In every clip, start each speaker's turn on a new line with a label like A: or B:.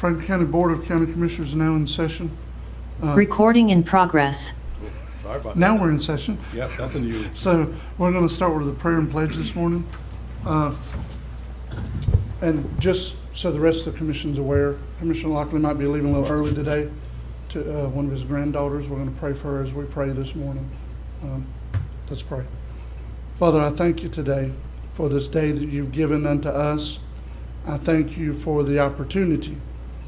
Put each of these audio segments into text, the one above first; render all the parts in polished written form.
A: Franklin County Board of County Commissioners is now in session.
B: Recording in progress.
C: Sorry about
A: Now
C: that.
A: we're in session.
C: Yep, that's a new.
A: So we're going to start with the prayer and pledge this morning. And just so the rest of the commission's aware, Commissioner Lockley might be leaving a little early today to one of his granddaughters. We're going to pray for her as we pray this morning. Let's pray. Father, I thank you today for this day that you've given unto us. I thank you for the opportunity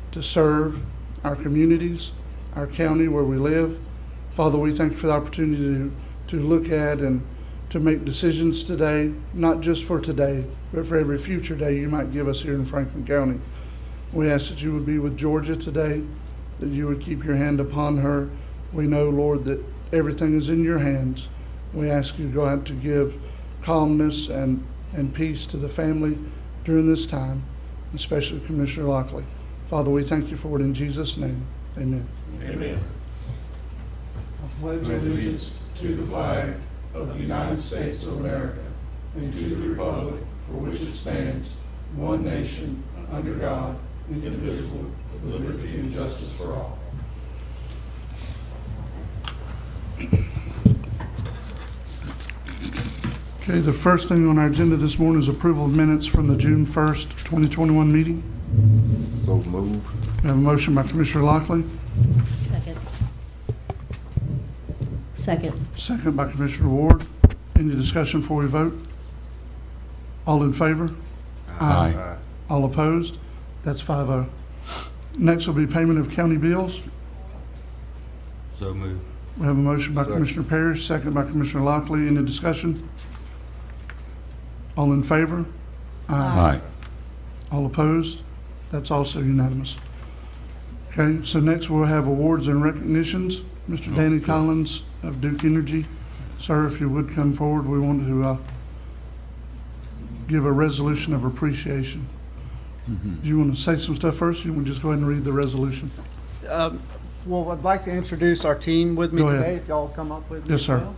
A: to serve our communities, our county where we live. Father, we thank you for the opportunity to look at and to make decisions today, not just for today, but for every future day you might give us here in Franklin County. We ask that you would be with Georgia today, that you would keep your hand upon her. We know, Lord, that everything is in your hands. We ask you to go out to give calmness and peace to the family during this time, especially Commissioner Lockley. Father, we thank you for it in Jesus' name. Amen.
C: Amen.
A: I pledge allegiance to the flag of the United States of America and to the republic for which it stands, one nation, under God, indivisible, with liberty and justice for all. Okay, the first thing on our agenda this morning is approval of minutes from the June 1st, 2021 meeting.
C: So move.
A: We have a motion by Commissioner Lockley,
D: Second.
A: second by Commissioner Ward. Any discussion before we vote? All in favor?
C: Aye.
A: All opposed? That's 5-0. Next will be payment of county bills.
C: So move.
A: We have a motion by
C: Second.
A: Commissioner Parrish, second by Commissioner Lockley. Any discussion? All in favor?
C: Aye.
A: All opposed? That's also unanimous. Okay, so next we'll have awards and recognitions. Mr. Danny Collins of Duke Energy. Sir, if you would come forward, we want to give a resolution of appreciation. Do you want to say some stuff first? Or you want to just go ahead and read the resolution?
E: Well, I'd like to introduce our team with me
A: Go ahead.
E: today, if y'all come up with me.
A: Yes, sir.
E: as well.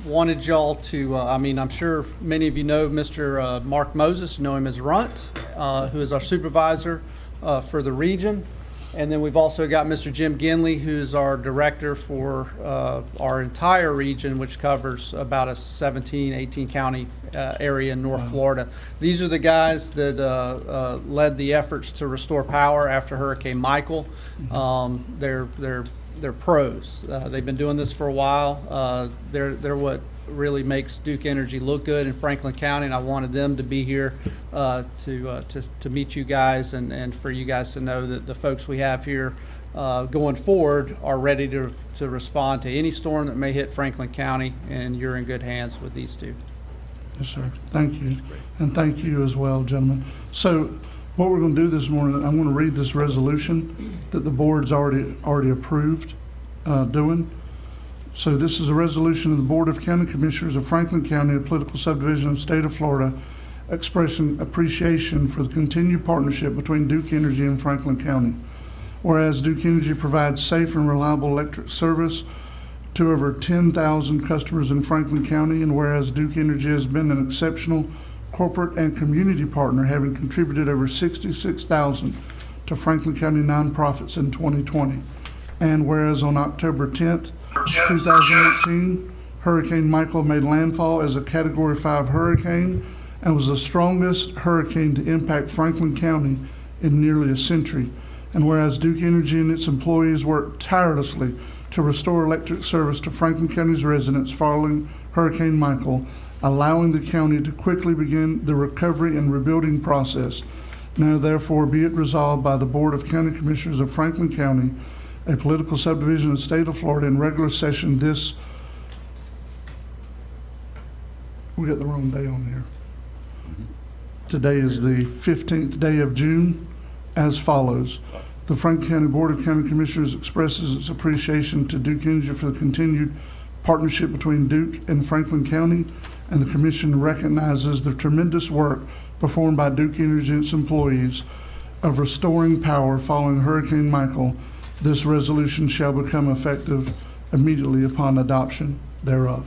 E: Wanted y'all to, I'm sure many of you know Mr. Mark Moses, you know him as Runt, who is our supervisor for the region. And then we've also got Mr. Jim Ginley, who's our director for our entire region, which covers about a 17, 18 county area in North Florida. These are the guys that led the efforts to restore power after Hurricane Michael. They're pros. They've been doing this for a while. They're what really makes Duke Energy look good in Franklin County, and I wanted them to be here to meet you guys and for you guys to know that the folks we have here going forward are ready to respond to any storm that may hit Franklin County, and you're in good hands with these two.
A: Yes, sir. Thank you. And thank you as well, gentlemen. So what we're going to do this morning, I'm going to read this resolution that the board's already approved doing. So this is a resolution of the Board of County Commissioners of Franklin County, a political subdivision of the state of Florida, expressing appreciation for the continued partnership between Duke Energy and Franklin County. Whereas Duke Energy provides safe and reliable electric service to over 10,000 customers in Franklin County, and whereas Duke Energy has been an exceptional corporate and community partner, having contributed over $66,000 to Franklin County nonprofits in 2020. And whereas on October 10th, 2018, Hurricane Michael made landfall as a Category 5 hurricane and was the strongest hurricane to impact Franklin County in nearly a century. And whereas Duke Energy and its employees worked tirelessly to restore electric service to Franklin County's residents following Hurricane Michael, allowing the county to quickly begin the recovery and rebuilding process. Now therefore be it resolved by the Board of County Commissioners of Franklin County, a political subdivision of the state of Florida, in regular session this, we got the wrong day on here. Today is the 15th day of June, as follows. The Franklin County Board of County Commissioners expresses its appreciation to Duke Energy for the continued partnership between Duke and Franklin County, and the Commission recognizes the tremendous work performed by Duke Energy and its employees of restoring power following Hurricane Michael. This resolution shall become effective immediately upon adoption thereof.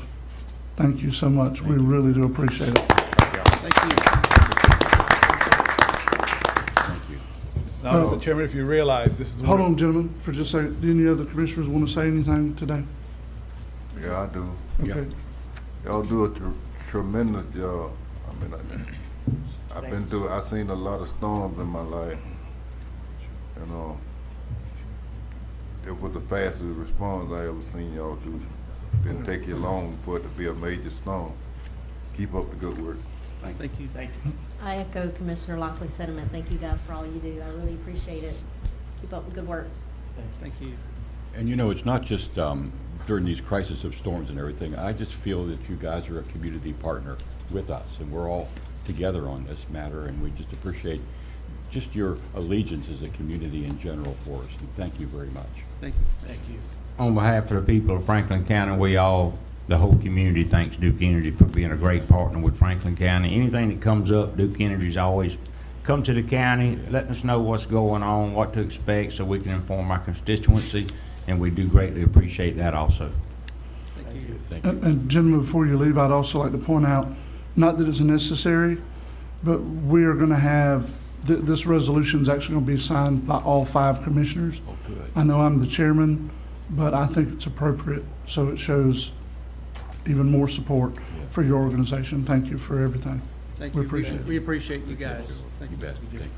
A: Thank you so much. We really do appreciate it.
E: Thank you.
C: Thank you.
D: Now, Mr. Chairman, if you realize, this is.
A: Hold on, gentlemen, for just a second. Do any other commissioners want to say anything today?
C: Yeah, I do.
A: Okay.
C: Y'all do a tremendous job. I mean, I've seen a lot of storms in my life. You know, it was the fastest response I ever seen y'all do. Didn't take you long for it to be a major storm. Keep up the good work.
E: Thank you.
F: I echo Commissioner Lockley's sentiment. Thank you guys for all you do. I really appreciate it. Keep up the good work.
E: Thank you.
G: And you know, it's not just during these crises of storms and everything. I just feel that you guys are a community partner with us, and we're all together on this matter, and we just appreciate just your allegiance as a community in general for us. And thank you very much.
E: Thank you. Thank you.
H: On behalf of the people of Franklin County, the whole community thanks Duke Energy for being a great partner with Franklin County. Anything that comes up, Duke Energy's always come to the county, letting us know what's going on, what to expect, so we can inform our constituency, and we do greatly appreciate that also.
E: Thank you.
G: Thank you.
A: And gentlemen, before you leave, I'd also like to point out, not that it's necessary, but we are going to have, this resolution is actually going to be signed by all 5 commissioners.
G: Oh, good.
A: I know I'm the chairman, but I think it's appropriate, so it shows even more support for your organization. Thank you for everything.
E: Thank
A: We
E: you.
A: appreciate it.
E: We appreciate you guys. Thank
G: You
E: you.
G: bet. Thank you, Jimmy.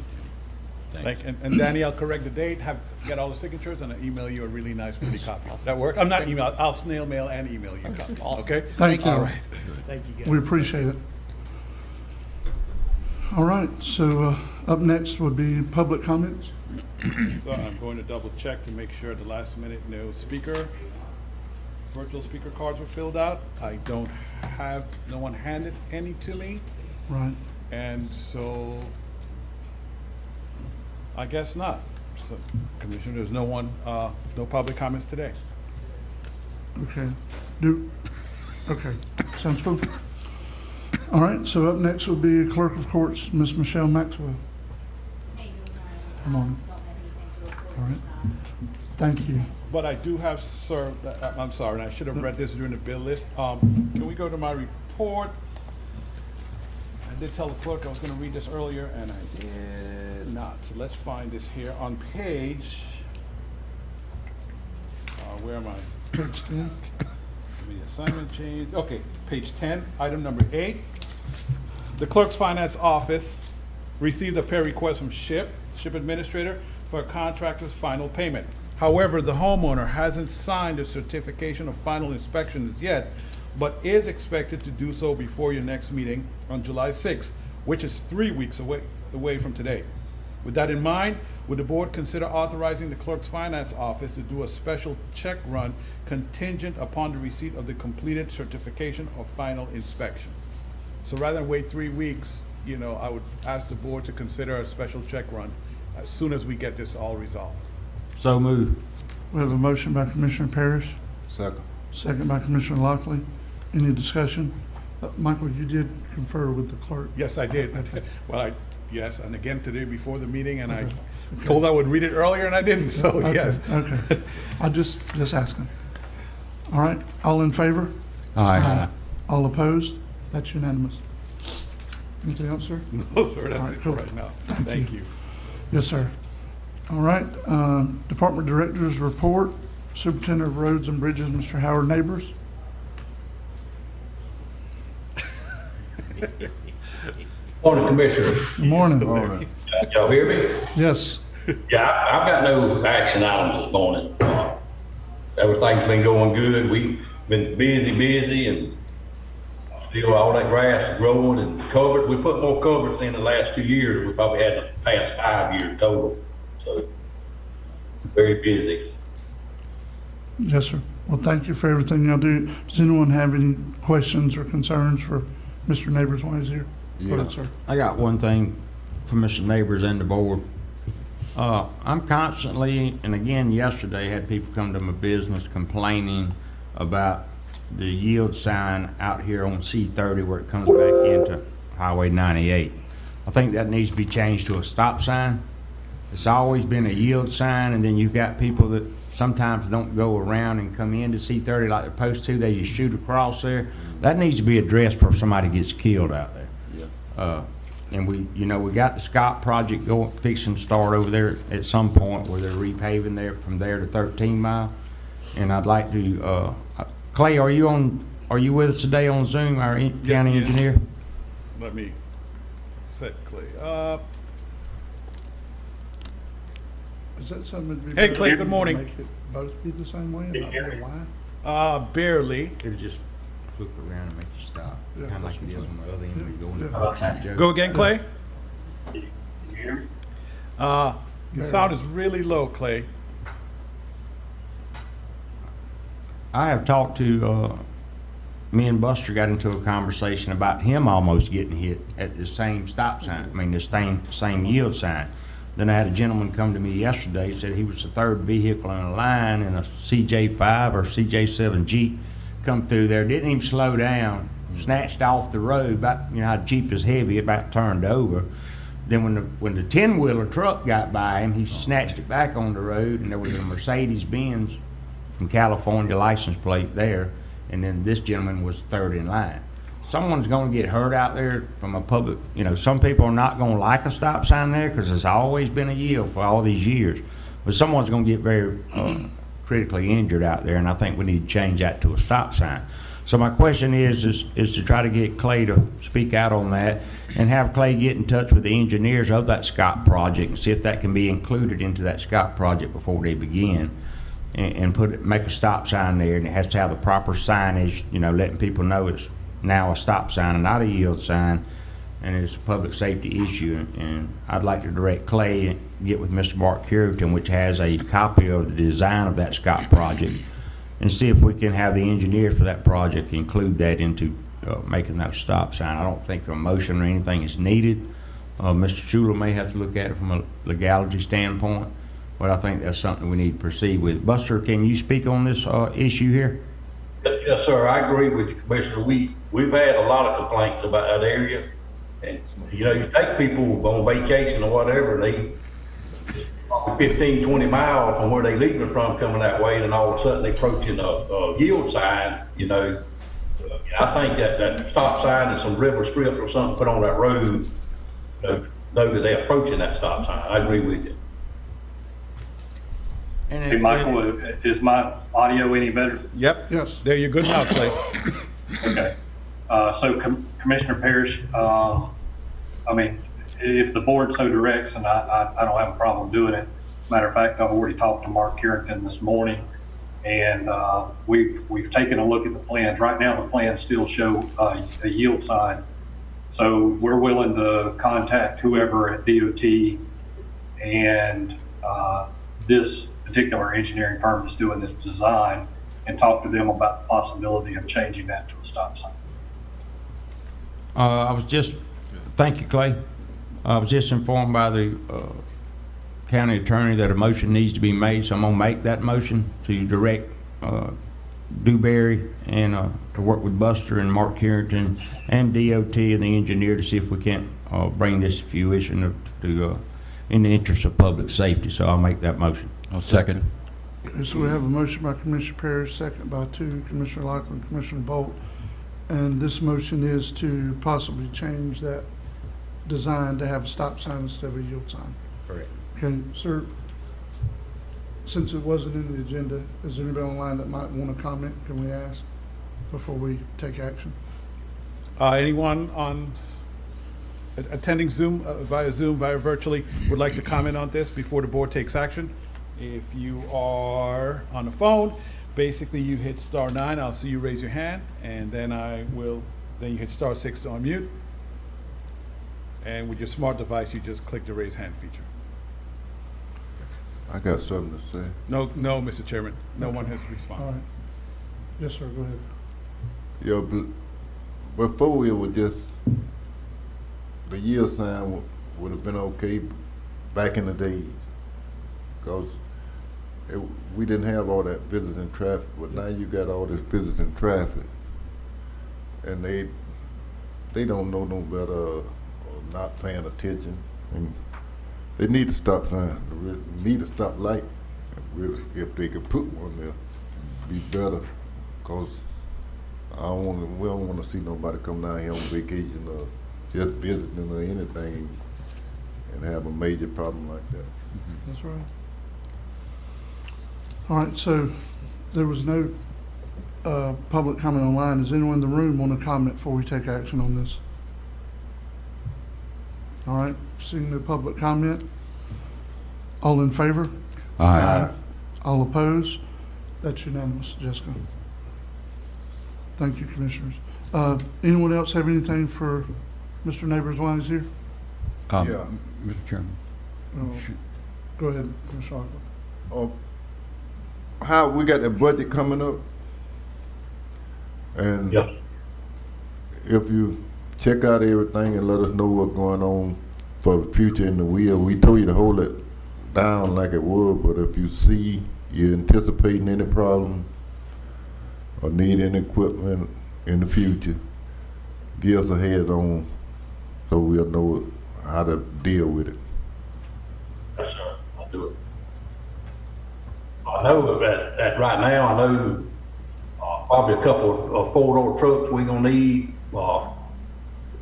G: Thanks.
D: And Danny, I'll correct the date, get all the signatures, and I'll email you a really nice, pretty copy. Does that work? I'm not email, I'll snail mail and email you a copy, okay?
A: Thank you.
D: All right.
A: We appreciate it. All right, so up next would be public comments.
D: So I'm going to double check to make sure at the last minute no virtual speaker cards were filled out. I don't have, no one handed any to me,
A: Right.
D: and so I guess not. So, Commissioner, there's no one, no public comments today.
A: Okay. Okay, sounds good. All right, so up next will be Clerk of Courts, Ms. Michelle Maxwell. Good morning. All right. Thank you.
D: But I do have, sir, I'm sorry, and I should have read this during the bill list. Can we go to my report? I did tell the clerk I was gonna read this earlier, and I did not. So let's find this here on page, where am I?
A: Page 10.
D: The assignment change, okay, page 10, item number 8. The Clerk's Finance Office received a pay request from SHIP Administrator, for a contractor's final payment. However, the homeowner hasn't signed a certification of final inspection yet, but is expected to do so before your next meeting on July 6th, which is 3 weeks away from today. With that in mind, would the board consider authorizing the Clerk's Finance Office to do a special check run contingent upon the receipt of the completed certification of final inspection? So rather than wait 3 weeks, you know, I would ask the board to consider a special check run as soon as we get this all resolved.
H: So moved.
A: We have a motion by Commissioner Parrish,
C: Second.
A: second by Commissioner Lockley. Any discussion? Michael, you did confer with the clerk.
D: Yes, I did. Well, yes, and again today before the meeting, and I told I would read it earlier and I didn't, so
A: Okay,
D: yes.
A: Okay. I just asking. All right, all in favor?
G: Aye.
A: All opposed? That's unanimous. Anything else, sir?
D: No, sir,
A: All
D: that's
A: right,
D: it
A: cool.
D: for right now. Thank you.
A: Yes, sir. All right, Department Director's Report, Superintendent of Roads and Bridges, Mr. Howard Neighbors.
I: Morning, Commissioner.
A: Good morning.
I: Y'all hear me?
A: Yes,
I: Yeah, I've got no action items this morning. Everything's been going good. We've been busy, and still all that grass is growing and covered. We put more covers in the last 2 years than we probably had in the past 5 years total. So, very busy.
A: yes, sir. Well, thank you for everything y'all do. Does anyone have any questions or concerns for Mr. Neighbors while he's here? Go ahead, sir.
H: I got one thing for Mr. Neighbors and the board. I'm constantly, and again yesterday, had people come to my business complaining about the yield sign out here on C30 where it comes back into Highway 98. I think that needs to be changed to a stop sign. It's always been a yield sign, and then you've got people that sometimes don't go around and come into C30 like they're supposed to. They just shoot across there. That needs to be addressed before somebody gets killed out there. and we, you know, we got the Scott project going, fixing to start over there at some point where they're repaving there from there to 13 Mile. And I'd like to, Clay, are you with us today on Zoom, our county
D: yes.
H: engineer?
D: Let me set Clay up.
A: Is that something that'd be?
D: Hey,
A: better
D: Clay,
A: to
D: good morning.
A: Make it both be the same way and not be a line?
D: Barely.
H: It'll just flip around and make you stop,
A: Yeah,
H: kind of like
A: that's
H: it is
A: what's
H: on the other end where you go into
A: Yeah.
H: the
D: Go again, Clay?
I: Can you hear me?
D: Your sound is really low, Clay.
H: I have talked to, me and Buster got into a conversation about him almost getting hit at the same stop sign, I mean, the same yield sign. Then I had a gentleman come to me yesterday, said he was the third vehicle in a line in a CJ5 or CJ7 Jeep, come through there, didn't even slow down, snatched off the road, about, you know how Jeep is heavy, about turned over. Then when the 10-wheeler truck got by him, he snatched it back on the road, and there was a Mercedes-Benz from California license plate there, and then this gentleman was third in line. Someone's gonna get hurt out there from a public, you know, some people are not gonna like a stop sign there because it's always been a yield for all these years. But someone's gonna get very critically injured out there, and I think we need to change that to a stop sign. So my question is to try to get Clay to speak out on that and have Clay get in touch with the engineers of that Scott project and see if that can be included into that Scott project before they begin. And make a stop sign there, and it has to have the proper signage, you know, letting people know it's now a stop sign and not a yield sign, and it's a public safety issue. And I'd like to direct Clay and get with Mr. Mark Currington, which has a copy of the design of that Scott project, and see if we can have the engineer for that project include that into making that stop sign. I don't think a motion or anything is needed. Mr. Schuler may have to look at it from a legality standpoint, but I think that's something we need to proceed with. Buster, can you speak on this issue here?
I: Yes, sir, I agree with you, Commissioner. We've had a lot of complaints about that area. And, you know, you take people on vacation or whatever, they 15, 20 miles from where they leaving from coming that way, and all of a sudden they approaching a yield sign, you know. I think that stop sign and some river strip or something put on that road, know that they're approaching that stop sign. I agree with you.
J: Hey, Michael, is my audio any better?
D: Yep.
A: Yes.
D: There, you're good now, Clay.
J: Okay. So Commissioner Parrish, I mean, if the board so directs, and I don't have a problem doing it. Matter of fact, I've already talked to Mark Currington this morning, and we've taken a look at the plans. Right now, the plans still show a yield sign. So we're willing to contact whoever at DOT and this particular engineering firm is doing this design and talk to them about the possibility of changing that to a stop sign.
H: Thank you, Clay. I was just informed by the county attorney that a motion needs to be made, so I'm gonna make that motion to direct Dewberry and to work with Buster and Mark Currington and DOT and the engineer to see if we can't bring this to fruition in the interest of public safety. So I'll make that motion.
G: I'll second.
A: Okay, so we have a motion by Commissioner Parrish, second by Commissioner Lockley, Commissioner Bolt. And this motion is to possibly change that design to have a stop sign instead of a yield sign.
H: Correct.
A: Okay, sir, since it wasn't in the agenda, is there anybody online that might want to comment? Can we ask before we take action?
D: Anyone attending Zoom, via virtually, would like to comment on this before the board takes action? If you are on the phone, basically you hit *9, I'll see you raise your hand, and then then you hit *6 to unmute. And with your smart device, you just click the raise hand feature.
C: I got something to say.
D: No, Mr. Chairman, no one has
A: All
D: responded.
A: right. Yes, sir, go ahead.
C: Yeah, before it was just, the yield sign would have been okay back in the days. Because we didn't have all that visiting traffic, but now you got all this visiting traffic. And they don't know no better or not paying attention. And they need a stop sign, they need a stop light. If they could put one there, be better. Cause we don't want to see nobody come down here on vacation or just visiting or anything and have a major problem like that.
A: That's right. All right, so there was no public comment online. Does anyone in the room want to comment before we take action on this? All right, seeing no public comment. All in favor?
G: Aye.
A: All opposed? That's unanimous, Jessica. Thank you, Commissioners. Anyone else have anything for Mr. Neighbors while he's here?
C: Yeah.
G: Mr. Chairman.
A: Go ahead, Commissioner Ockley.
C: How, we got the budget coming up? And
I: Yep.
C: if you check out everything and let us know what's going on for the future in the wheel, we told you to hold it down like it was, but if you see you're anticipating any problem or need any equipment in the future, give us a head on so we'll know how to deal with it.
I: Yes, sir, I'll do it. I know that right now, I know probably a couple of four-door trucks we gonna need.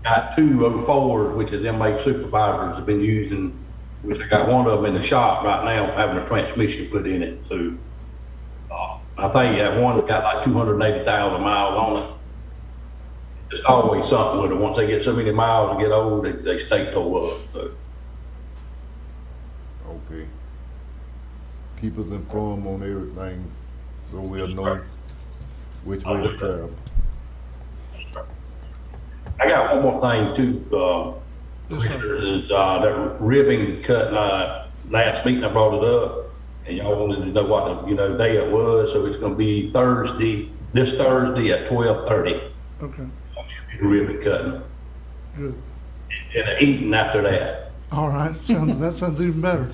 I: Got 2 04s, which is M8 supervisors have been using, which I got one of them in the shop right now, having a transmission put in it. So I think that one that got like 280,000 miles on it. There's always something with it. Once they get so many miles and get old, they stay tore up. So.
C: Okay. Keep us informed on everything so we'll know which way to travel.
I: I got one more thing too,
A: Yes, sir.
I: is that ribbon cut, last meeting I brought it up, and y'all wanted to know what the, day it was, so it's gonna be this Thursday at 12:30.
A: Okay,
I: Ribbon cutting,
A: good.
I: and the eating after that.
A: All right, that sounds even better.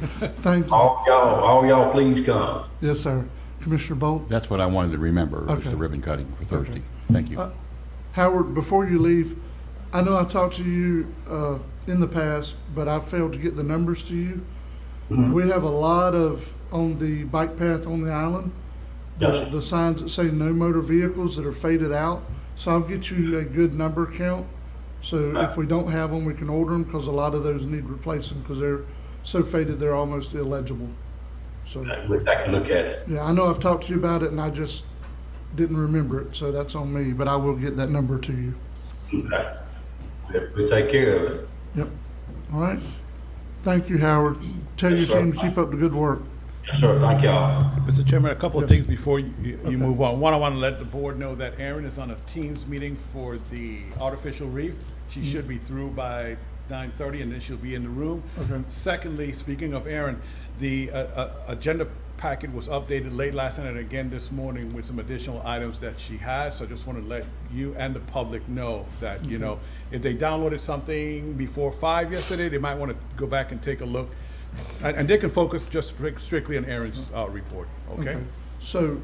A: Thank you.
I: All y'all please come.
A: Yes, sir. Commissioner Bolt?
G: That's what I wanted to remember, was
A: Okay.
G: the ribbon cutting for Thursday. Thank you.
A: Howard, before you leave, I know I talked to you in the past, but I failed to get the numbers to you. We have a lot of, on the bike path on the island,
I: Yes.
A: the signs that say no motor vehicles that are faded out. So I'll get you a good number count. So if we don't have them, we can order them, because a lot of those need replacing because they're so faded they're almost illegible. So,
I: I can look at it.
A: yeah, I know I've talked to you about it and I just didn't remember it, so that's on me, but I will get that number to you.
I: Okay. We'll take care of it.
A: Yep. All right. Thank you, Howard. Tell your
I: Yes, sir.
A: team to keep up the good work.
I: Yes, sir, thank y'all.
D: Mr. Chairman, a couple of things before you move on. One, I want to let the board know that Erin is on a Teams meeting for the artificial reef. She should be through by 9:30, and then she'll be in the room.
A: Okay.
D: Secondly, speaking of Erin, the agenda packet was updated late last night and again this morning with some additional items that she had. So I just want to let you and the public know that, if they downloaded something before 5 yesterday, they might want to go back and take a look. And they can focus just strictly on Erin's report, okay?
A: So,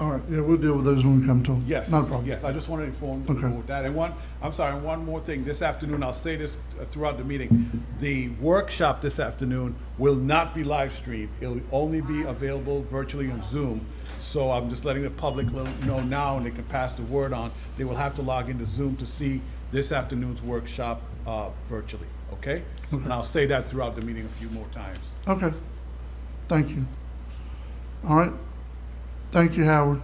A: all right, yeah, we'll deal with those when we come to them.
D: Yes,
A: Not a problem.
D: yes, I just wanted to inform the
A: Okay.
D: board that. And one more thing, this afternoon, I'll say this throughout the meeting, the workshop this afternoon will not be live streamed. It'll only be available virtually on Zoom. So I'm just letting the public know now, and they can pass the word on. They will have to log into Zoom to see this afternoon's workshop virtually, okay? And I'll say that throughout the meeting a few more times.
A: Okay. Thank you. All right. Thank you, Howard.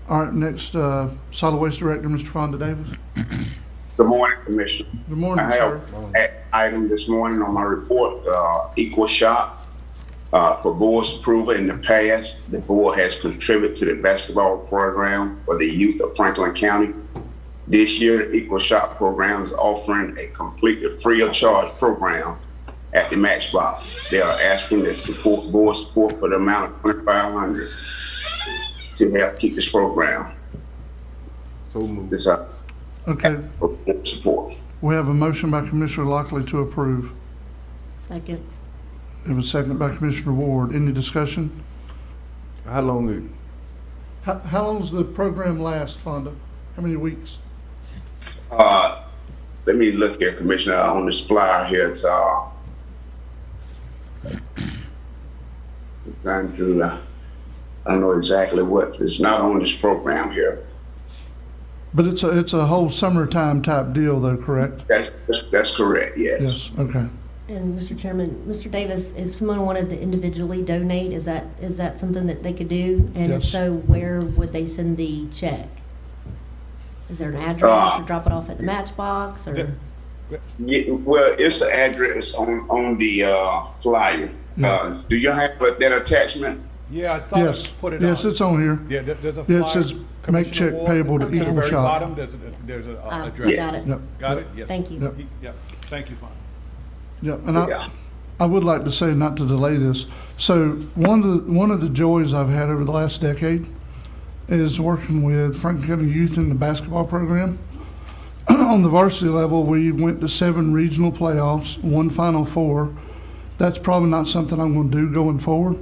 A: All right, next, Solid Waste Director, Mr. Fonda Davis.
K: Good morning, Commissioner.
A: Good morning,
K: I have
A: sir.
K: an item this morning on my report, Equal Shop, for board's approval. In the past, the board has contributed to the basketball program for the youth of Franklin County. This year, the Equal Shop program is offering a completely free of charge program at the Matchbox. They are asking the board support for the amount of $2,500 to help keep this program.
C: So moved.
K: This
A: Okay,
K: support.
A: we have a motion by Commissioner Lockley to approve.
F: Second.
A: We have a second by Commissioner Ward. Any discussion?
C: How long
A: How long does the program last, Fonda? How many weeks?
K: Let me look here, Commissioner, on this flyer here. It's trying to, I don't know exactly what, it's not on this program here.
A: But it's a whole summertime type deal though, correct?
K: That's correct, yes.
A: Yes, okay.
F: And Mr. Chairman, Mr. Davis, if someone wanted to individually donate, is that something that they could do? And if
A: Yes.
F: so, where would they send the check? Is there an address or drop it off at the Matchbox or?
K: Yeah, well, it's the address on the flyer. Do you have that attachment?
D: Yeah, I thought
A: Yes,
D: I put it on.
A: yes, it's on here.
D: Yeah, there's a
A: Yeah,
D: flyer.
A: it says make
D: Commissioner
A: check
D: Ward,
A: payable to
F: Okay.
D: to the
A: Equal
D: very
A: Shot.
D: bottom, there's an address.
F: Got it.
A: Yep.
D: Got it? Yes.
F: Thank you.
A: Yep.
D: Yep, thank you, Fonda.
A: Yeah, and
K: Yeah.
A: I would like to say, not to delay this, so one of the joys I've had over the last decade is working with Franklin County Youth in the basketball program. On the varsity level, we went to 7 regional playoffs, 1 Final Four. That's probably not something I'm going to do going forward,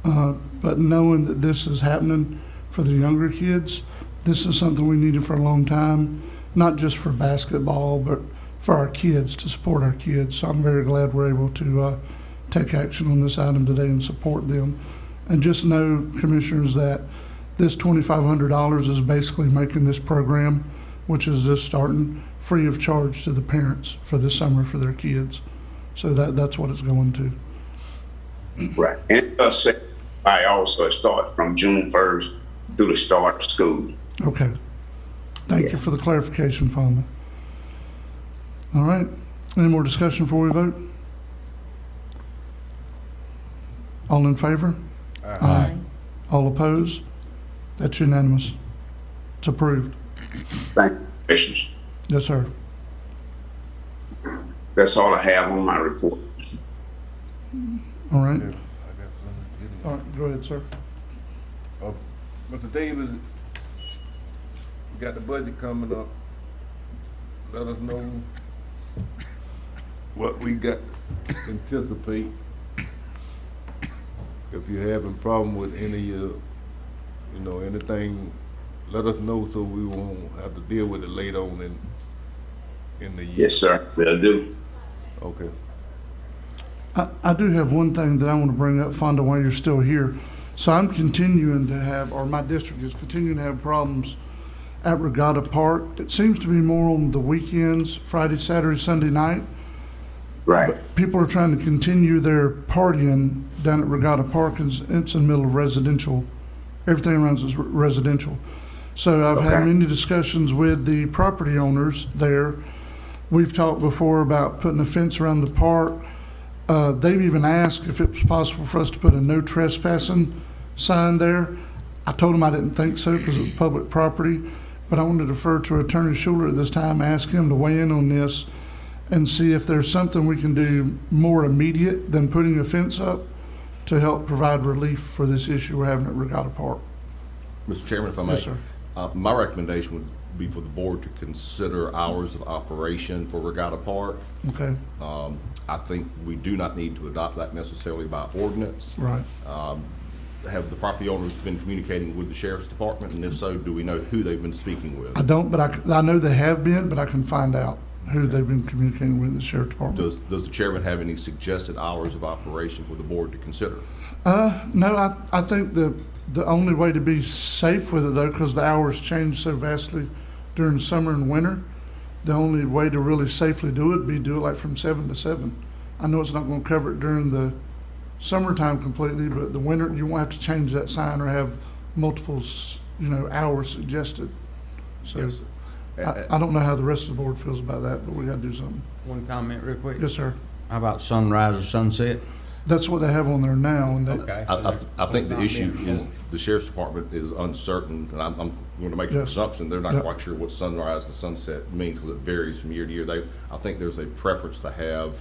A: but knowing that this is happening for the younger kids, this is something we needed for a long time, not just for basketball, but for our kids, to support our kids. So I'm very glad we're able to take action on this item today and support them. And just know, commissioners, that this $2,500 is basically making this program, which is just starting, free of charge to the parents for this summer for their kids. So that's what it's going to.
K: Right. And it does say I also start from June 1st through the start of school.
A: Okay. Thank you for the clarification, Fonda. All right. Any more discussion before we vote? All in favor?
F: Aye.
A: All opposed? That's unanimous. It's approved.
K: Thank you, commissioners.
A: Yes, sir.
K: That's all I have on my report.
A: All right.
C: I got something to get in.
A: All right, go ahead, sir.
C: Mr. Davis, we got the budget coming up. Let us know what we got to anticipate. If you're having problem with any, anything, let us know so we won't have to deal with it later on in the year.
K: Yes, sir. Will do.
C: Okay.
A: I do have one thing that I want to bring up, Fonda, while you're still here. So I'm continuing to have, or my district is continuing to have problems at Regatta Park. It seems to be more on the weekends, Friday, Saturday, Sunday night.
K: Right.
A: But people are trying to continue their partying down at Regatta Park, and it's in the middle of residential. Everything around is residential. So I've had
K: Okay.
A: many discussions with the property owners there. We've talked before about putting a fence around the park. They've even asked if it was possible for us to put a no trespassing sign there. I told them I didn't think so because it's public property, but I wanted to defer to Attorney Schuler at this time, ask him to weigh in on this and see if there's something we can do more immediate than putting a fence up to help provide relief for this issue we're having at Regatta Park.
L: Mr. Chairman, if I may.
A: Yes, sir.
L: My recommendation would be for the board to consider hours of operation for Regatta Park.
A: Okay,
L: I think we do not need to adopt that necessarily by ordinance.
A: right.
L: Have the property owners been communicating with the sheriff's department? And if so, do we know who they've been speaking with?
A: I don't, but I know they have been, but I can find out who they've been communicating with, the sheriff department.
L: Does the chairman have any suggested hours of operation for the board to consider?
A: No, I think the only way to be safe with it though, because the hours change so vastly during summer and winter, the only way to really safely do it would be do it like from 7 to 7. I know it's not going to cover it during the summertime completely, but the winter, you won't have to change that sign or have multiple, hours suggested. So
L: Yes, sir.
A: I don't know how the rest of the board feels about that, but we got to do something.
H: One comment real quick.
A: Yes, sir.
H: How about sunrise or sunset?
A: That's what they have on there now, and that,
H: Okay.
L: I think the
H: Not
L: issue
H: being
L: is
H: informed.
L: the sheriff's department is uncertain, and I'm going to make a
A: Yes.
L: presumption, they're not
A: Yep.
L: quite sure what sunrise and sunset means because it varies from year to year. I think there's a preference to have,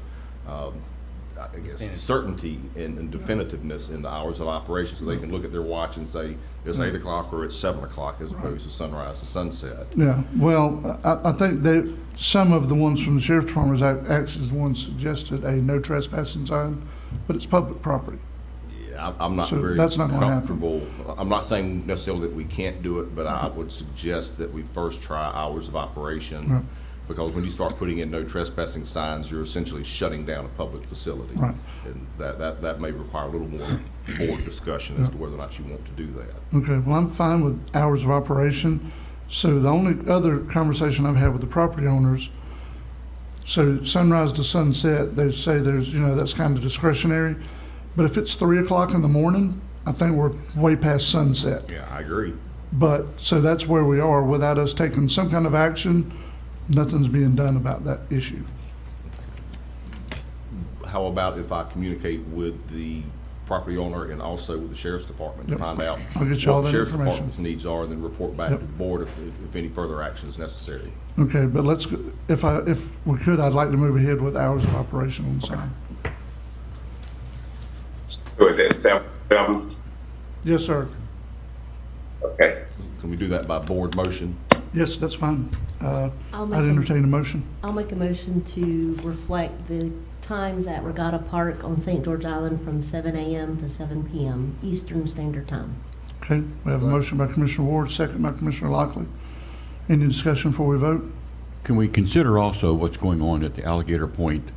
L: I guess, certainty and definitiveness in the hours of operation so they can look at their watch and say, it's 8 o'clock or it's 7 o'clock as opposed to sunrise to sunset.
A: yeah. Well, I think that some of the ones from the sheriff's department is actually the ones suggested a no trespassing sign, but it's public property.
L: Yeah, I'm not
A: So
L: very
A: that's not gonna happen.
L: comfortable. I'm not saying necessarily that we can't do it, but I would suggest that we first try hours of operation.
A: Right.
L: Because when you start putting in no trespassing signs, you're essentially shutting down a public facility.
A: Right.
L: And that may require a little more board discussion as to whether or not you want to do that.
A: Okay, well, I'm fine with hours of operation. So the only other conversation I've had with the property owners, so sunrise to sunset, they say there's, that's kind of discretionary. But if it's 3 o'clock in the morning, I think we're way past sunset.
L: Yeah, I agree.
A: But, so that's where we are. Without us taking some kind of action, nothing's being done about that issue.
L: How about if I communicate with the property owner and also with the sheriff's department to
A: Yep.
L: find out
A: I'll get you all
L: what the
A: that
L: sheriff's
A: information.
L: department's needs are, and then report back to
A: Yep.
L: the board if any further action is necessary.
A: Okay, but let's, if we could, I'd like to move ahead with hours of operation on the sign.
K: So is that 7?
A: Yes, sir.
K: Okay.
L: Can we do that by board motion?
A: Yes, that's fine.
F: I'll
A: I'd
F: make a-
A: entertain a motion.
F: I'll make a motion to reflect the times at Regatta Park on St. George Island from 7 a.m. to 7 p.m. Eastern Standard Time.
A: Okay, we have a motion by Commissioner Ward, second by Commissioner Lockley. Any discussion before we vote?
G: Can we consider also what's going on at the Alligator Point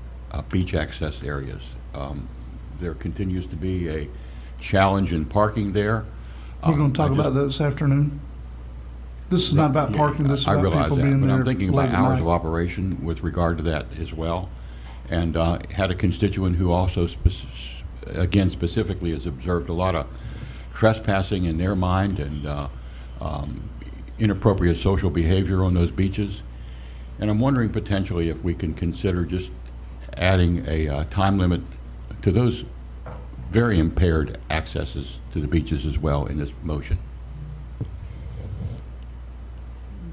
G: beach access areas? There continues to be a challenge in parking there.
A: We're going to talk
G: I just-
A: about that this afternoon. This is not about
G: Yeah,
A: parking, this is
G: I
A: about
G: realize
A: people
G: that,
A: being
G: but
A: there
G: I'm thinking
A: late
G: about
A: at
G: hours
A: night.
G: of operation with regard to that as well. And had a constituent who also, again, specifically has observed a lot of trespassing in their mind and inappropriate social behavior on those beaches. And I'm wondering potentially if we can consider just adding a time limit to those very impaired accesses to the beaches as well in this motion.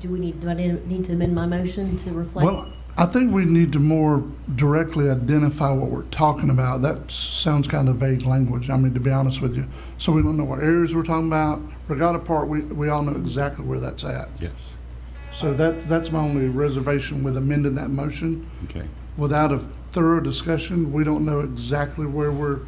F: Do I need to amend my motion to reflect?
A: Well, I think we need to more directly identify what we're talking about. That sounds kind of vague language, I mean, to be honest with you. So we don't know what areas we're talking about. Regatta Park, we all know exactly where that's at.
G: Yes.
A: So that's my only reservation with amending that motion.
G: Okay.
A: Without a thorough discussion, we don't know exactly where we're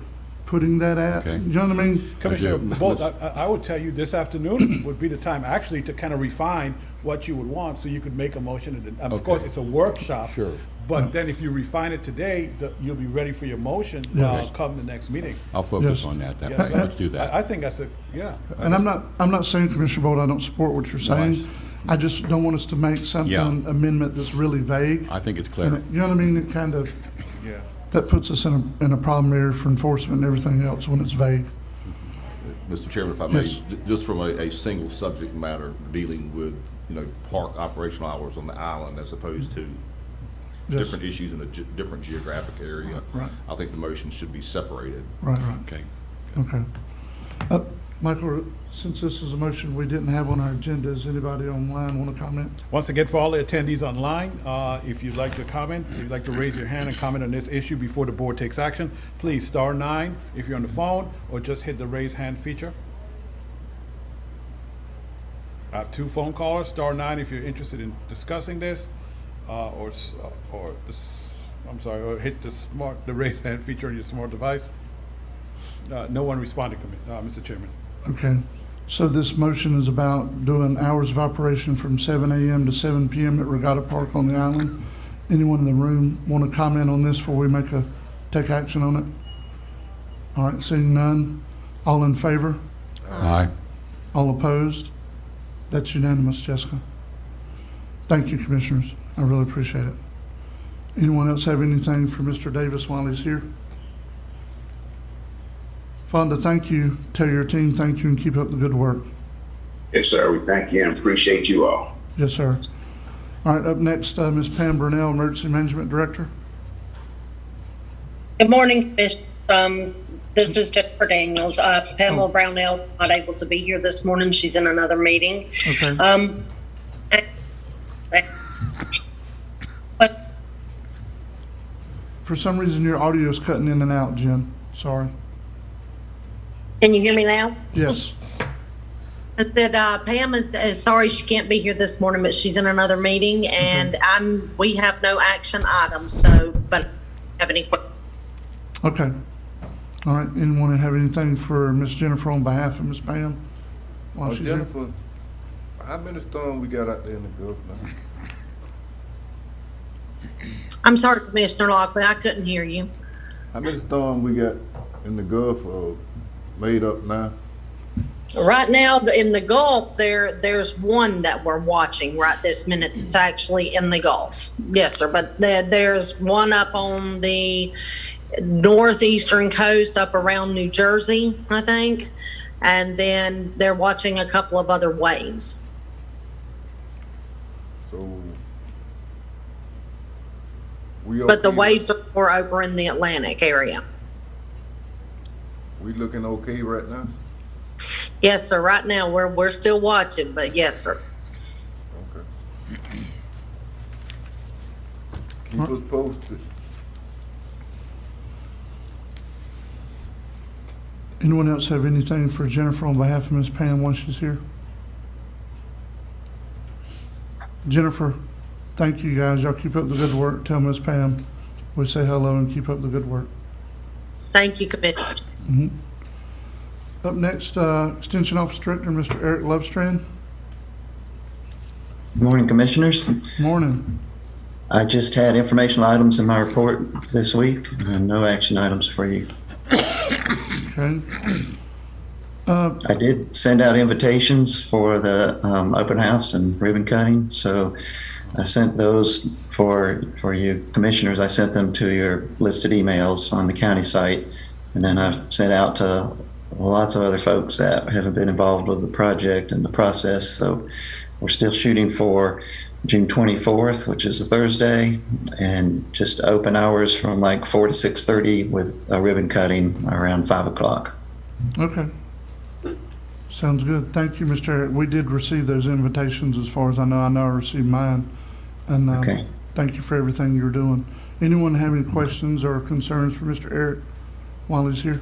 A: putting that at.
G: Okay.
A: You know what I mean?
D: Commissioner
G: do.
D: Bolt, I would tell you this afternoon would be the time actually to kind of refine what you would want, so you could make a motion. And of
G: Okay.
D: course, it's a workshop.
G: Sure.
D: But then if you refine it today, you'll be ready for your motion
A: Yes.
D: come the next meeting.
G: I'll focus
A: Yes.
G: on that.
D: Yes,
G: So
D: sir.
G: let's do that.
D: I think that's yeah.
A: And I'm not saying, Commissioner Bolt, I don't support what you're saying. I just don't want us to make something
G: Yeah.
A: amendment that's really vague.
G: I think it's
A: And
G: clear.
A: you know what I mean? It kind of,
D: Yeah.
A: that puts us in a problem area for enforcement and everything else when it's vague.
L: Mr. Chairman, if I may,
A: Yes.
L: just from a single subject matter dealing with, park operational hours on the island as opposed to
A: Yes.
L: different issues in a different geographic area.
A: Right.
L: I think the motion should be separated.
A: Right,
G: Okay.
A: okay. Michael, since this is a motion we didn't have on our agenda, does anybody online want to comment?
D: Once again, for all the attendees online, if you'd like to comment, if you'd like to raise your hand and comment on this issue before the board takes action, please *9 if you're on the phone, or just hit the raise hand feature. 2 phone callers, *9 if you're interested in discussing this, or hit the raise hand feature on your smart device. No one responded, Mr. Chairman.
A: Okay, so this motion is about doing hours of operation from 7 a.m. to 7 p.m. at Regatta Park on the island. Anyone in the room want to comment on this before we take action on it? All right, seeing none, all in favor?
G: Aye.
A: All opposed? That's unanimous, Jessica. Thank you, Commissioners. I really appreciate it. Anyone else have anything for Mr. Davis while he's here? Fonda, thank you. Tell your team thank you and keep up the good work.
K: Yes, sir. We thank you and appreciate you all.
A: Yes, sir. All right, up next, Ms. Pam Burnell, Emergency Management Director.
M: Good morning, Commissioner. This is Jennifer Daniels. Pamela Brownell not able to be here this morning. She's in another meeting.
A: Okay.
M: But
A: For some reason, your audio is cutting in and out, Jen. Sorry.
M: can you hear me now?
A: Yes.
M: I said Pam is sorry she can't be here this morning, but she's in another meeting, and we have no action items. So, but have any questions?
A: Okay. All right. Anyone have anything for Ms. Jennifer on behalf of Ms. Pam? While she's here?
C: Jennifer, how many storms we got out there in the Gulf now?
M: I'm sorry, Commissioner Lockley, I couldn't hear you.
C: How many storms we got in the Gulf made up now?
M: Right now, in the Gulf, there's one that we're watching right this minute that's actually in the Gulf. Yes, sir. But there's one up on the northeastern coast up around New Jersey, I think. And then they're watching a couple of other waves.
C: So we
M: But the
C: okay?
M: waves are more over in the Atlantic area.
C: We looking okay right now?
M: Yes, sir. Right now, we're still watching, but yes, sir.
C: Okay. Keep us posted.
A: Anyone else have anything for Jennifer on behalf of Ms. Pam once she's here? Jennifer, thank you guys. Y'all keep up the good work. Tell Ms. Pam we say hello and keep up the good work.
M: Thank you, Commissioner.
A: Up next, Extension Office Director, Mr. Eric Lovestrand.
N: Good morning, Commissioners.
A: Morning.
N: I just had informational items in my report this week, and no action items for you.
A: Okay.
N: I did send out invitations for the open house and ribbon cutting, so I sent those for you Commissioners. I sent them to your listed emails on the county site, and then I've sent out to lots of other folks that haven't been involved with the project and the process. So we're still shooting for June 24th, which is a Thursday, and just open hours from like 4 to 6:30 with a ribbon cutting around 5 o'clock.
A: Okay. Sounds good. Thank you, Mr. Eric. We did receive those invitations as far as I know. I know I received mine. And
N: Okay.
A: thank you for everything you're doing. Anyone have any questions or concerns for Mr. Eric while he's here?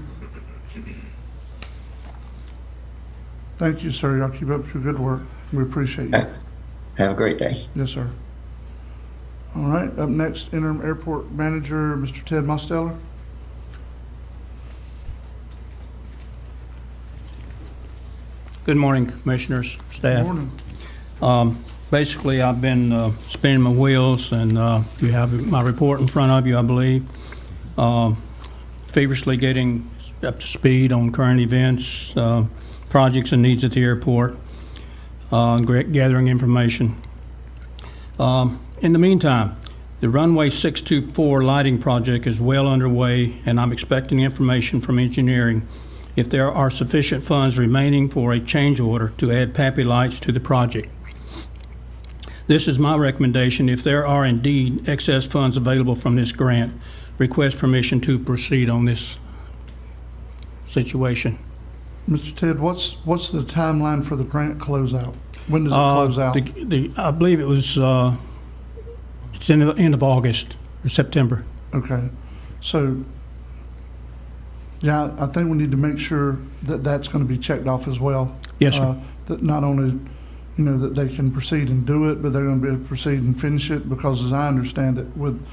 A: Thank you, sir. Y'all keep up your good work. We appreciate you.
N: Have a great day.
A: Yes, sir. All right, up next, Interim Airport Manager, Mr. Ted Mosteller.
O: Good morning, Commissioners, staff.
A: Morning.
O: Basically, I've been spinning my wheels, and you have my report in front of you, I believe. Feverishly getting up to speed on current events, projects and needs at the airport, gathering information. In the meantime, the runway 624 lighting project is well underway, and I'm expecting information from engineering if there are sufficient funds remaining for a change order to add PAPI lights to the project. This is my recommendation. If there are indeed excess funds available from this grant, request permission to proceed on this situation.
A: Mr. Ted, what's the timeline for the grant closeout? When does it close out?
O: I believe it was, it's in the end of August or September.
A: Okay, so, yeah, I think we need to make sure that that's going to be checked off as well.
O: Yes, sir.
A: That not only, that they can proceed and do it, but they're going to be able to proceed and finish it, because as I understand it, with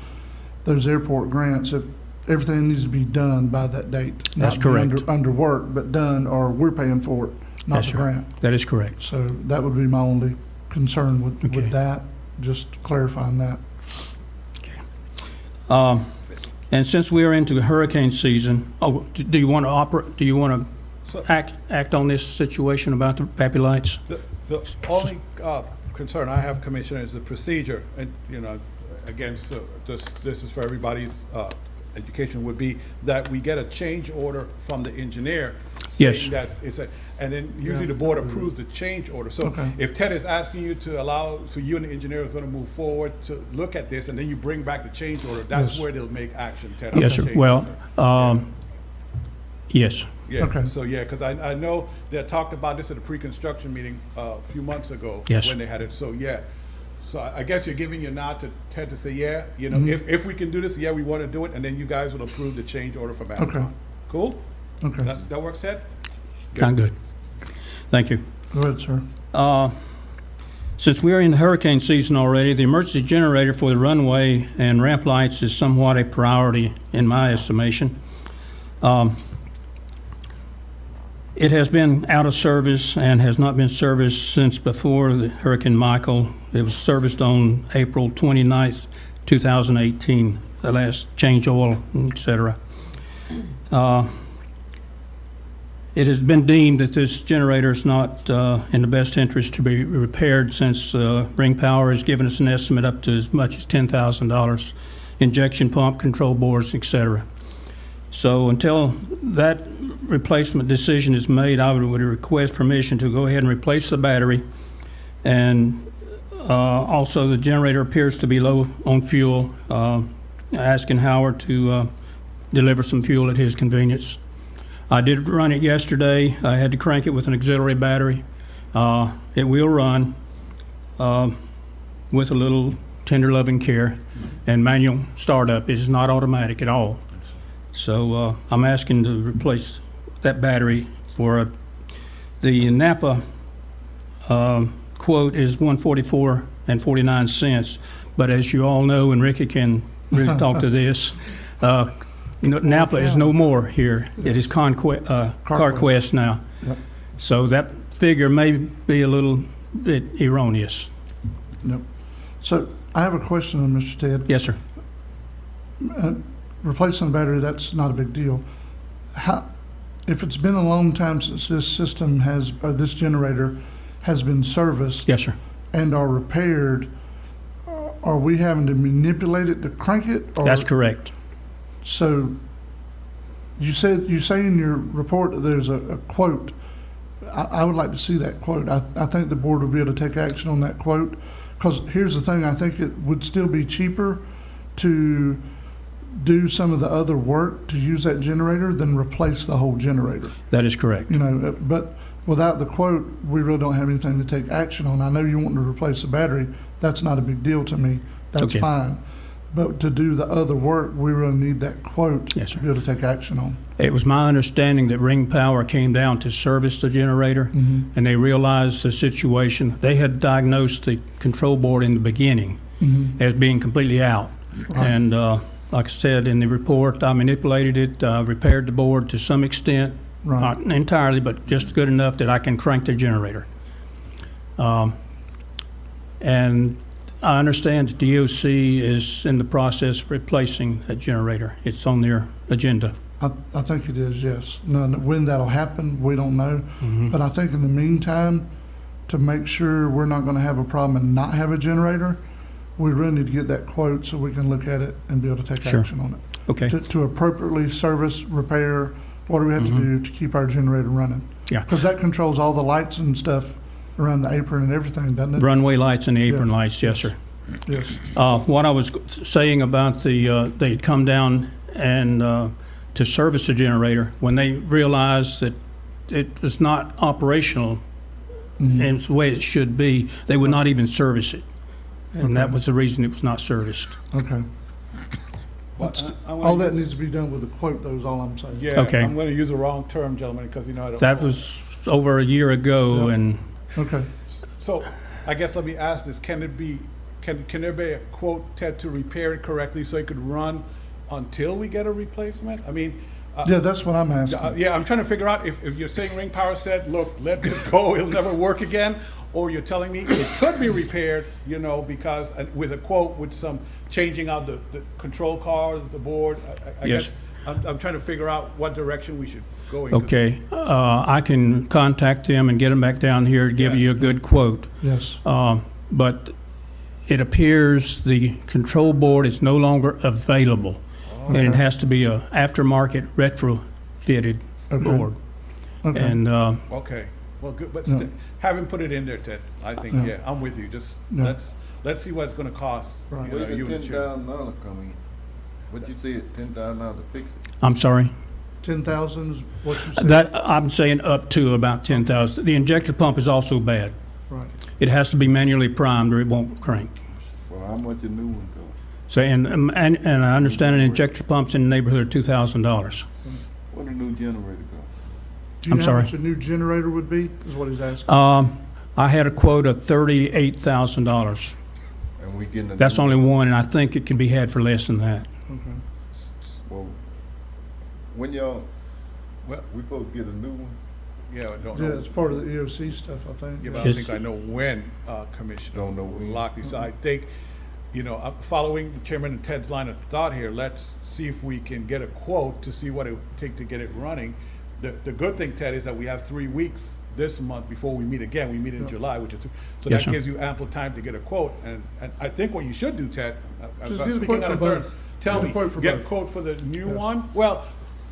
A: those airport grants, if everything needs to be done by that date.
O: That's
A: not be
O: correct.
A: Under work, but done, or we're paying for it, not
O: Yes,
A: the
O: sir.
A: grant.
O: That is correct.
A: So that would be my only concern with that, just clarifying that.
O: And since we are into hurricane season, do you want to act on this situation about the PAPI lights?
D: The only concern I have, Commissioner, is the procedure. And, again, so this is for everybody's education, would be that we get a change order from the engineer
O: Yes.
D: saying that and then usually the board approves the change order. So
A: Okay.
D: if Ted is asking you to allow, so you and the engineer are going to move forward to look at this, and then you bring back the change order, that's
A: Yes.
D: where they'll make action, Ted. on
O: Yes,
D: the
O: sir.
D: change
O: Well,
D: order.
O: yes.
D: Yeah,
A: Okay.
D: so yeah, because I know they talked about this at a pre-construction meeting a few months ago.
O: Yes.
D: When they had it, so yeah. So I guess you're giving your nod to Ted to say, yeah,
A: Mm-hmm.
D: if we can do this, yeah, we want to do it, and then you guys will approve the change order for Babcock.
A: Okay.
D: Cool?
A: Okay,
D: That works, Ted?
O: Sound good. Thank you.
A: go ahead, sir.
O: Since we are in the hurricane season already, the emergency generator for the runway and ramp lights is somewhat a priority in my estimation. It has been out of service and has not been serviced since before the Hurricane Michael. It was serviced on April 29th, 2018, the last change oil, et cetera. It has been deemed that this generator is not in the best interest to be repaired since Ring Power has given us an estimate up to as much as $10,000, injection pump, control boards, etc. So until that replacement decision is made, I would request permission to go ahead and replace the battery. And also the generator appears to be low on fuel, asking Howard to deliver some fuel at his convenience. I did run it yesterday. I had to crank it with an auxiliary battery. It will run with a little tender loving care and manual startup. It is not automatic at all. So I'm asking to replace that battery for the Napa quote is $144.49. But as you all know, and Ricky can really talk to this, Napa is no more here. It is CarQuest now.
A: Yep.
O: So that figure may be a little bit erroneous.
A: Yep. So I have a question on Mr. Ted.
O: Yes, sir.
A: Replacing the battery, that's not a big deal. If it's been a long time since this system this generator has been serviced.
O: Yes, sir.
A: And are repaired, are we having to manipulate it to crank it? Or?
O: That's correct.
A: So you say in your report that there's a quote. I would like to see that quote. I think the board will be able to take action on that quote, because here's the thing, I think it would still be cheaper to do some of the other work to use that generator than replace the whole generator.
O: That is correct.
A: But without the quote, we really don't have anything to take action on. I know you want to replace the battery. That's not a big deal to me. That's
O: okay.
A: Fine. But to do the other work, we really need that quote
O: yes,
A: to be able to take action on.
O: It was my understanding that Ring Power came down to service the generator, and they realized the situation. They had diagnosed the control board in the beginning as being completely out.
A: Right.
O: And like I said in the report, I manipulated it, repaired the board to some extent,
A: right.
O: Not entirely, but just good enough that I can crank the generator. And I understand that DOC is in the process of replacing that generator. It's on their agenda.
A: I think it is, yes. Now, when that'll happen, we don't know. But I think in the meantime, to make sure we're not going to have a problem and not have a generator, we really need to get that quote so we can look at it and be able to take action on it.
O: Okay.
A: To appropriately service, repair, what do we have to do to keep our generator running?
O: Yeah.
A: Because that controls all the lights and stuff around the apron and everything, doesn't it?
O: Runway lights and the apron lights, yes, sir.
A: Yes.
O: What I was saying about they'd come down and to service the generator, when they realized that it was not operational in the way it should be, they would not even service it. And that was the reason it was not serviced.
A: Okay. All that needs to be done with a quote, though, is all I'm saying.
D: Yeah,
O: okay.
D: I'm going to use the wrong term, gentlemen, because I don't
O: That
D: know.
O: was over a year ago, and
A: Okay.
D: So I guess let me ask this: Can it be? Can there be a quote, Ted, to repair it correctly so it could run until we get a replacement? I mean,
A: Yeah, that's what I'm asking.
D: yeah, I'm trying to figure out if you're saying Ring Power said, look, let this go, it'll never work again, or you're telling me it could be repaired, because with a quote with some changing out the control card, the board. I
O: Yes.
D: guess I'm trying to figure out what direction we should go in.
O: okay. I can contact them and get them back down here to give you a good quote.
A: Yes.
O: But it appears the control board is no longer available, and it has to be a aftermarket retrofitted board.
A: Okay.
O: And
D: Okay, well, good, but having put it in there, Ted, I think, yeah, I'm with you. Just let's see what it's going to cost.
A: Right.
C: Where
D: You
C: did
D: and the chair.
C: $10,000 come in? What'd you say, $10,000 to fix it?
O: I'm sorry.
A: 10,000 is what you said?
O: That I'm saying up to about 10,000. The injector pump is also bad.
A: Right.
O: It has to be manually primed or it won't crank.
C: Well, how much a new one cost?
O: So and I understand an injector pump's in the neighborhood of $2,000.
C: What a new generator cost?
A: Do you
O: I'm
A: know
O: sorry.
A: how much a new generator would be, is what he's asking?
O: I had a quote of $38,000.
C: And we getting a
O: That's
C: new
O: only one, and I think it can be had for less than that.
A: Okay.
C: Well, when y'all,
D: Well,
C: we supposed to get a new one?
D: yeah, I don't
A: Yeah,
D: know.
A: it's part of the EOC stuff, I think.
D: Yeah, but I
O: Yes.
D: don't think I know when, Commissioner.
C: Don't know when.
D: Lockley. So I think, following Chairman Ted's line of thought here, let's see if we can get a quote to see what it would take to get it running. the good thing, Ted, is that we have 3 weeks this month before we meet again. We meet in July, which is, so
O: Yes,
D: that
O: sir.
D: gives you ample time to get a quote. And I think what you should do, Ted, I'm
A: Just get a
D: speaking
A: quote
D: out
A: for
D: of turn,
A: both.
D: tell
A: Get a
D: me,
A: quote for
D: get a
A: both.
D: quote for the new
A: Yes.
D: one? Well,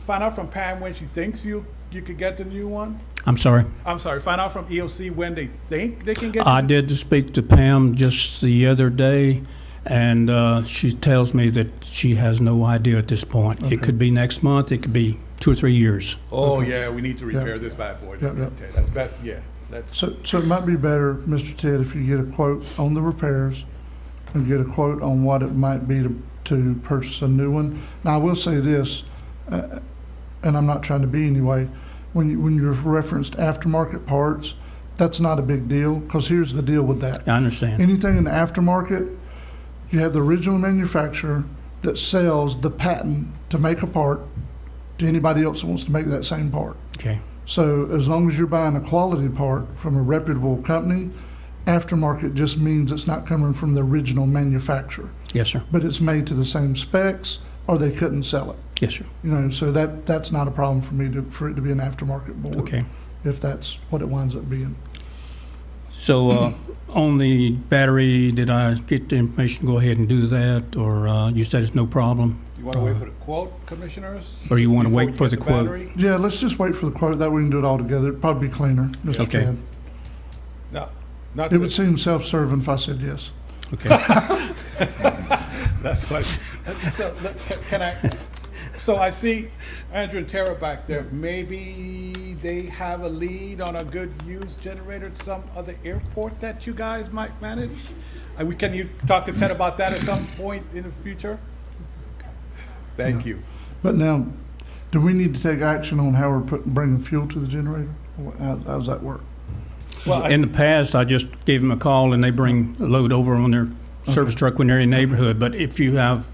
D: find out from Pam when she thinks you could get the new one.
O: I'm sorry.
D: I'm sorry, find out from EOC when they think they can get
O: I
D: you.
O: did speak to Pam just the other day, and she tells me that she has no idea at this point. It could be next month, it could be 2 or 3 years.
D: Oh, yeah, we need to repair
A: Yeah.
D: this bad boy.
A: Yeah, yeah.
D: Ted. That's best, yeah. That's,
A: So it might be better, Mr. Ted, if you get a quote on the repairs and get a quote on what it might be to purchase a new one. Now, I will say this, and I'm not trying to be anyway, when you've referenced aftermarket parts, that's not a big deal, because here's the deal with that.
O: I understand.
A: Anything in the aftermarket, you have the original manufacturer that sells the patent to make a part to anybody else that wants to make that same part.
O: Okay.
A: So as long as you're buying a quality part from a reputable company, aftermarket just means it's not coming from the original manufacturer,
O: Yes, sir.
A: but it's made to the same specs or they couldn't sell it.
O: Yes, sir.
A: You know, so that's not a problem for me for it to be an aftermarket board.
O: Okay.
A: If that's what it winds up being.
O: So on the battery, did I get the information to go ahead and do that, or you said it's no problem?
D: you want to wait for the quote, commissioners?
O: Or you want to
D: Before
O: wait
D: you
O: for
D: get
O: the quote?
D: battery?
A: Yeah, let's just wait for the quote. That way we can do it all together. It'd probably be cleaner, Mr.
O: Okay.
A: Ted.
D: No, not
A: It
D: to-
A: would seem self-serving if I said yes.
O: Okay.
D: That's what, so, can I, so I see Andrew and Tara back there. Maybe they have a lead on a good used generator at some other airport that you guys might manage? Can you talk to Ted about that at some point in the future? Thank you.
A: But now, do we need to take action on how we're bringing fuel to the generator? How does that work?
D: Well,
O: In the past, I just gave them a call and they bring a load over on their service truck when they're in the neighborhood. But if you have,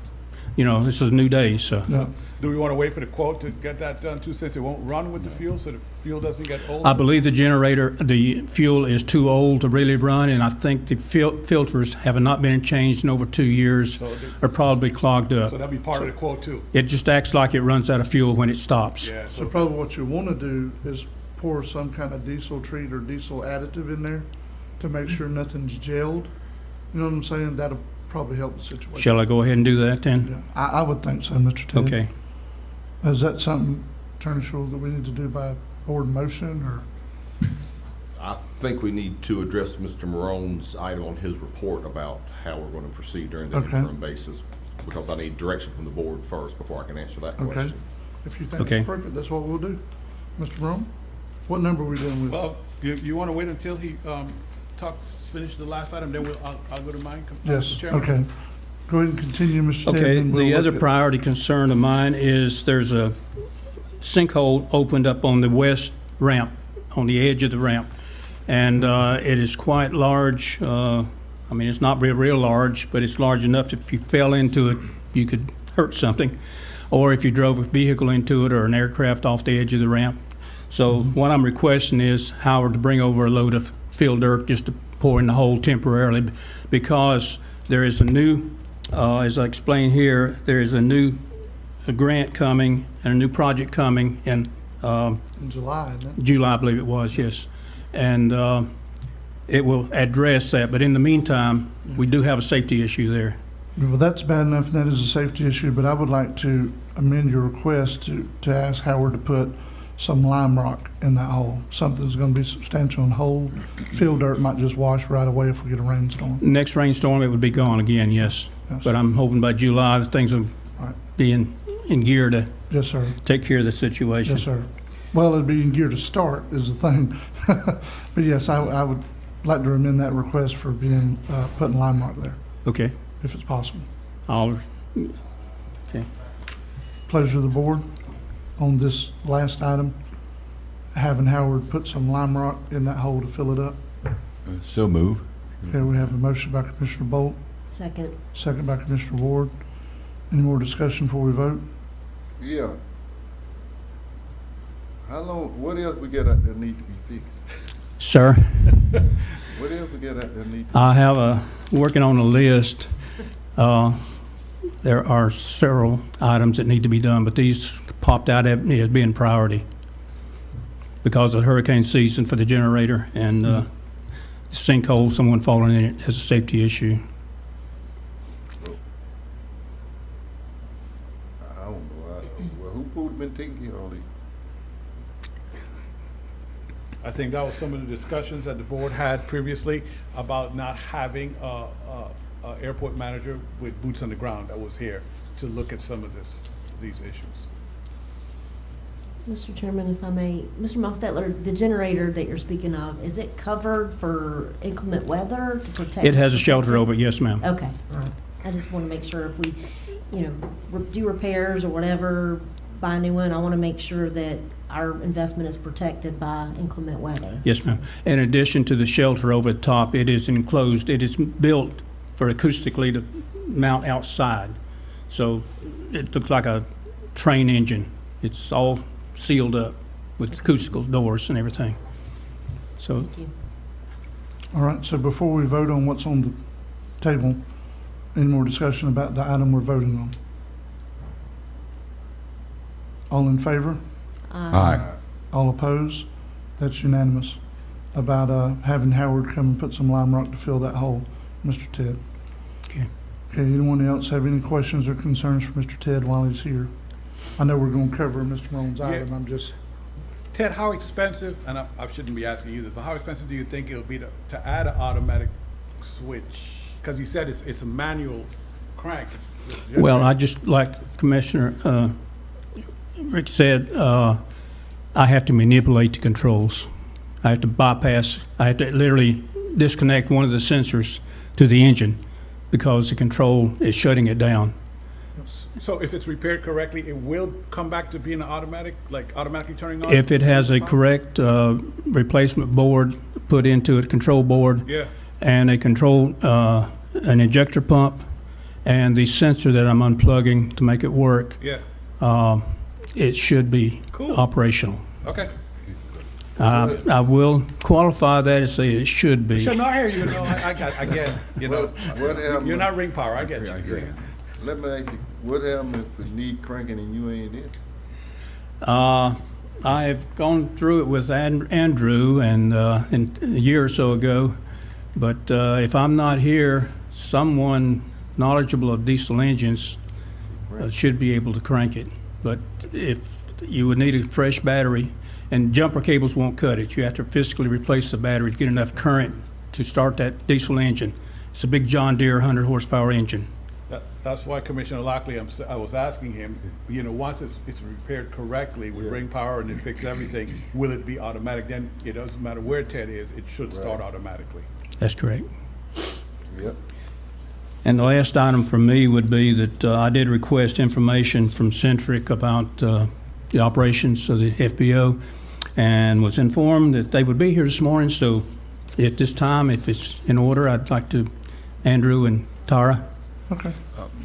O: this is a new day, so.
A: Yeah.
D: do we want to wait for the quote to get that done too, since it won't run with the fuel, so the fuel doesn't get old?
O: I believe the generator, the fuel is too old to really run, and I think the filters have not been changed in over 2 years,
D: So
O: are probably clogged up.
D: So that'll be part of the quote too?
O: It just acts like it runs out of fuel when it stops.
D: Yeah,
A: So probably what you want to do is pour some kind of diesel treat or diesel additive in there to make sure nothing's gelled. You know what I'm saying? That'll probably help the situation.
O: Shall I go ahead and do that then?
A: Yeah, I would think so, Mr. Ted.
O: Okay.
A: Is that something, Attorney Shule, that we need to do by board motion or?
L: I think we need to address Mr. Marone's item on his report about how we're going to proceed during the
A: Okay.
L: interim basis, because I need direction from the board first before I can answer that
A: Okay.
L: question.
A: If you think
O: Okay.
A: it's appropriate, that's what we'll do. Mr. Brown, what number are we dealing with?
D: Well, you want to wait until he finish the last item, then I'll go to mine, Mr.
A: Yes,
D: Chairman?
A: okay. Go ahead and continue, Mr. Ted.
O: Okay,
A: and we'll
O: the
A: look
O: other
A: at-
O: priority concern of mine is there's a sinkhole opened up on the west ramp, on the edge of the ramp. And it is quite large. It's not real large, but it's large enough that if you fell into it, you could hurt something. Or if you drove a vehicle into it or an aircraft off the edge of the ramp. So what I'm requesting is Howard to bring over a load of fill dirt just to pour in the hole temporarily, because there is a new, as I explained here, there is a grant coming and a new project coming in
A: In July, isn't it?
O: July, I believe it was, yes. And it will address that, but in the meantime, we do have a safety issue there.
A: Well, that's bad enough, and that is a safety issue, but I would like to amend your request to ask Howard to put some lime rock in that hole. Something that's gonna be substantial and hold. Field dirt might just wash right away if we get a rainstorm.
O: Next rainstorm, it would be gone again, yes.
A: Yes.
O: But I'm hoping by July, that things will
A: Right.
O: be in gear to
A: Yes, sir.
O: take care of the situation.
A: Yes, sir. Well, it'd be in gear to start is the thing. But yes, I would like to amend that request for being, putting lime rock there,
O: Okay.
A: if it's possible.
O: Okay.
A: Pleasure of the board on this last item, having Howard put some lime rock in that hole to fill it up.
G: So move.
A: Okay, we have a motion by Commissioner Bolt,
F: Second.
A: second by Commissioner Ward. Any more discussion before we vote?
C: Yeah. How long, what else we got out there need to be fixed?
O: Sir,
C: What else we got out there need?
O: I have working on a list. There are several items that need to be done, but these popped out at me as being priority. because of hurricane season for the generator and sinkhole, someone falling in it as a safety issue.
C: I don't know. Well, who been taking care of all these?
D: I think that was some of the discussions that the board had previously about not having a airport manager with boots on the ground that was here to look at some of these issues.
F: Mr. Chairman, if I may, Mr. Mostetler, the generator that you're speaking of, is it covered for inclement weather to protect?
O: It has a shelter over it, yes, ma'am.
F: Okay, all right. I just want to make sure if we, do repairs or whatever, buy a new one, I want to make sure that our investment is protected by inclement weather.
O: Yes, ma'am. In addition to the shelter over the top, it is enclosed. It is built for acoustically to mount outside. So it looks like a train engine. It's all sealed up with acoustical doors and everything. So,
F: Thank you.
A: All right, so before we vote on what's on the table, any more discussion about the item we're voting on? All in favor?
G: Aye.
A: All opposed? That's unanimous. About having Howard come and put some lime rock to fill that hole, Mr. Ted.
O: okay.
A: Okay, anyone else have any questions or concerns for Mr. Ted while he's here? I know we're gonna cover Mr. Malone's item, I'm just,
D: Ted, how expensive, and I shouldn't be asking you this, but how expensive do you think it'll be to add an automatic switch? Because you said it's a manual crank.
O: Well, I just, like Commissioner Rick said, I have to manipulate the controls. I have to bypass, I have to literally disconnect one of the sensors to the engine because the control is shutting it down.
D: So if it's repaired correctly, it will come back to being an automatic, like automatically turning on?
O: If it has a correct replacement board put into it, control board,
D: Yeah,
O: and a control, an ejector pump, and the sensor that I'm unplugging to make it work,
D: yeah,
O: it should be
D: Cool.
O: operational.
D: okay.
O: I will qualify that and say it should be.
D: Should not hear you, I get,
C: What happened?
D: you're not ring power, I get you.
C: Let me ask you, what happened if it need cranking and you ain't in?
O: I have gone through it with Andrew and a year or so ago, but if I'm not here, someone knowledgeable of diesel engines should be able to crank it. But if you would need a fresh battery, and jumper cables won't cut it, you have to physically replace the battery to get enough current to start that diesel engine. It's a big John Deere 100 horsepower engine.
D: That's why Commissioner Lockley, I was asking him, once it's repaired correctly with ring power and it fix everything, will it be automatic? Then it doesn't matter where Ted is, it should start automatically.
O: That's correct.
C: Yep.
O: And the last item for me would be that I did request information from Centric about the operations of the FBO and was informed that they would be here this morning. So at this time, if it's in order, I'd like to, Andrew and Tara.
A: okay,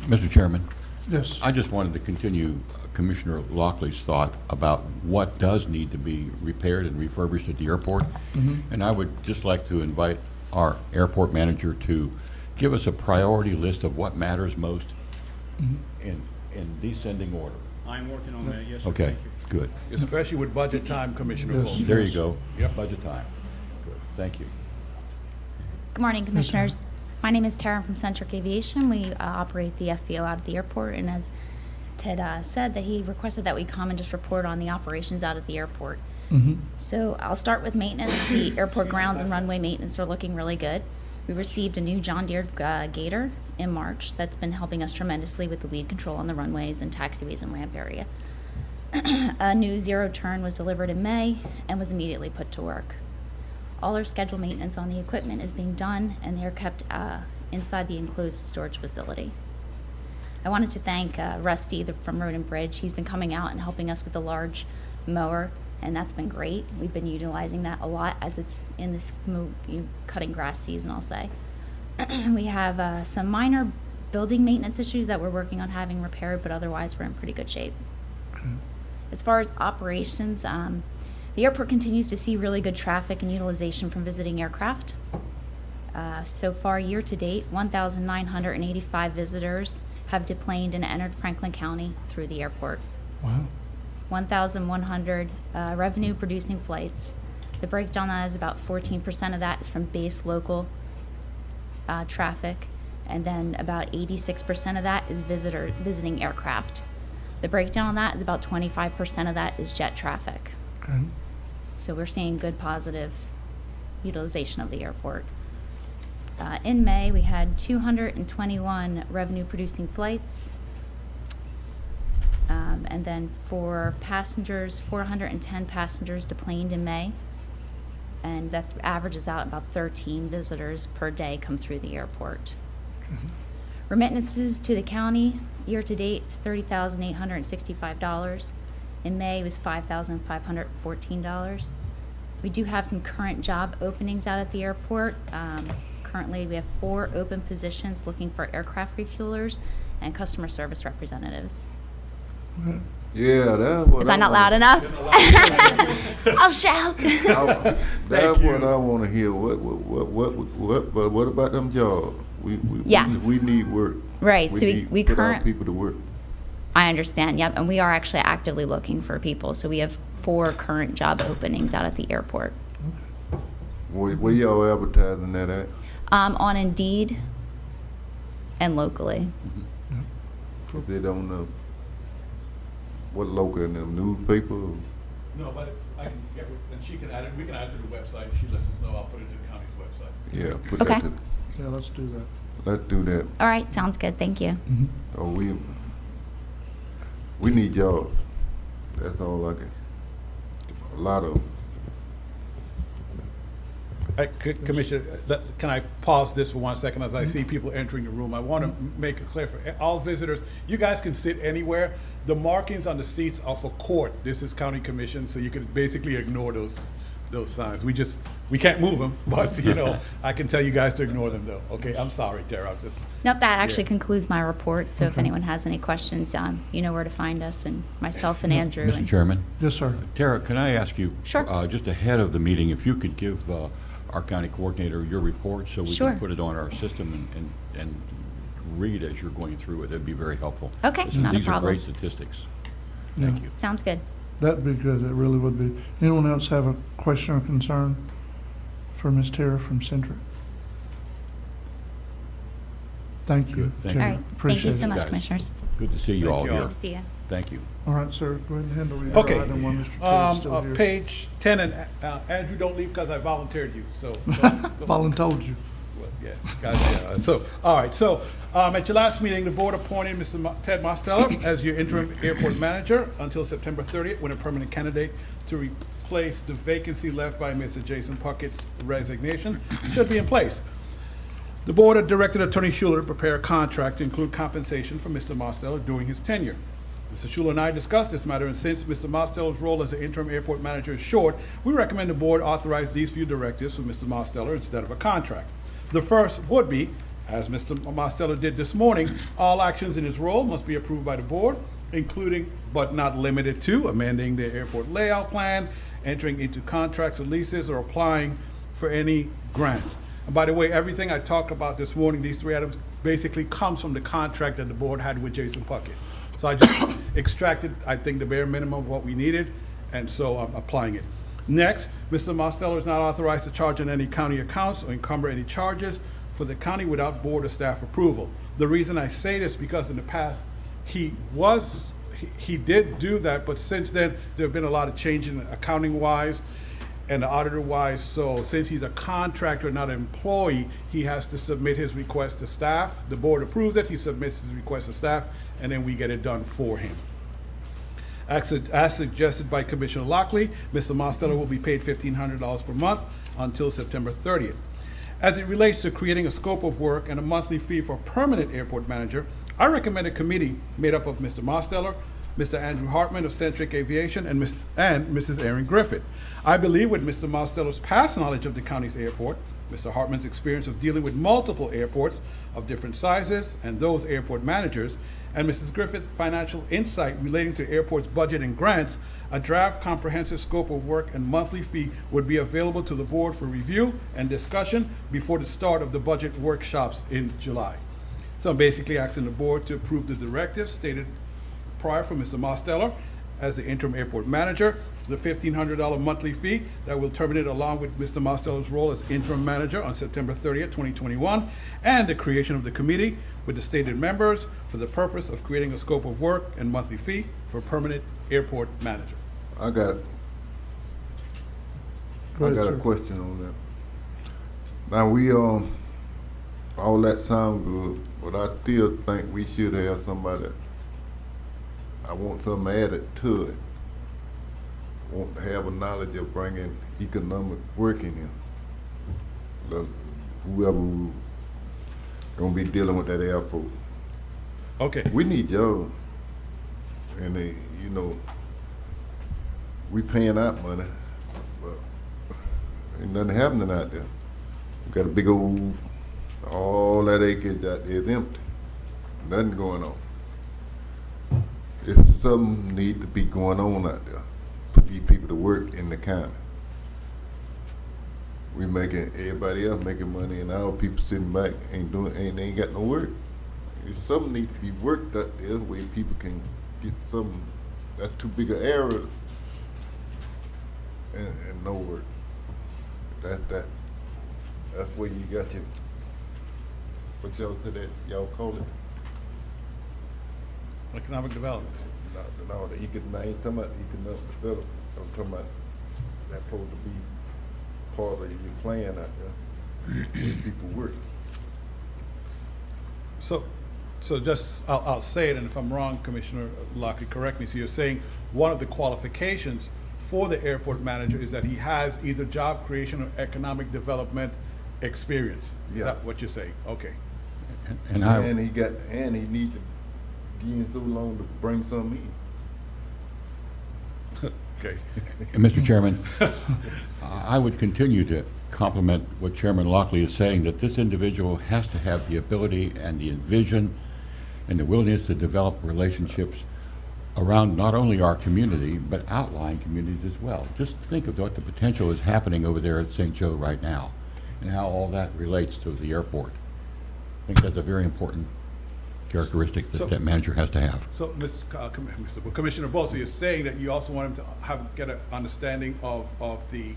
G: Mr. Chairman,
A: yes.
G: I just wanted to continue Commissioner Lockley's thought about what does need to be repaired and refurbished at the airport. And I would just like to invite our airport manager to give us a priority list of what matters most in descending order.
O: I'm working on that, yes, sir.
G: Okay, good.
D: Especially with budget time, Commissioner Full.
G: There you go.
D: Yep.
G: Budget time. Good, thank you.
P: Good morning, Commissioners. My name is Tara from Centric Aviation. We operate the FBO out of the airport, and as Ted said, that he requested that we come and just report on the operations out at the airport. So I'll start with maintenance. The airport grounds and runway maintenance are looking really good. We received a new John Deere Gator in March that's been helping us tremendously with the weed control on the runways and taxiways and ramp area. A new zero turn was delivered in May and was immediately put to work. All our scheduled maintenance on the equipment is being done, and they're kept inside the enclosed storage facility. I wanted to thank Rusty from Road and Bridge. He's been coming out and helping us with the large mower, and that's been great. We've been utilizing that a lot as it's in this cutting grass season, I'll say. We have some minor building maintenance issues that we're working on having repaired, but otherwise we're in pretty good shape. As far as operations, the airport continues to see really good traffic and utilization from visiting aircraft. So far, year to date, 1,985 visitors have deplaned and entered Franklin County through the airport.
A: Wow.
P: 1,100 revenue producing flights. The breakdown on that is about 14% of that is from base local traffic, and then about 86% of that is visiting aircraft. The breakdown on that is about 25% of that is jet traffic.
A: Okay.
P: So we're seeing good positive utilization of the airport. In May, we had 221 revenue producing flights. And then for passengers, 410 passengers deplaned in May. And that averages out about 13 visitors per day come through the airport. Remittances to the county, year to date, it's $30,865. In May, it was $5,514. We do have some current job openings out at the airport. Currently, we have 4 open positions looking for aircraft refuelers and customer service representatives.
C: Yeah, that's what
P: Is that not loud enough? I'll shout.
C: That's what I want to hear. What about them jobs?
P: Yes.
C: We need work.
P: Right, so
C: need
P: we
C: put our
P: currently.
C: people to work.
P: I understand, yep, and we are actually actively looking for people. So we have 4 current job openings out at the airport.
C: Where y'all advertising that at?
P: On Indeed and locally.
C: If they don't know. What local in them newspaper?
D: No, but I can get, and she can add it, we can add it to the website. She lets us know, I'll put it to the county's website.
C: Yeah, put
P: Okay.
C: that to,
A: Yeah, let's do that.
C: let's do that.
P: All right, sounds good, thank you.
C: Oh, we need jobs. That's all I can. A lot of them.
D: Commissioner, can I pause this for 1 second as I see people entering the room? I want to make it clear for all visitors, you guys can sit anywhere. The markings on the seats are for court. This is county commission, so you can basically ignore those signs. We can't move them, but you know, I can tell you guys to ignore them though. Okay, I'm sorry, Tara, I'm just.
P: Nope, that actually
D: Yeah.
P: concludes my report, so if anyone has any questions, you know where to find us, and myself and Andrew.
G: Mr. Chairman?
A: Yes, sir.
G: Tara, can I ask you?
P: Sure.
G: Just ahead of the meeting, if you could give our county coordinator your report so we
P: Sure.
G: can put it on our system and read as you're going through it, that'd be very helpful.
P: Okay,
G: These
P: not a
G: are
P: problem.
G: great statistics. Thank
A: Yeah.
G: you.
P: Sounds good.
A: That'd be good, it really would be. Anyone else have a question or concern for Ms. Tara from Centric? Thank you,
G: Good, thank
A: Tara.
P: All right, thank you
A: Appreciate
P: so
A: it.
P: much,
G: guys.
P: Commissioners.
G: Good to see you all
D: you all.
G: here.
P: Good to see you.
G: Thank you.
A: All right, sir, go ahead and handle your
D: Okay.
A: item while Mr. Taylor's still here.
D: Page 10, and Andrew, don't leave because I volunteered you, so.
A: Voluntold you.
D: Yeah, gotcha. So, all right, so at your last meeting, the board appointed Mr. Ted Mosteller as your interim airport manager until September 30th, when a permanent candidate to replace the vacancy left by Mr. Jason Puckett's resignation should be in place. The board had directed Attorney Schuler to prepare a contract to include compensation for Mr. Mosteller during his tenure. Mr. Schuler and I discussed this matter, and since Mr. Mosteller's role as the interim airport manager is short, we recommend the board authorize these few directives for Mr. Mosteller instead of a contract. The first would be, as Mr. Mosteller did this morning, all actions in his role must be approved by the board, including but not limited to amending the airport layout plan, entering into contracts or leases, or applying for any grants. And by the way, everything I talked about this morning, these 3 items, basically comes from the contract that the board had with Jason Puckett. So I just extracted, I think, the bare minimum of what we needed, and so I'm applying it. Next, Mr. Mosteller is not authorized to charge on any county accounts or encumber any charges for the county without board or staff approval. The reason I say this because in the past, he did do that, but since then, there have been a lot of change in accounting-wise and auditor-wise, so since he's a contractor, not an employee, he has to submit his request to staff. The board approves it, he submits his request to staff, and then we get it done for him. As suggested by Commissioner Lockley, Mr. Mosteller will be paid $1,500 per month until September 30th. As it relates to creating a scope of work and a monthly fee for a permanent airport manager, I recommend a committee made up of Mr. Mosteller, Mr. Andrew Hartman of Centric Aviation, and Mrs. Erin Griffith. I believe with Mr. Mosteller's past knowledge of the county's airport, Mr. Hartman's experience of dealing with multiple airports of different sizes and those airport managers, and Mrs. Griffith's financial insight relating to airport's budget and grants, a draft comprehensive scope of work and monthly fee would be available to the board for review and discussion before the start of the budget workshops in July. So I'm basically asking the board to approve the directives stated prior from Mr. Mosteller as the interim airport manager. The $1,500 monthly fee that will terminate along with Mr. Mostelo's role as interim manager on September 30th, 2021, and the creation of the committee with the stated members for the purpose of creating a scope of work and monthly fee for permanent airport manager.
C: I got
A: Go ahead,
C: a
A: sir.
C: question on that. Now, we, all that sound good, but I still think we should have somebody, I want something added to it. Want to have a knowledge of bringing economic work in here. Whoever gonna be dealing with that airport.
D: Okay.
C: We need y'all, and they, you know, we paying out money, but ain't nothing happening out there. We got a big old, all that acreage out there is empty, nothing going on. If something need to be going on out there, put these people to work in the county. We making, everybody else making money, and our people sitting back ain't got no work. If something need to be worked out there where people can get something, that's too big an area and no work. That's where you got your, what y'all say that, y'all call it?
D: Economic development.
C: No, I ain't talking about economic development. I'm talking about that's supposed to be part of your plan out there, where people work.
D: So just, I'll say it, and if I'm wrong, Commissioner Lockley, correct me. So you're saying one of the qualifications for the airport manager is that he has either job creation or economic development experience. Is
C: Yeah.
D: that what you're saying? Okay.
C: And he needs to be in so long to bring something in.
D: Okay.
G: And Mr. Chairman, I would continue to compliment what Chairman Lockley is saying, that this individual has to have the ability and the vision and the willingness to develop relationships around not only our community, but outlying communities as well. Just think of what the potential is happening over there at St. Joe right now, and how all that relates to the airport. I think that's a very important characteristic that that manager has to have.
D: So, Commissioner Bowles, you're saying that you also want him to get an understanding of the,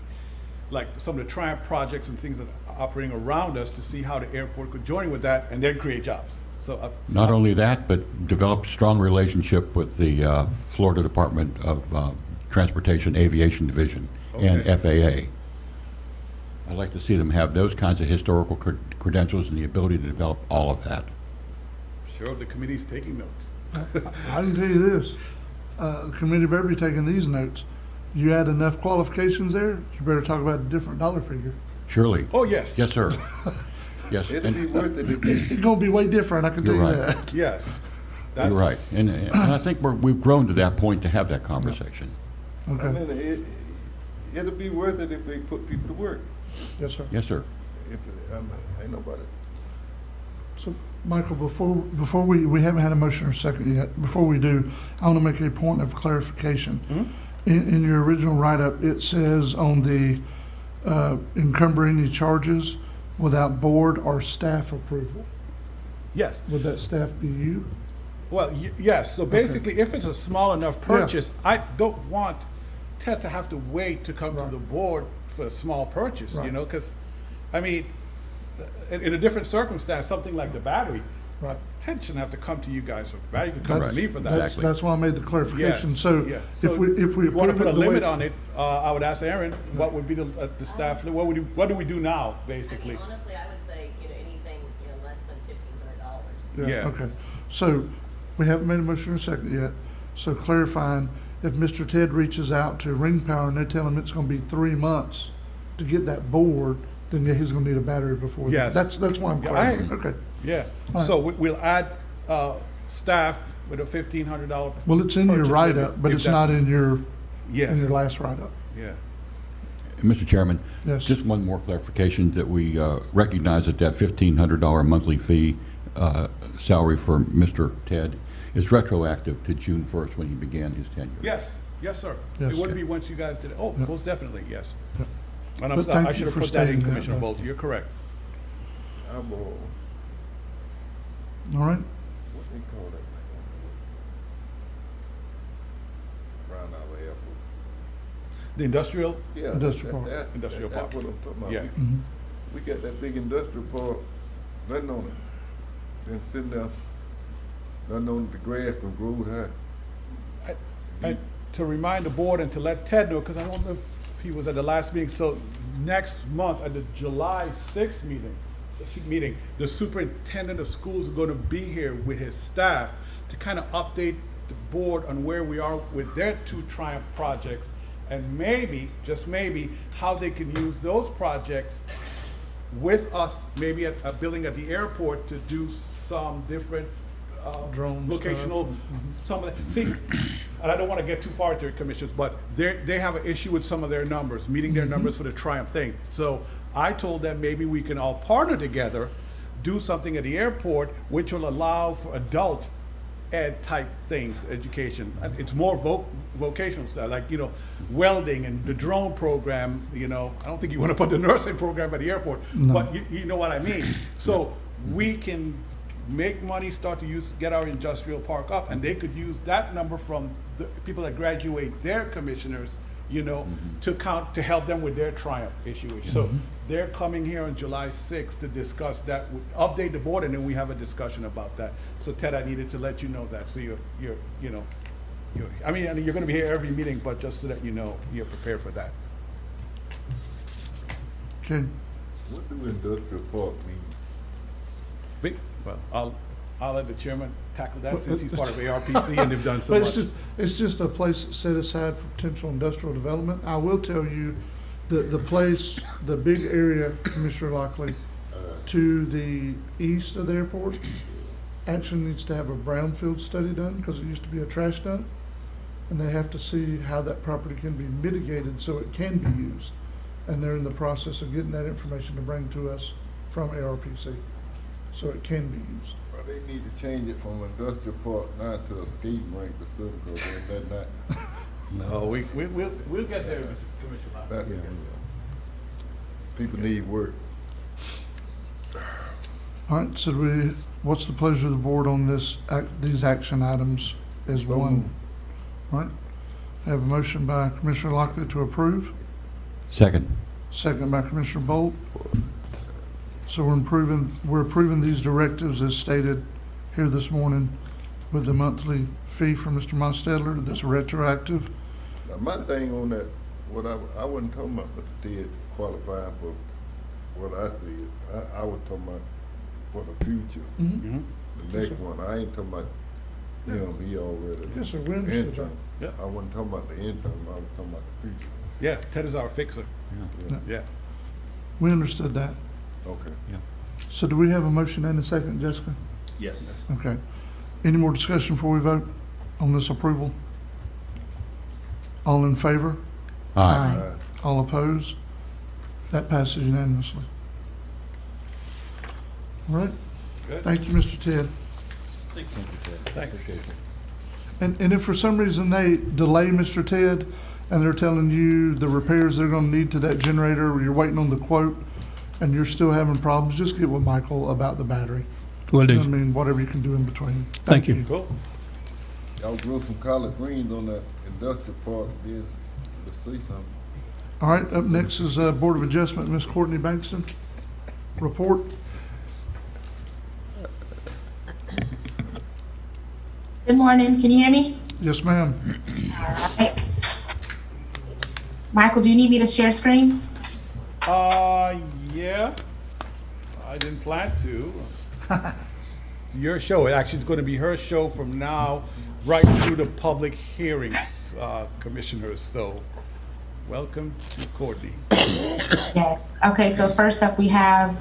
D: like, some of the Triumph projects and things that are operating around us to see how the airport could join with that and then create jobs. So
G: Not only that, but develop strong relationship with the Florida Department of Transportation Aviation Division and FAA. I'd like to see them have those kinds of historical credentials and the ability to develop all of that.
D: Sure, the committee's taking notes.
A: I can tell you this, the committee better be taking these notes. You add enough qualifications there, you better talk about a different dollar figure.
G: Surely.
D: Oh, yes.
G: Yes, sir. Yes.
C: It'd be worth it.
A: It's gonna be way different, I can tell you
G: You're
A: that.
G: right.
D: Yes.
G: You're right. And I think we've grown to that point to have that conversation.
A: Okay.
C: I mean, it'll be worth it if they put people to work.
A: Yes, sir.
G: Yes, sir.
C: Ain't nobody.
A: So, Michael, before we haven't had a motion or second yet. Before we do, I want to make a point of clarification. In your original write-up, it says on the encumber any charges without board or staff approval.
D: Yes.
A: Would that staff be you?
D: Well, yes. So basically, if it's a small enough purchase, I don't want Ted to have to wait to come to the board for a small purchase, you know, because, I mean, in a different circumstance, something like the battery, Ted shouldn't have to come to you guys for the battery. You can come to me for that.
A: That's why I made the clarification.
D: Yes,
A: So
D: yeah.
A: if we
D: want to
A: approve
D: put a
A: it the way-
D: limit on it, I would ask Aaron, what would be the staff, what do we do now, basically?
Q: Honestly, I would say, anything, less than $1,500.
A: Yeah, okay. So we haven't made a motion or second yet. So clarifying, if Mr. Ted reaches out to Ring Power and they tell him it's gonna be 3 months to get that board, then yeah, he's gonna need a battery before.
D: Yes.
A: That's why I'm
D: Yeah,
A: clarifying. Okay.
D: Yeah,
A: All right.
D: so we'll add staff with a $1,500.
A: Well, it's in your
D: purchase
A: write-up,
D: limit,
A: but
D: if
A: it's
D: that-
A: not in your
D: Yes.
A: last write-up.
D: Yeah.
G: Mr. Chairman,
A: Yes.
G: just one more clarification that we recognize that $1,500 monthly fee salary for Mr. Ted is retroactive to June 1st when he began his tenure.
D: Yes, yes, sir.
A: Yes.
D: It would be once you guys did it. Oh, most definitely, yes.
A: Yep.
D: And
A: But
D: I'm sorry,
A: thank
D: I
A: you
D: should have
A: for
D: put that in,
A: stating that,
D: Commissioner
A: though.
D: Bolte. You're correct.
A: All right?
C: What they call that?
D: The industrial?
C: Yeah.
A: Industrial park.
D: Industrial park.
C: That's what I'm talking about.
D: Yeah.
C: We got that big industrial park, nothing on it. Then sitting there, nothing on the grass can grow high.
D: And to remind the board and to let Ted know, because I don't know if he was at the last meeting, so next month at the July 6th meeting, the superintendent of schools is going to be here with his staff to kind of update the board on where we are with their 2 Triumph projects, and maybe, just maybe, how they can use those projects with us, maybe at a building at the airport to do some different
A: Drone
D: locational, some of the, see, and I don't want to get too far into it, commissioners, but they have an issue with some of their numbers, meeting their numbers for the Triumph thing. So I told them maybe we can all partner together, do something at the airport, which will allow for adult ed type things, education. It's more vocational stuff, like, you know, welding and the drone program, you know. I don't think you want to put the nursing program at the airport, but you know what I mean. So we can make money, start to get our industrial park up, and they could use that number from the people that graduate their commissioners, you know, to help them with their Triumph issue. So they're coming here on July 6th to discuss that, update the board, and then we have a discussion about that. So Ted, I needed to let you know that, so I mean, you're gonna be here every meeting, but just so that you know, you're prepared for that.
A: Okay.
C: What do industrial park mean?
D: Well, I'll let the chairman tackle that since he's part of ARPC and they've done so much.
A: But it's just a place set aside for potential industrial development. I will tell you, the place, the big area, Commissioner Lockley, to the east of the airport, actually needs to have a brownfield study done, because it used to be a trash dump. And they have to see how that property can be mitigated so it can be used. And they're in the process of getting that information to bring to us from ARPC, so it can be used.
C: Well, they need to change it from industrial park now to a skating rink or something, because they're not.
D: No, we'll get there, Commissioner Lockley.
C: People need work.
A: All right, so what's the pleasure of the board on these action items as one? All right, I have a motion by Commissioner Lockley to approve.
G: Second.
A: Second by Commissioner Bolt. So we're approving these directives as stated here this morning with the monthly fee from Mr. Mostedler that's retroactive.
C: Now, my thing on that, what I wasn't talking about Mr. Ted qualifying for what I said. I was talking about for the future. The next one, I ain't talking about him, he already.
A: Yes, sir, we understood that.
D: Yeah.
C: I wasn't talking about the interim, I was talking about the future.
D: Yeah, Ted is our fixer. Yeah.
A: We understood that.
C: Okay.
A: So do we have a motion and a second, Jessica?
L: Yes.
A: Okay. Any more discussion before we vote on this approval? All in favor?
G: Aye.
A: All opposed? That passes unanimously. All right.
D: Good.
A: Thank you, Mr. Ted.
G: Thank you, Ted.
D: Thanks.
A: And if for some reason they delay Mr. Ted and they're telling you the repairs they're gonna need to that generator, or you're waiting on the quote and you're still having problems, just get with Michael about the battery.
O: Will do.
A: I mean, whatever you can do in between.
O: Thank you.
D: Cool.
C: Y'all grew some collard greens on that industrial park, did, let's see something.
A: All right, up next is Board of Adjustment, Ms. Courtney Bankston. Report.
R: Good morning, can you hear me?
A: Yes, ma'am.
R: All right. Michael, do you need me to share screen?
D: Yeah. I didn't plan to. It's your show. Actually, it's going to be her show from now right through the public hearings, commissioners. So, welcome to Courtney.
R: Yeah. Okay, so first up we have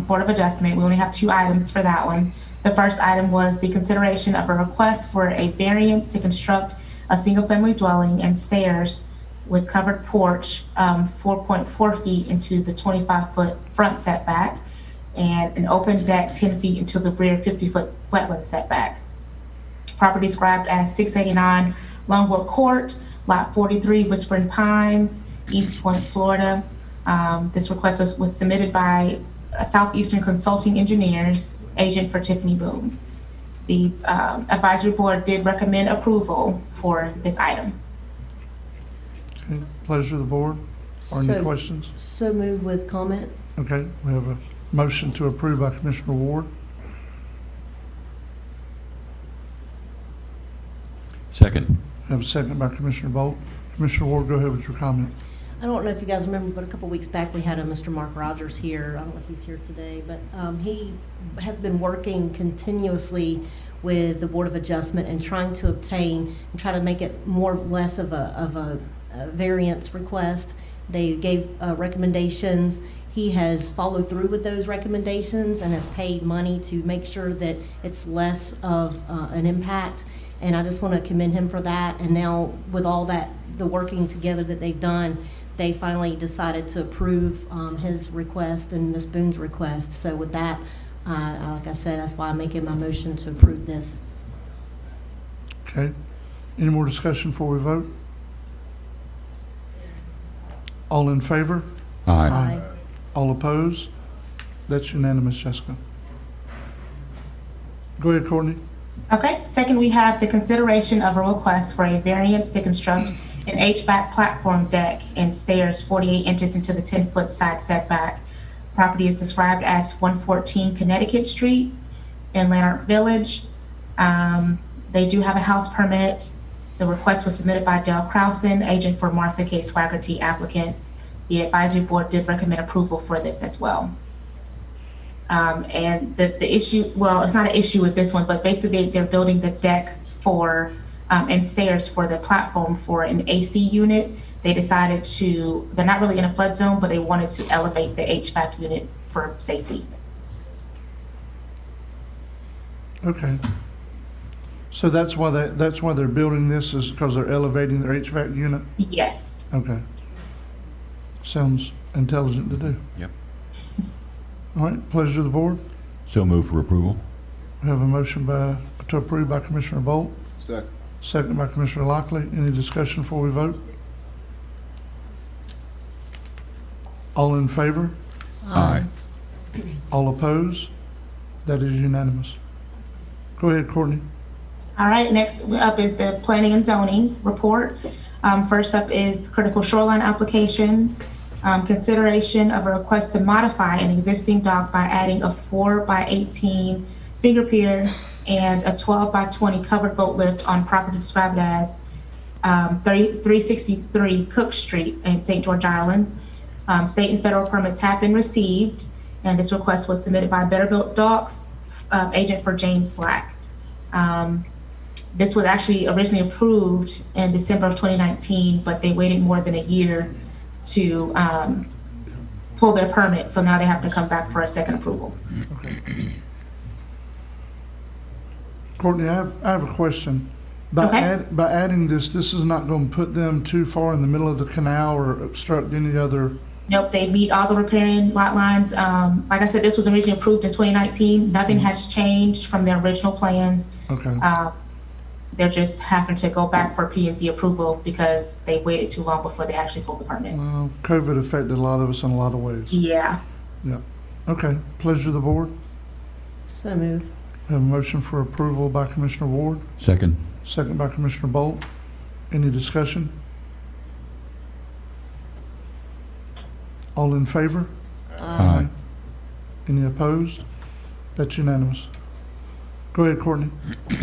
R: Board of Adjustment. We only have 2 items for that one. The first item was the consideration of a request for a variance to construct a single-family dwelling and stairs with covered porch 4.4 feet into the 25-foot front setback and an open deck 10 feet into the rear 50-foot wetland setback. Property described as 689 Longwood Court, Lot 43, Whispering Pines, East Point, Florida. This request was submitted by Southeastern Consulting Engineers, agent for Tiffany Boone. The advisory board did recommend approval for this item.
A: Okay. Pleasure of the board, or any
F: So-
A: questions?
F: So move with comment.
A: Okay, we have a motion to approve by Commissioner Ward,
G: Second.
A: we have a second by Commissioner Bolt. Commissioner Ward, go ahead with your comment.
F: I don't know if you guys remember, but a couple weeks back, we had a Mr. Mark Rogers here. I don't know if he's here today, but he has been working continuously with the Board of Adjustment and trying to obtain and try to make it more or less of a variance request. They gave recommendations. He has followed through with those recommendations and has paid money to make sure that it's less of an impact. And I just want to commend him for that. And now with all that, the working together that they've done, they finally decided to approve his request and Ms. Boone's request. So with that, like I said, that's why I'm making my motion to approve this.
A: Okay, any more discussion before we vote? All in favor?
G: Aye.
A: All opposed? That's unanimous, Jessica. Go ahead, Courtney.
R: Okay, second, we have the consideration of a request for a variance to construct an HVAC platform deck and stairs 48 inches into the 10-foot side setback. Property is described as 114 Connecticut Street in Lanark Village. They do have a house permit. The request was submitted by Dale Crowson, agent for Martha K. Swaggerty, applicant. The advisory board did recommend approval for this as well. And the issue, well, it's not an issue with this one, but basically they're building the deck for and stairs for the platform for an AC unit. They decided to, they're not really in a flood zone, but they wanted to elevate the HVAC unit for safety.
A: Okay. So that's why they're building this, is because they're elevating their HVAC unit?
R: Yes.
A: Okay. Sounds intelligent to do.
G: Yep.
A: All right, pleasure of the board.
G: So move for approval.
A: We have a motion to approve by Commissioner Bolt,
C: Second.
A: second by Commissioner Lockley. Any discussion before we vote? All in favor?
G: Aye.
A: All opposed? That is unanimous. Go ahead, Courtney.
R: All right, next up is the planning and zoning report. First up is critical shoreline application. Consideration of a request to modify an existing dock by adding a 4x18 finger pier and a 12x20 covered boat lift on property described as 363 Cook Street in St. George Island. State and federal permits have been received, and this request was submitted by Better Built Docks, agent for James Slack. This was actually originally approved in December of 2019, but they waited more than a year to pull their permit, so now they have to come back for a second approval.
A: Okay. Courtney, I have a question. By adding this is not going to put them too far in the middle of the canal or obstruct any other?
R: Nope, they meet all the riparian lot lines. Like I said, this was originally approved in 2019. Nothing has changed from their original plans.
A: Okay.
R: They're just having to go back for P&Z approval because they waited too long before they actually pulled the permit.
A: Well, COVID affected a lot of us in a lot of ways.
R: Yeah.
A: Yeah. Okay, pleasure of the board.
F: So move.
A: We have a motion for approval by Commissioner Ward,
G: Second.
A: second by Commissioner Bolt. Any discussion? All in favor?
G: Aye.
A: Any opposed? That's unanimous. Go ahead, Courtney.
R: All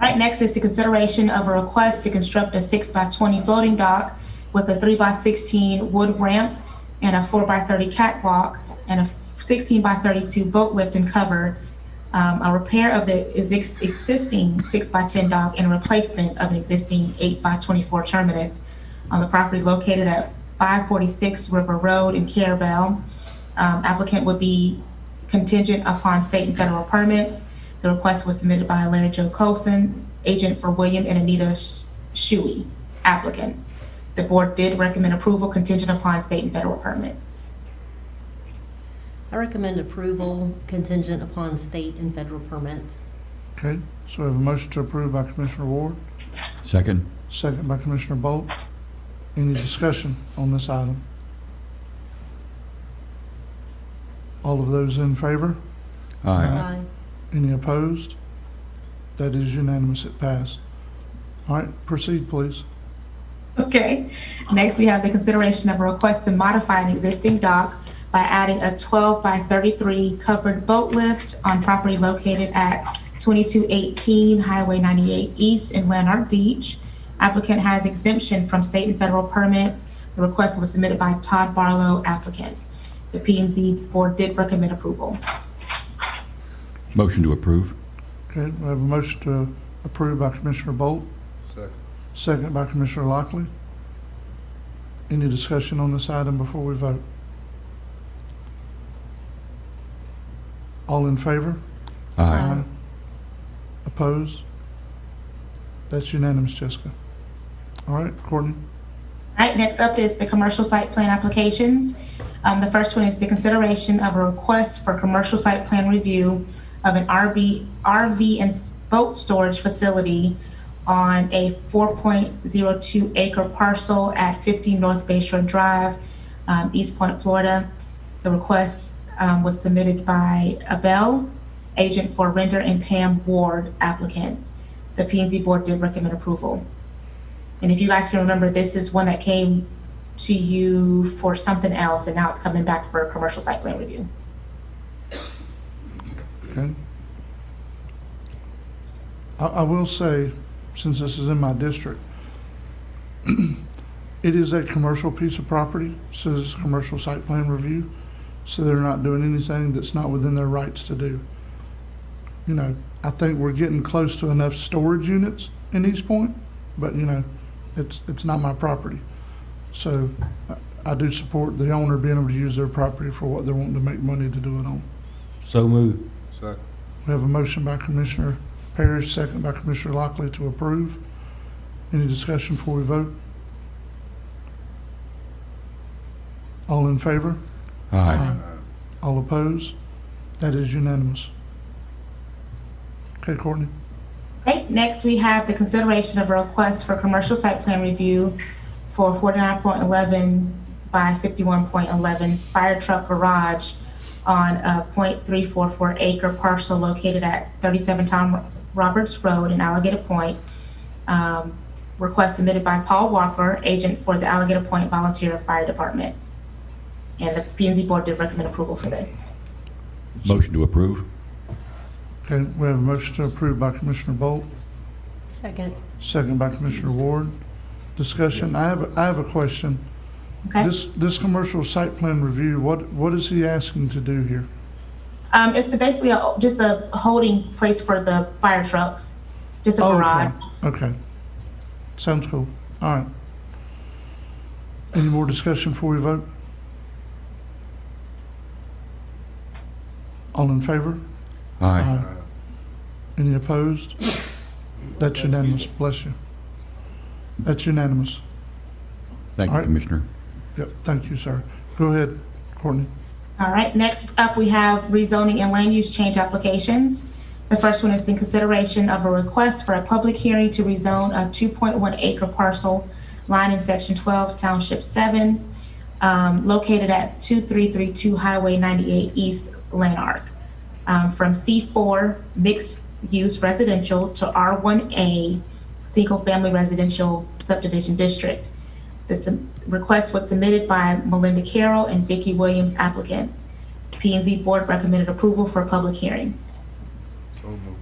R: right, next is the consideration of a request to construct a 6x20 floating dock with a 3x16 wood ramp and a 4x30 catwalk and a 16x32 boat lift and cover. A repair of the existing 6x10 dock and a replacement of an existing 8x24 terminus on the property located at 546 River Road in Carabel. Applicant would be contingent upon state and federal permits. The request was submitted by Larry Joe Colson, agent for William and Anita Shuey, applicants. The board did recommend approval contingent upon state and federal permits.
F: I recommend approval contingent upon state and federal permits.
A: Okay, so we have a motion to approve by Commissioner Ward,
G: Second.
A: second by Commissioner Bolt. Any discussion on this item? All of those in favor?
F: Aye.
A: Any opposed? That is unanimous, it passed. All right, proceed, please.
R: Okay. Next, we have the consideration of a request to modify an existing dock by adding a 12 by 33 covered boat lift on property located at 2218 Highway 98 East in Lanark Beach. Applicant has exemption from state and federal permits. The request was submitted by Todd Barlow, applicant. The P&Z board did recommend approval.
G: Motion to approve.
A: Okay, we have a motion to approve by Commissioner Bolt,
C: Second.
A: second by Commissioner Lockley. Any discussion on this item before we vote? All in favor?
G: Aye.
A: Opposed? That's unanimous, Jessica. All right, Courtney?
R: All right, next up is the commercial site plan applications. The first one is the consideration of a request for commercial site plan review of an RV and boat storage facility on a 4.02 acre parcel at 50 North Bayshore Drive, East Point, Florida. The request was submitted by Abel, agent for Render and Pam Ward applicants. The P&Z board did recommend approval. And if you guys can remember, this is one that came to you for something else, and now it's coming back for a commercial site plan review.
A: Okay. I will say, since this is in my district, it is a commercial piece of property, so this is commercial site plan review, so they're not doing anything that's not within their rights to do. You know, I think we're getting close to enough storage units in East Point, but you know, it's not my property. So I do support the owner being able to use their property for what they're wanting to make money to do it on.
H: So moved.
C: Second.
A: We have a motion by Commissioner Parrish, second by Commissioner Lockley to approve. Any discussion before we vote? All in favor?
G: Aye.
A: All opposed? That is unanimous. Okay, Courtney?
R: Okay, next we have the consideration of a request for commercial site plan review for 49.11 by 51.11 fire truck garage on a .344 acre parcel located at 37 Tom Roberts Road in Alligator Point. Request submitted by Paul Walker, agent for the Alligator Point Volunteer Fire Department. And the P&Z board did recommend approval for this.
G: Motion to approve.
A: Okay, we have a motion to approve by Commissioner Bolt,
F: Second.
A: second by Commissioner Ward. Discussion, I have a question.
R: Okay.
A: This commercial site plan review, what is he asking to do here?
R: It's basically just a holding place for the fire trucks, just a garage.
A: Okay. Sounds cool. All right. Any more discussion before we vote? All in favor?
G: Aye.
A: Any opposed? That's unanimous. Bless you. That's unanimous.
G: Thank
A: All
G: you,
A: right.
G: Commissioner.
A: Yep, thank you, sir. Go ahead, Courtney.
R: All right, next up, we have rezoning and land use change applications. The first one is in consideration of a request for a public hearing to rezone a 2.1 acre parcel line in section 12, township 7, located at 2332 Highway 98 East, Lanark, from C4 mixed use residential to R1A single family residential subdivision district. This request was submitted by Melinda Carroll and Vicki Williams applicants. P&Z board recommended approval for a public hearing.
C: So moved.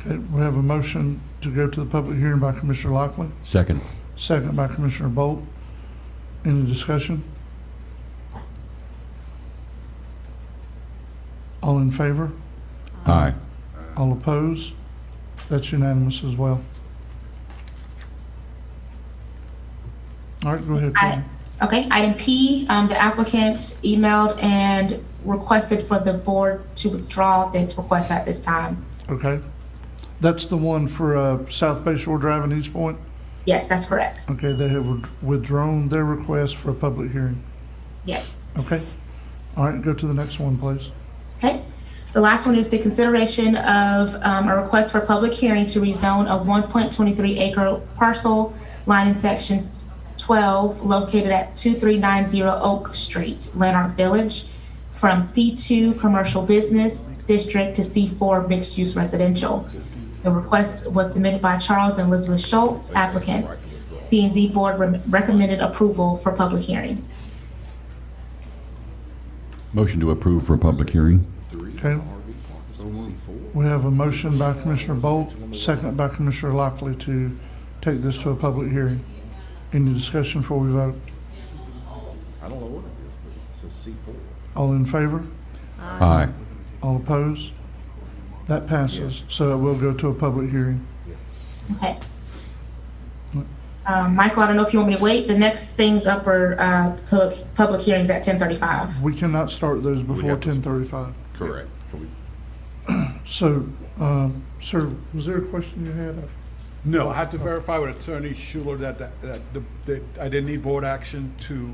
A: Okay, we have a motion to go to the public hearing by Commissioner Lockley,
G: Second.
A: second by Commissioner Bolt. Any discussion? All in favor?
G: Aye.
A: All opposed? That's unanimous as well. All right, go ahead, Courtney.
R: Okay, item P, the applicant emailed and requested for the board to withdraw this request at this time.
A: Okay. That's the one for South Bay Shore Drive in East Point?
R: Yes, that's correct.
A: Okay, they have withdrawn their request for a public hearing.
R: Yes.
A: Okay. All right, go to the next one, please.
R: Okay. The last one is the consideration of a request for public hearing to rezone a 1.23 acre parcel line in section 12 located at 2390 Oak Street, Lanark Village, from C2 Commercial Business District to C4 Mixed Use Residential. The request was submitted by Charles and Elizabeth Schultz, applicants. P&Z Board recommended approval for public hearing.
G: Motion to approve for a public hearing.
A: Okay. We have a motion by Commissioner Bolt, second by Commissioner Lockley to take this to a public hearing. Any discussion before we vote?
L: I don't know what it is, but it says C4.
A: All in favor?
G: Aye.
A: All opposed? That passes, so it will go to a public hearing.
R: Okay. Michael, I don't know if you want me to wait. The next things up are public hearings at 10:35.
A: We cannot start those before
L: have to-
A: 10:35.
L: Correct. Can we-
A: So, sir, was there a question you had?
D: No, I had to verify with Attorney Schuler that I didn't need board action to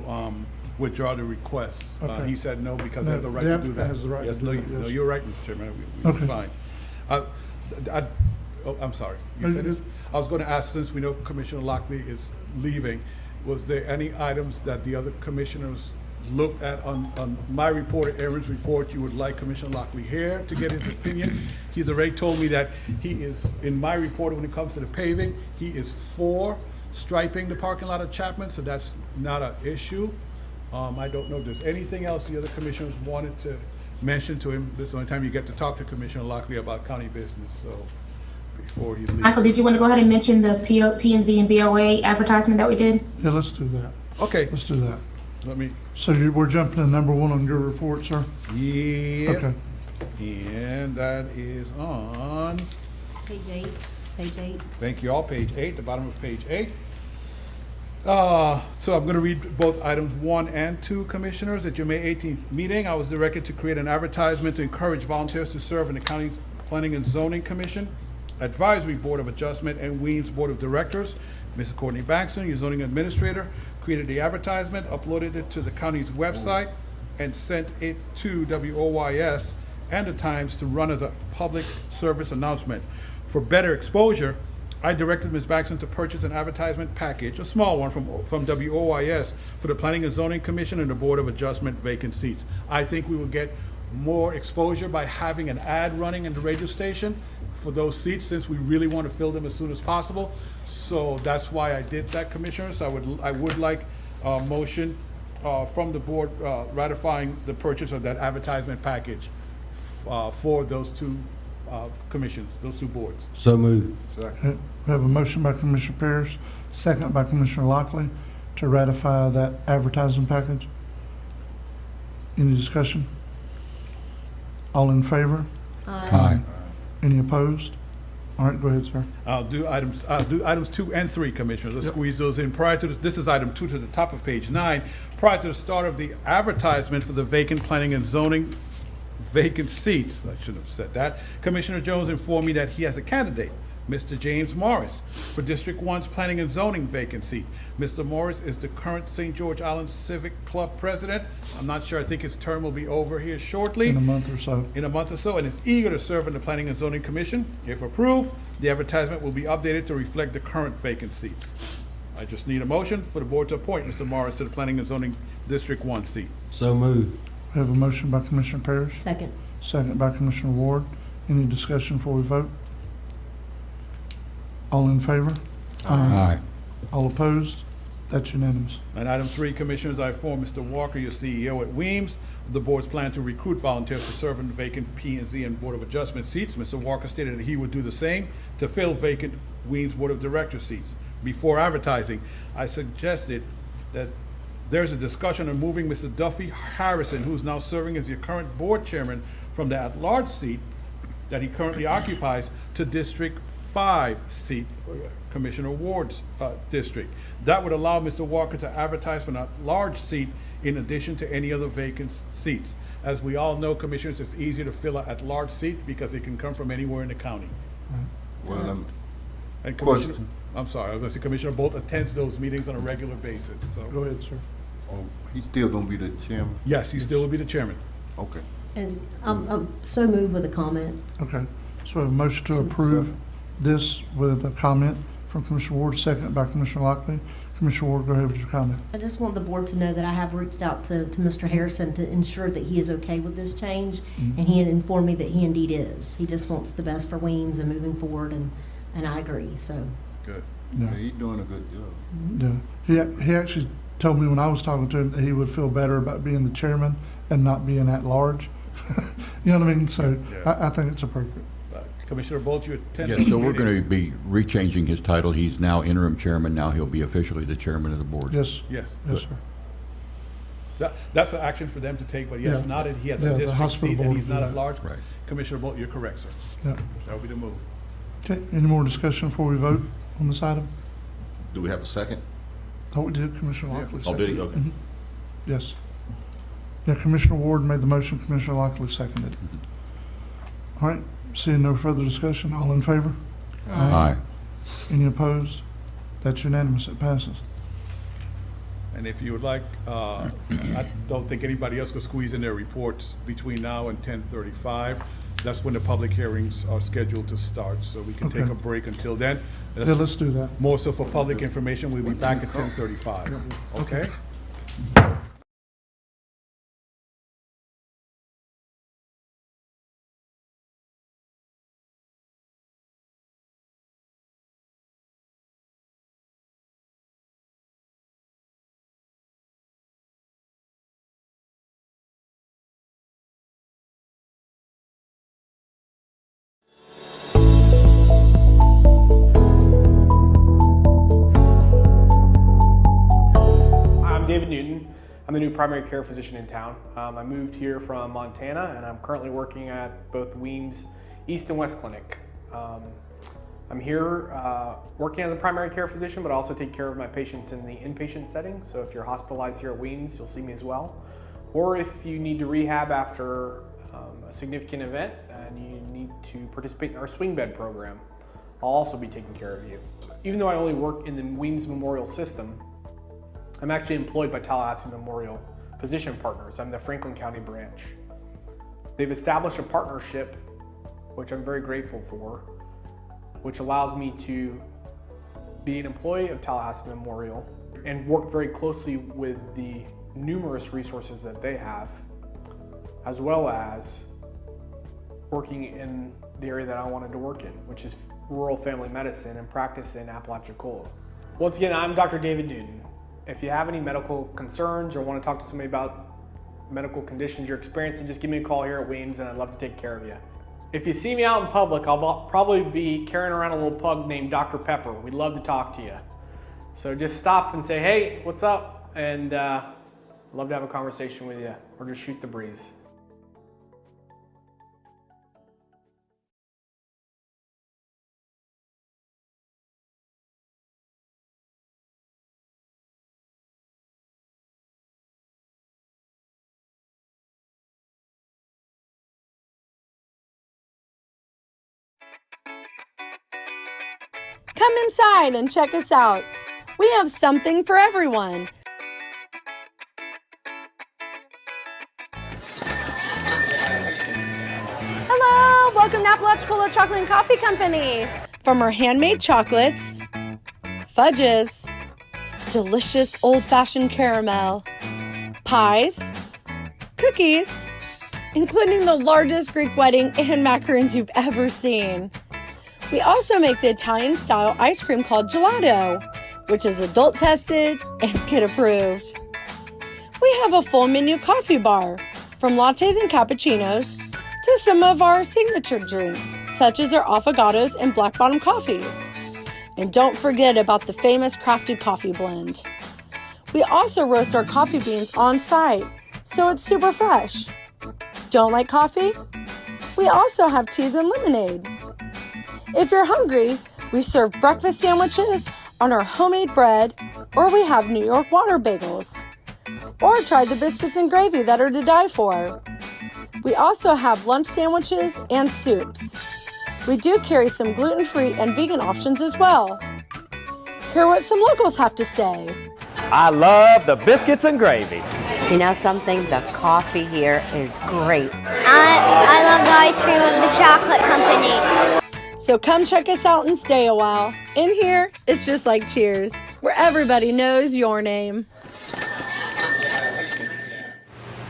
D: withdraw the request.
A: Okay.
D: He said no because
A: No,
D: I have the right
A: the
D: to do
A: applicant
D: that.
A: has the right
D: Yes,
A: to
D: no,
A: do that,
D: no,
A: yes.
D: you're right, Mr. Chairman. We're
A: Okay.
D: fine. I'm sorry.
A: No,
D: You
A: you're
D: finished?
A: good.
D: I was going to ask, since we know Commissioner Lockley is leaving, was there any items that the other commissioners looked at on my report, Aaron's report, you would like Commissioner Lockley here to get his opinion? He's already told me that he is, in my report, when it comes to the paving, he is for striping the parking lot of Chapman, so that's not an issue. I don't know if there's anything else the other commissioners wanted to mention to him. This is the only time you get to talk to Commissioner Lockley about county business, so before he leaves.
R: Michael, did you want to go ahead and mention the P&Z and BOA advertisement that we did?
A: Yeah, let's do that.
D: Okay,
A: Let's do that.
D: let me,
A: So we're jumping to number one on your report, sir?
D: yeah.
A: Okay.
D: And that is on,
F: Page 8, page 8.
D: thank you all, page 8, the bottom of page 8. So I'm going to read both items 1 and 2, Commissioners. At your May 18th meeting, I was directed to create an advertisement to encourage volunteers to serve in the County's Planning and Zoning Commission, Advisory Board of Adjustment, and Weems Board of Directors. Mrs. Courtney Baxter, your zoning administrator, created the advertisement, uploaded it to the county's website, and sent it to WOYS and the Times to run as a public service announcement. For better exposure, I directed Ms. Baxter to purchase an advertisement package, a small one from WOYS, for the Planning and Zoning Commission and the Board of Adjustment vacant seats. I think we will get more exposure by having an ad running in the radio station for those seats, since we really want to fill them as soon as possible. So that's why I did that, Commissioners. I would like a motion from the board ratifying the purchase of that advertisement package for those two commissions, those two boards.
H: So moved.
A: Okay. We have a motion by Commissioner Parrish, second by Commissioner Lockley to ratify that advertising package. Any discussion? All in favor?
G: Aye.
A: Any opposed? All right, go ahead, sir.
D: I'll do items 2 and 3, Commissioners. Let's squeeze those in. Prior to this is item 2 to the top of page 9. Prior to the start of the advertisement for the vacant planning and zoning vacant seats, I shouldn't have said that, Commissioner Jones informed me that he has a candidate, Mr. James Morris, for District 1's planning and zoning vacant seat. Mr. Morris is the current St. George Island Civic Club president. I'm not sure, I think his term will be over here shortly.
A: In a month or so.
D: In a month or so, and is eager to serve in the Planning and Zoning Commission. If approved, the advertisement will be updated to reflect the current vacant seats. I just need a motion for the board to appoint Mr. Morris to the Planning and Zoning District 1 seat.
H: So moved.
A: We have a motion by Commissioner Parrish,
F: Second.
A: second by Commissioner Ward. Any discussion before we vote? All in favor?
G: Aye.
A: All opposed? That's unanimous.
D: And item 3, Commissioners, I inform Mr. Walker, your CEO at Weems, of the board's plan to recruit volunteers to serve in the vacant P&Z and Board of Adjustment seats. Mr. Walker stated that he would do the same to fill vacant Weems Board of Director seats. Before advertising, I suggested that there's a discussion on moving Mr. Duffy Harrison, who's now serving as your current board chairman, from the at-large seat that he currently occupies to District 5 seat for Commissioner Ward's district. That would allow Mr. Walker to advertise for an at-large seat in addition to any other vacant seats. As we all know, Commissioners, it's easier to fill an at-large seat because it can come from anywhere in the county.
C: Well,
D: And Commissioner, I'm sorry, I was going to say Commissioner Bolt attends those meetings on a regular basis, so.
A: Go ahead, sir.
C: oh, he's still gonna be the chairman?
D: Yes, he still will be the chairman.
C: Okay.
F: And I'm so moved with a comment.
A: Okay. So we have a motion to approve this with a comment from Commissioner Ward, second by Commissioner Lockley. Commissioner Ward, go ahead with your comment.
F: I just want the board to know that I have reached out to Mr. Harrison to ensure that he is okay with this change, and he had informed me that he indeed is. He just wants the best for Weems and moving forward, and I agree, so.
D: Good.
C: Yeah, he's doing a good job.
A: Yeah, he actually told me when I was talking to him that he would feel better about being the chairman and not being at large. You know what I mean? So I think it's appropriate.
D: Commissioner Bolt, you attended.
G: Yes, so we're going to be rechanging his title. He's now interim chairman. Now he'll be officially the chairman of the board.
A: Yes.
D: Yes.
A: Yes, sir.
D: That's an action for them to take, but yes,
A: Yeah.
D: not that he has
A: Yeah,
D: a
A: the
D: district
A: hospital
D: seat and
A: board
D: he's
A: will
D: not
A: do
D: at
A: that.
D: large.
G: Right.
D: Commissioner Bolt, you're correct, sir.
A: Yeah.
D: That would be the move.
A: Okay, any more discussion before we vote on this item?
L: Do we have a second?
A: Thought we did, Commissioner Lockley.
L: Oh, did he?
A: seconded.
L: Okay.
A: Mhm. Yes. Yeah, Commissioner Ward made the motion, Commissioner Lockley seconded. All right, seeing no further discussion, all in favor?
G: Aye.
A: Any opposed? That's unanimous, it passes.
D: And if you would like, I don't think anybody else could squeeze in their reports between now and 10:35. That's when the public hearings are scheduled to start, so we can take
A: Okay.
D: a break until then.
A: Yeah, let's do that.
D: More so for public information, we'll be back at 10:35. Okay?
S: I'm David Newton. I'm the new primary care physician in town. I moved here from Montana and I'm currently working at both Weems East and West Clinic. I'm here working as a primary care physician, but I also take care of my patients in the inpatient setting. So if you're hospitalized here at Weems, you'll see me as well. Or if you need to rehab after a significant event and you need to participate in our swing bed program, I'll also be taking care of you. Even though I only work in the Weems Memorial System, I'm actually employed by Tallahassee Memorial Physician Partners. I'm the Franklin County branch. They've established a partnership, which I'm very grateful for, which allows me to be an employee of Tallahassee Memorial and work very closely with the numerous resources that they have, as well as working in the area that I wanted to work in, which is rural family medicine and practice in Apalachicola. Once again, I'm Dr. David Newton. If you have any medical concerns or want to talk to somebody about medical conditions you're experiencing, just give me a call here at Weems and I'd love to take care of you. If you see me out in public, I'll probably be carrying around a little pug named Dr. Pepper. We'd love to talk to you. So just stop and say, hey, what's up? And I'd love to have a conversation with you or just shoot the breeze.
T: Come inside and check us out. We have something for everyone. Hello, welcome to Apalachicola Chocolate and Coffee Company. From our handmade chocolates, fudges, delicious old-fashioned caramel, pies, cookies, including the largest Greek wedding and macarons you've ever seen. We also make the Italian-style ice cream called gelato, which is adult tested and kid approved. We have a full menu coffee bar, from lattes and cappuccinos to some of our signature drinks, such as our affogatos and black bottom coffees. And don't forget about the famous crafted coffee blend. We also roast our coffee beans on site, so it's super fresh. Don't like coffee? We also have teas and lemonade. If you're hungry, we serve breakfast sandwiches on our homemade bread, or we have New York water bagels. Or try the biscuits and gravy that are to die for. We also have lunch sandwiches and soups. We do carry some gluten-free and vegan options as well. Hear what some locals have to say.
U: I love the biscuits and gravy.
V: You know something? The coffee here is great.
W: I love the ice cream of the chocolate company.
T: So come check us out and stay a while. In here, it's just like Cheers, where everybody knows your name.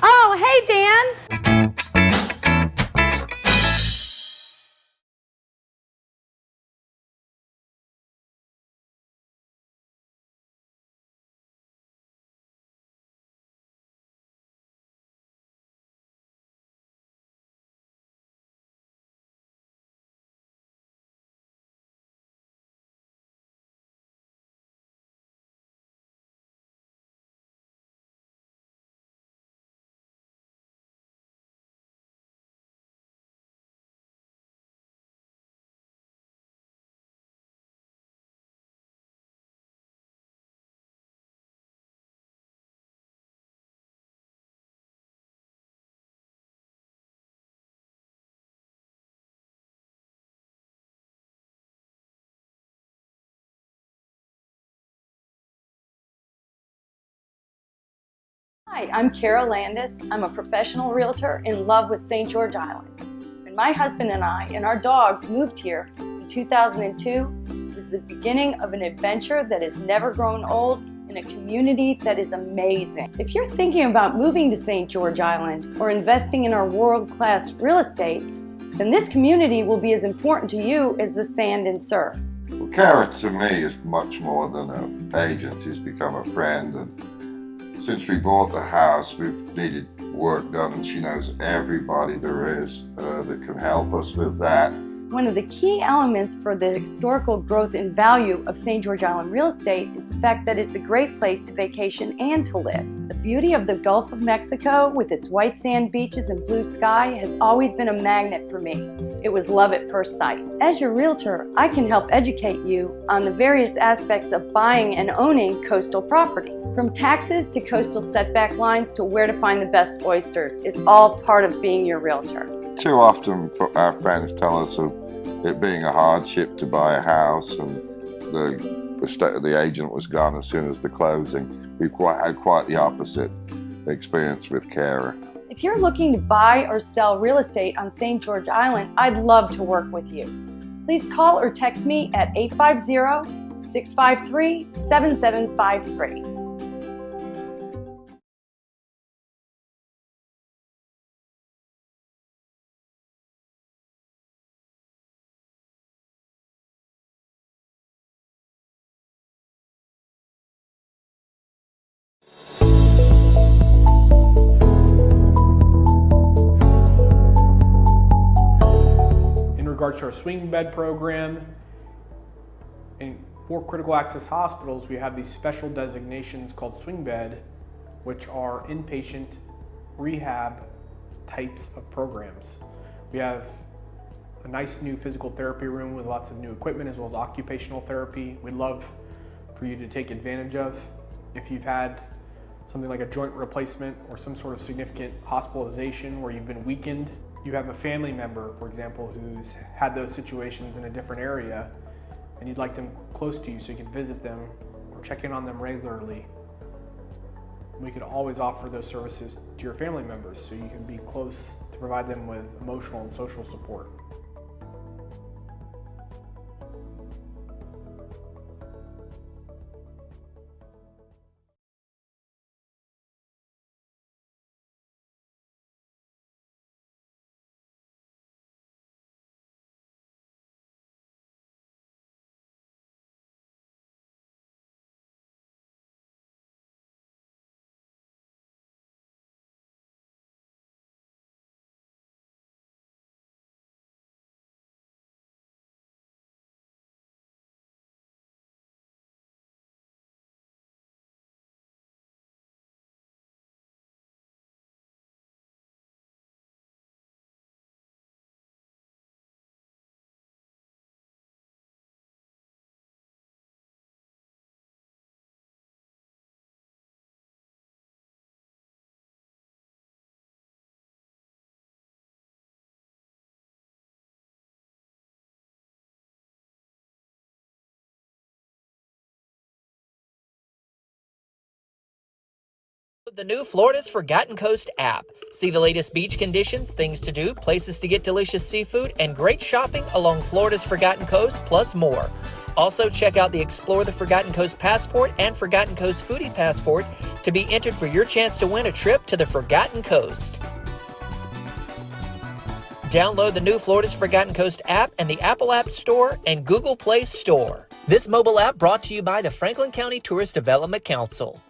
T: Oh, hey, Dan.
B: Hi, I'm Carol Landis. I'm a professional realtor in love with St. George Island. When my husband and I and our dogs moved here in 2002, it was the beginning of an adventure that has never grown old in a community that is amazing. If you're thinking about moving to St. George Island or investing in our world-class real estate, then this community will be as important to you as the sand and surf.
E: Well, Kara to me is much more than an agent. She's become a friend, and since we bought the house, we've needed work done, and she knows everybody there is that can help us with that.
B: One of the key elements for the historical growth and value of St. George Island real estate is the fact that it's a great place to vacation and to live. The beauty of the Gulf of Mexico with its white sand beaches and blue sky has always been a magnet for me. It was love at first sight. As your realtor, I can help educate you on the various aspects of buying and owning coastal properties. From taxes to coastal setback lines to where to find the best oysters, it's all part of being your realtor.
E: Too often our friends tell us of it being a hardship to buy a house, and the agent was gone as soon as the closing. We've had quite the opposite experience with Kara.
B: If you're looking to buy or sell real estate on St. George Island, I'd love to work with you. Please call or text me at 850-653-7753.
S: In regards to our swing bed program, for critical access hospitals, we have these special designations called swing bed, which are inpatient rehab types of programs. We have a nice new physical therapy room with lots of new equipment, as well as occupational therapy. We'd love for you to take advantage of. If you've had something like a joint replacement or some sort of significant hospitalization where you've been weakened, you have a family member, for example, who's had those situations in a different area, and you'd like them close to you so you can visit them or check in on them regularly. We could always offer those services to your family members so you can be close to provide them with emotional and social support.
J: The new Florida's Forgotten Coast app. See the latest beach conditions, things to do, places to get delicious seafood, and great shopping along Florida's Forgotten Coast, plus more. Also, check out the Explore the Forgotten Coast Passport and Forgotten Coast Foodie Passport to be entered for your chance to win a trip to the Forgotten Coast. Download the new Florida's Forgotten Coast app in the Apple App Store and Google Play Store. This mobile app brought to you by the Franklin County Tourist Development Council.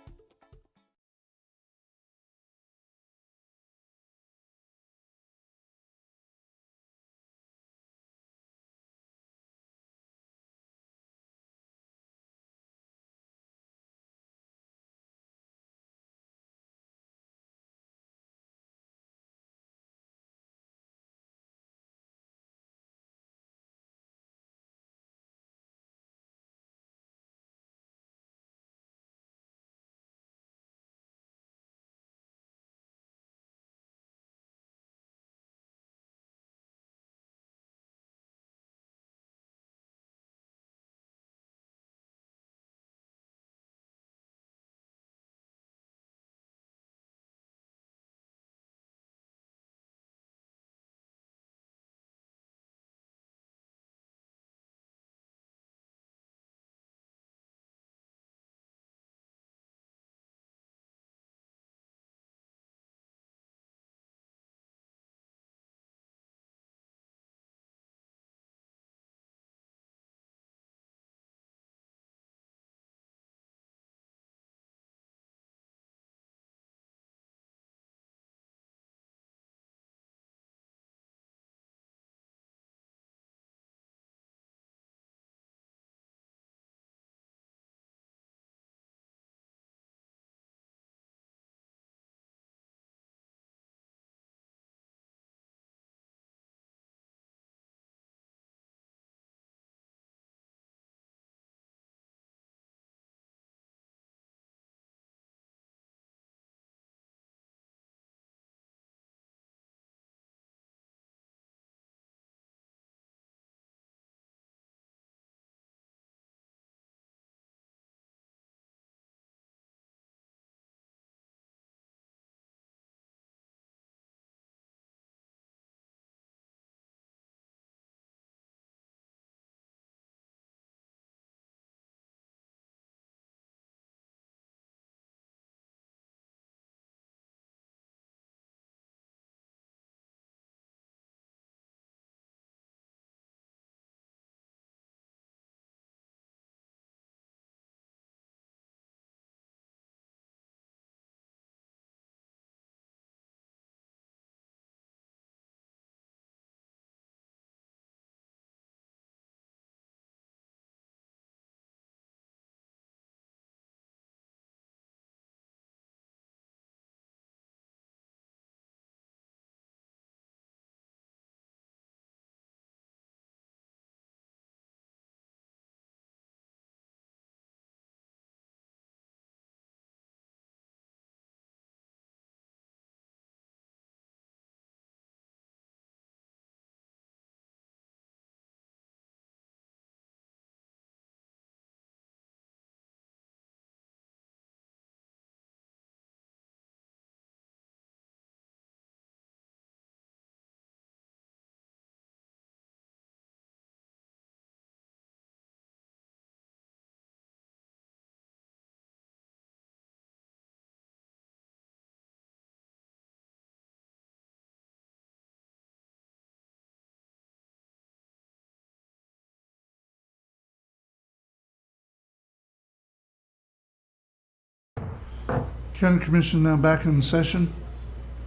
A: County Commission now back in session.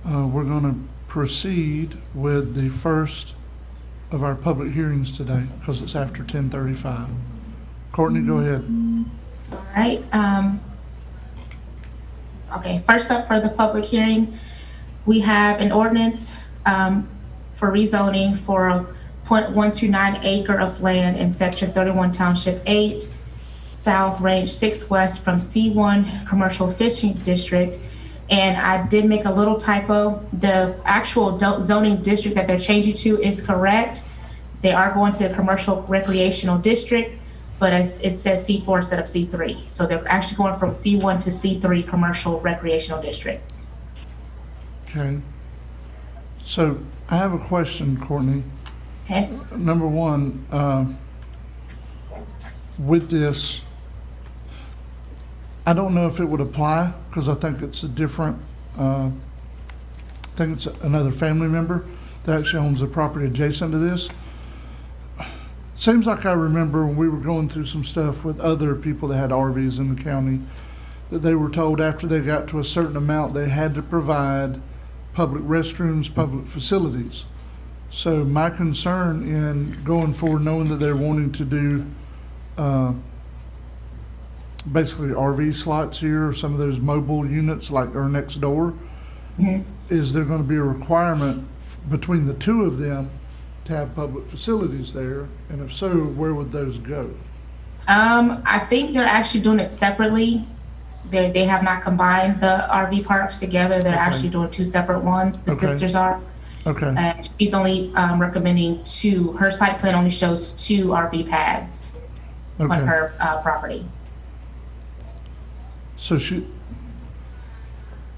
A: We're going to proceed with the first of our public hearings today because it's after 10:35. Courtney, go ahead.
R: All right. Okay, first up for the public hearing, we have an ordinance for rezoning for a 0.129 acre of land in section 31 Township 8, South Range 6 West from C1 Commercial Fishing District. And I did make a little typo. The actual zoning district that they're changing to is correct. They are going to a commercial recreational district, but it says C4 instead of C3. So they're actually going from C1 to C3 commercial recreational district.
A: Okay. So I have a question, Courtney.
R: Okay.
A: Number one, with this, I don't know if it would apply because I think it's a different, I think it's another family member that actually owns the property adjacent to this. Seems like I remember when we were going through some stuff with other people that had RVs in the county, that they were told after they got to a certain amount, they had to provide public restrooms, public facilities. So my concern in going forward, knowing that they're wanting to do basically RV slots here, or some of those mobile units like are next door, is there going to be a requirement between the two of them to have public facilities there? And if so, where would those go?
R: I think they're actually doing it separately. They have not combined the RV parks together. They're actually doing two separate ones. The sisters are.
A: Okay.
R: And she's only recommending two. Her site plan only shows two RV pads on her property.
A: So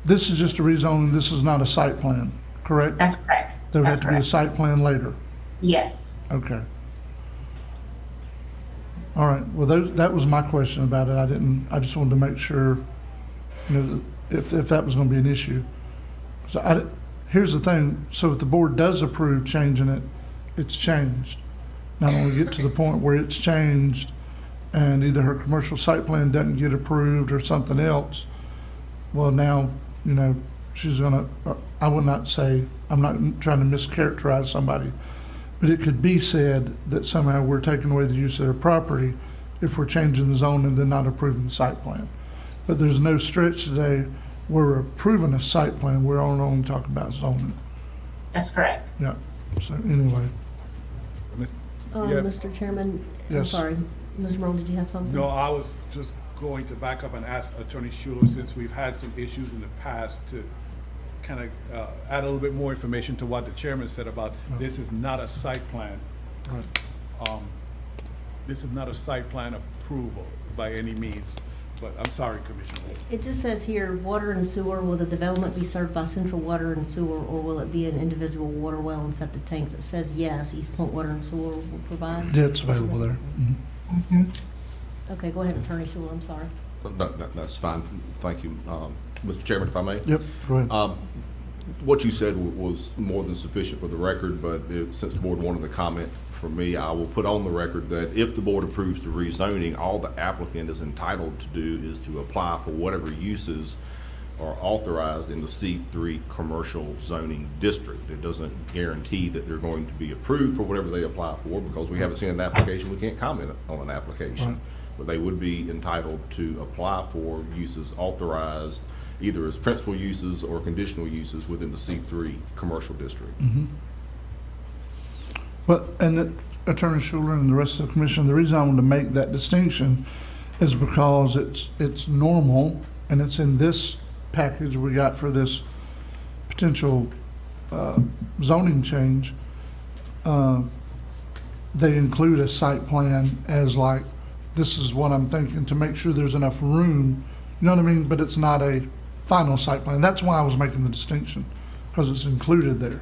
A: this is just a rezoning, this is not a site plan, correct?
R: That's correct.
A: There would have to be a site plan later?
R: Yes.
A: Okay. All right, well, that was my question about it. I just wanted to make sure, you know, if that was gonna be an issue. So here's the thing, so if the board does approve changing it, it's changed. Now when we get to the point where it's changed and either her commercial site plan doesn't get approved or something else, well now, you know, she's gonna, I would not say, I'm not trying to mischaracterize somebody, but it could be said that somehow we're taking away the use of their property if we're changing the zone and then not approving the site plan. But there's no stretch today where we're approving a site plan, we're only talking about zoning.
R: That's correct.
A: Yeah, so anyway.
F: Mr. Chairman, I'm
A: Yes.
F: sorry. Mr. Morone, did you have something?
D: No, I was just going to back up and ask Attorney Schuler, since we've had some issues in the past, to kind of add a little bit more information to what the chairman said about this is not a site plan.
A: Right.
D: This is not a site plan approval by any means, but I'm sorry, Commissioner.
F: It just says here, water and sewer, will the development be served by central water and sewer, or will it be an individual water well and septic tanks? It says yes, East Point Water and Sewer will provide.
A: Yeah, it's available there.
F: Okay, go ahead, Attorney Schuler, I'm sorry.
L: That's fine. Thank you. Mr. Chairman, if I may?
A: Yep, go ahead.
L: What you said was more than sufficient for the record, but since the board wanted to comment from me, I will put on the record that if the board approves the rezoning, all the applicant is entitled to do is to apply for whatever uses are authorized in the C3 commercial zoning district. It doesn't guarantee that they're going to be approved for whatever they apply for, because we haven't seen an application. We can't comment on an application.
A: Right.
L: But they would be entitled to apply for uses authorized either as principal uses or conditional uses within the C3 commercial district.
A: But, and Attorney Schuler and the rest of the commission, the reason I wanted to make that distinction is because it's normal, and it's in this package we got for this potential zoning change. They include a site plan as like, this is what I'm thinking, to make sure there's enough room, you know what I mean? But it's not a final site plan. That's why I was making the distinction, because it's included there.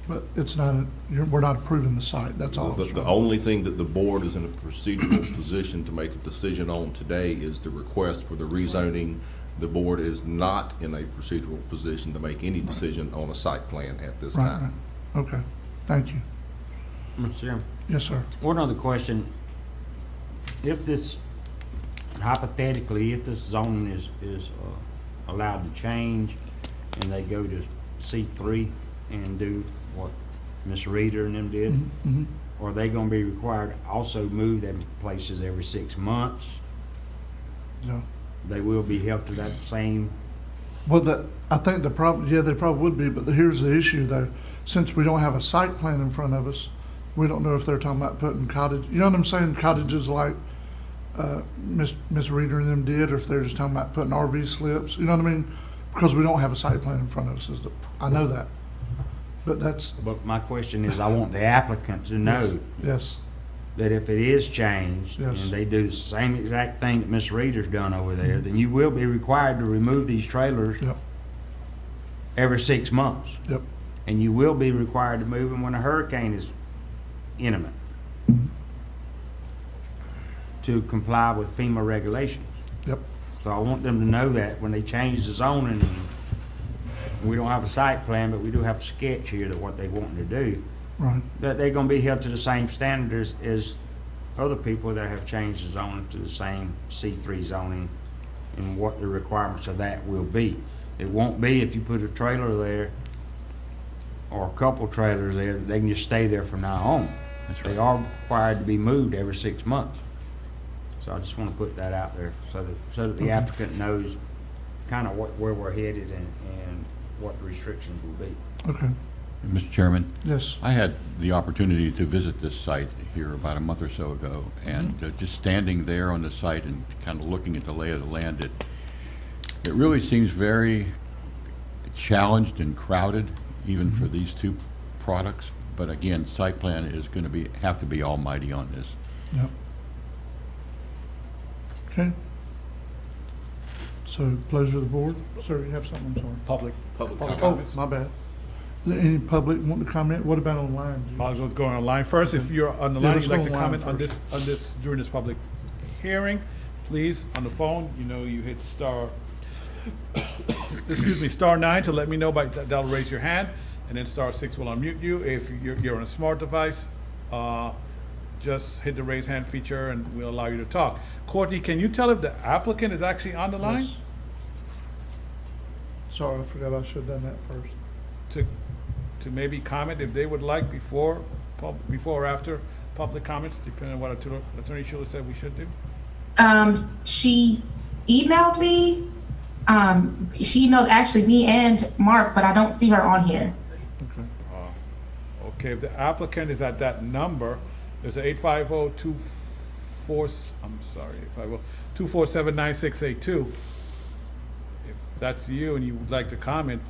A: But it's not, we're not approving the site, that's all.
L: The only thing that the board is in a procedural position to make a decision on today is the request for the rezoning. The board is not in a procedural position to make any decision on a site plan at this time.
A: Right. Okay, thank you.
H: Mr. Chairman?
A: Yes, sir.
H: One other question. If this, hypothetically, if this zoning is allowed to change and they go to C3 and do what Ms. Reader and them did?
A: Mhm.
H: Or are they gonna be required to also move them places every 6 months?
A: No.
H: They will be held to that same,
A: Well, I think the problem, yeah, they probably would be, but here's the issue though. Since we don't have a site plan in front of us, we don't know if they're talking about putting cottage, you know what I'm saying? Cottages like, Miss Reader and them did, or if they're just talking about putting RV slips, you know what I mean? Because we don't have a site plan in front of us, I know that. But that's,
H: but my question is, I want the applicant to know
A: yes,
H: that if it is changed
A: Yes.
H: and they do the same exact thing that Ms. Reader's done over there, then you will be required to remove these trailers
A: Yep.
H: every 6 months.
A: Yep.
H: And you will be required to move them when a hurricane is imminent to comply with FEMA regulations.
A: Yep.
H: So I want them to know that when they change the zoning, we don't have a site plan, but we do have a sketch here that what they want to do,
A: right.
H: that they're gonna be held to the same standards as other people that have changed the zoning to the same C3 zoning and what the requirements of that will be. It won't be if you put a trailer there or a couple trailers there, that they can just stay there from now on. They are required to be moved every 6 months. So I just want to put that out there so that the applicant knows kind of where we're headed and what the restrictions will be.
A: Okay.
G: Mr. Chairman?
A: Yes.
G: I had the opportunity to visit this site here about a month or so ago, and just standing there on the site and kind of looking at the lay of the land, it really seems very challenged and crowded, even for these two products. But again, site plan is going to have to be almighty on this.
A: Yep. Okay. So, pleasure of the board. Sir, you have something, I'm sorry.
D: Public
A: Oh,
D: comments.
A: my bad. Any public want to comment? What about online?
D: Might as well go online first. If you're on the
A: Yeah,
D: line,
A: let's
D: you'd like
A: go
D: to
A: online
D: comment on this during this public hearing, please, on the phone, you hit star, excuse me, star 9 to let me know that'll raise your hand, and then star 6 will unmute you. If you're on a smart device, just hit the raise hand feature and we'll allow you to talk. Courtney, can you tell if the applicant is actually on the line?
A: Yes. Sorry, I forgot I should have done that first.
D: To maybe comment if they would like before or after public comments, depending on what Attorney Schuler said we should do?
R: She emailed me. She emailed actually me and Mark, but I don't see her on here.
D: Okay, if the applicant is at that number, there's a 247-9682. If that's you and you would like to comment,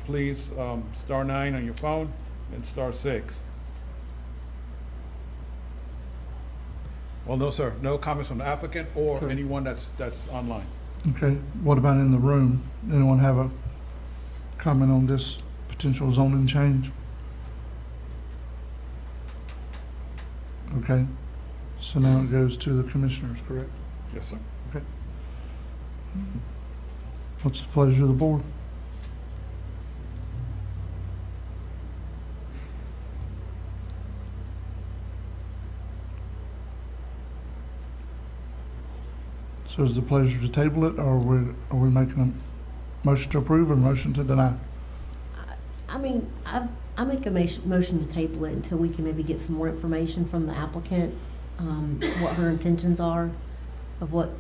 D: please, star 9 on your phone and star 6. Well, no, sir, no comments from the applicant or anyone that's online.
A: Okay, what about in the room? Anyone have a comment on this potential zoning change? Okay, so now it goes to the commissioners, correct?
D: Yes, sir.
A: Okay. What's the pleasure of the board? So is the pleasure to table it, or are we making a motion to approve or a motion to deny?
F: I mean, I make a motion to table it until we can maybe get some more information from the applicant, what her intentions are, of what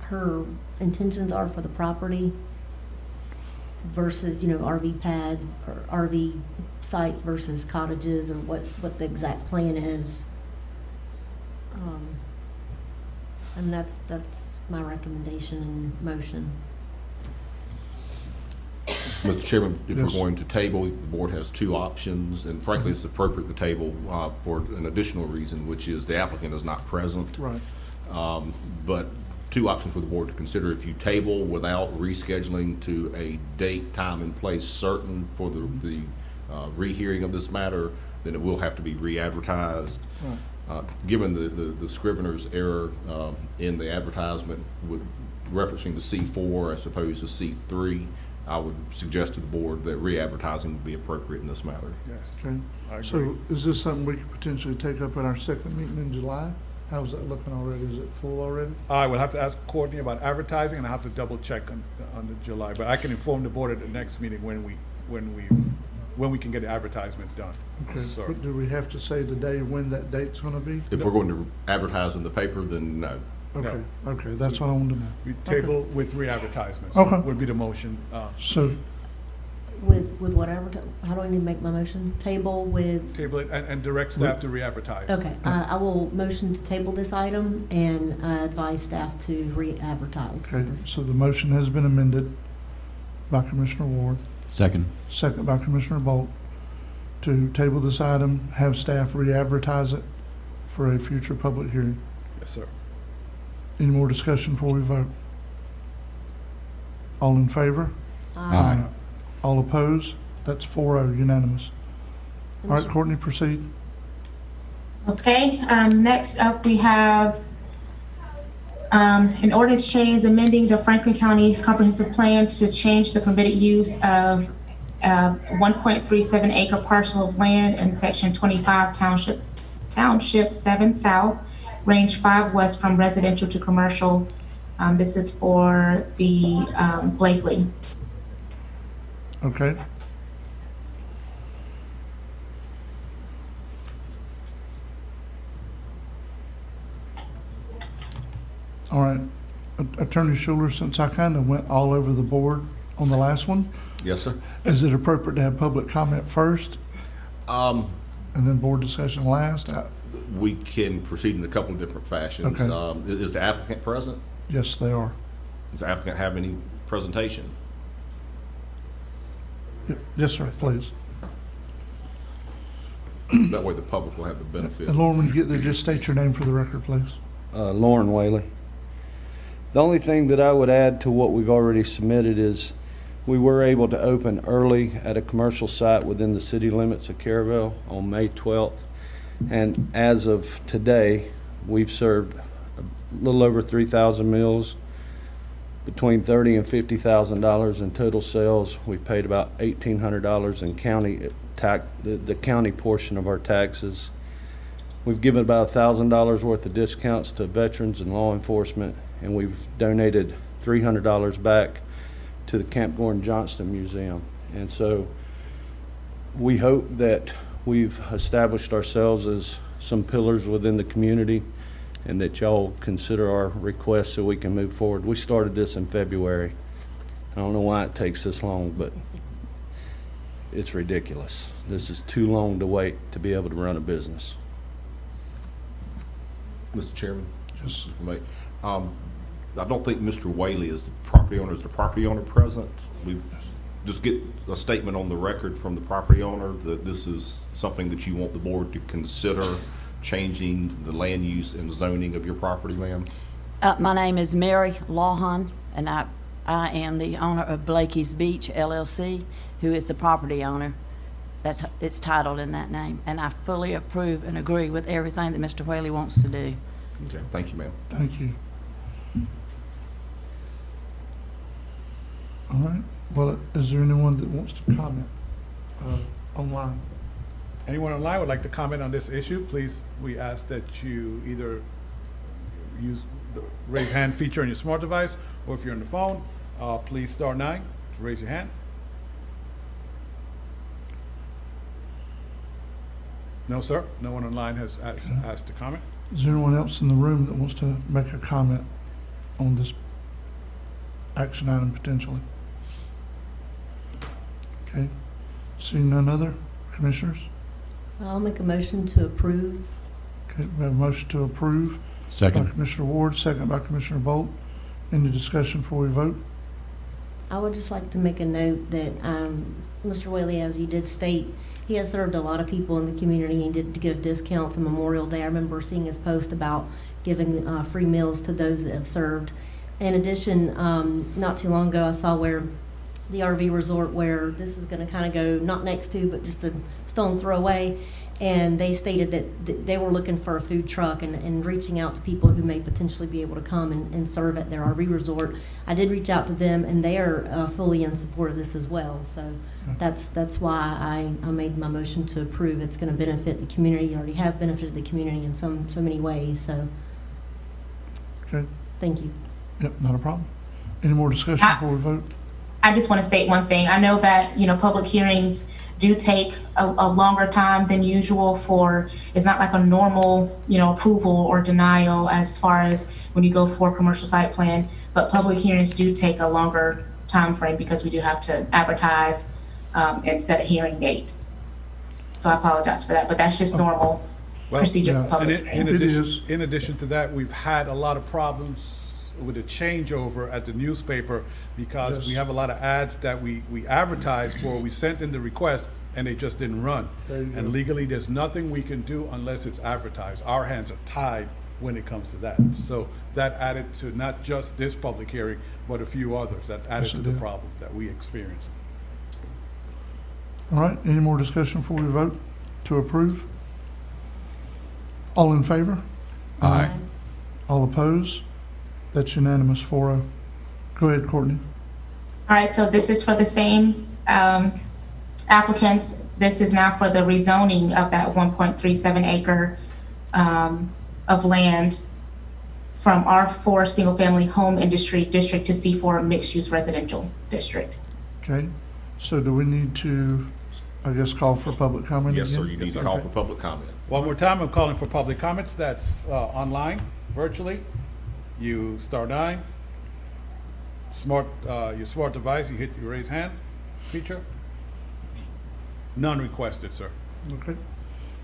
F: her intentions are for the property versus, RV pads or RV sites versus cottages, or what the exact plan is. And that's my recommendation and motion.
L: Mr. Chairman, if
A: Yes.
L: we're going to table, the board has two options, and frankly, it's appropriate to table for an additional reason, which is the applicant is not present.
A: Right.
L: But two options for the board to consider. If you table without rescheduling to a date, time, and place certain for the rehearing of this matter, then it will have to be re-advertised.
A: Right.
L: Given the Scrivener's error in the advertisement with referencing the C4 as opposed to C3, I would suggest to the board that re-advertising would be appropriate in this matter.
D: Yes.
A: Okay.
D: I agree.
A: So is this something we could potentially take up at our second meeting in July? How's that looking already? Is it full already?
D: I will have to ask Courtney about advertising, and I have to double check on the July, but I can inform the board at the next meeting when we can get the advertisement done.
A: Okay,
D: Sir.
A: but do we have to say today when that date's gonna be?
L: If we're going to advertise in the paper, then no.
A: Okay, okay, that's what I wanted to know.
D: We table with re-advertisements.
A: Okay.
D: Would be the motion.
A: So,
F: With whatever, how do I need to make my motion? Table with,
D: Table it and direct staff to re-advertise.
F: okay, I will motion to table this item and advise staff to re-advertise. for
A: okay,
F: this.
A: so the motion has been amended by Commissioner Ward,
G: Second.
A: second by Commissioner Bolt, to table this item, have staff re-advertise it for a future public hearing.
D: Yes, sir.
A: Any more discussion before we vote? All in favor?
G: Aye.
A: All opposed? That's 4-0, unanimous. All right, Courtney, proceed.
R: Okay, next up we have an ordinance change amending the Franklin County Comprehensive Plan to change the permitted use of 1.37 acre parcel of land in section 25 Township 7 South, range 5 west from residential to commercial. This is for the Blakely.
A: Okay. All right, Attorney Schuler, since I kind of went all over the board on the last one,
L: Yes, sir.
A: is it appropriate to have public comment first and then board discussion last?
L: We can proceed in a couple of different fashions.
A: Okay.
L: Is the applicant present?
A: Yes, they are.
L: Does the applicant have any presentation?
A: Yes, sir, please.
L: That way the public will have the benefit.
A: And Lauren, when you get there, just state your name for the record, please.
I: Lauren Whaley. The only thing that I would add to what we've already submitted is we were able to open early at a commercial site within the city limits of Caryville on May 12th. And as of today, we've served a little over 3,000 meals, between $30,000 and $50,000 in total sales. We paid about $1,800 in county tax, the county portion of our taxes. We've given about $1,000 worth of discounts to veterans and law enforcement, and we've donated $300 back to the Camp Gordon Johnston Museum. And so we hope that we've established ourselves as some pillars within the community, and that y'all consider our requests so we can move forward. We started this in February. I don't know why it takes this long, but it's ridiculous. This is too long to wait to be able to run a business.
L: Mr. Chairman?
A: Yes.
L: I don't think Mr. Whaley is the property owner. Is the property owner present? We just get a statement on the record from the property owner that this is something that you want the board to consider changing the land use and zoning of your property, ma'am?
K: My name is Mary Lawhon, and I am the owner of Blakey's Beach LLC, who is the property owner. It's titled in that name, and I fully approve and agree with everything that Mr. Whaley wants to do.
L: Okay, thank you, ma'am.
A: Thank you. All right, well, is there anyone that wants to comment online?
D: Anyone online would like to comment on this issue, please, we ask that you either use the raise hand feature on your smart device, or if you're on the phone, please *9 to raise your hand. No, sir, no one online has asked to comment.
A: Is there anyone else in the room that wants to make a comment on this action item potentially? Okay, seeing none other, commissioners?
F: I'll make a motion to approve.
A: Okay, we have a motion to approve.
G: Second.
A: By Commissioner Ward, second by Commissioner Bolt. Any discussion before we vote?
F: I would just like to make a note that Mr. Whaley, as he did state, he has served a lot of people in the community. He did give discounts on Memorial Day. I remember seeing his post about giving free meals to those that have served. In addition, not too long ago, I saw where the RV resort, where this is going to kind of go not next to, but just a stone's throw away, And they stated that they were looking for a food truck and reaching out to people who may potentially be able to come and serve at their RV resort. I did reach out to them, and they are fully in support of this as well. So that's why I made my motion to approve. It's going to benefit the community. It already has benefited the community in so many ways. So
A: Okay.
F: thank you.
A: Yep, not a problem. Any more discussion before we vote?
R: I just want to state one thing. I know that, public hearings do take a longer time than usual it's not like a normal, approval or denial as far as when you go for a commercial site plan, but public hearings do take a longer time frame because we do have to advertise and set a hearing date. So I apologize for that, but that's just normal procedure for public hearings.
D: In addition to that, we've had a lot of problems with a changeover at the newspaper because we have a lot of ads that we advertised for, we sent in the request, and they just didn't run. And legally, there's nothing we can do unless it's advertised. Our hands are tied when it comes to that. So that added to not just this public hearing, but a few others. That added to the problem that we experienced.
A: All right, any more discussion before we vote to approve? All in favor?
G: Aye.
A: All opposed? That's unanimous, 4-0. Go ahead, Courtney.
R: All right, so this is for the same applicants. This is now for the rezoning of that 1.37 acre of land from R4 single family home industry district to C4 mixed use residential district.
A: Okay, so do we need to, I guess, call for public comment
L: Yes,
A: again?
L: sir, you need to call for public comment.
D: One more time, I'm calling for public comments. That's online, virtually. You star 9, your smart device, you hit your raise hand feature. None requested, sir.
A: Okay.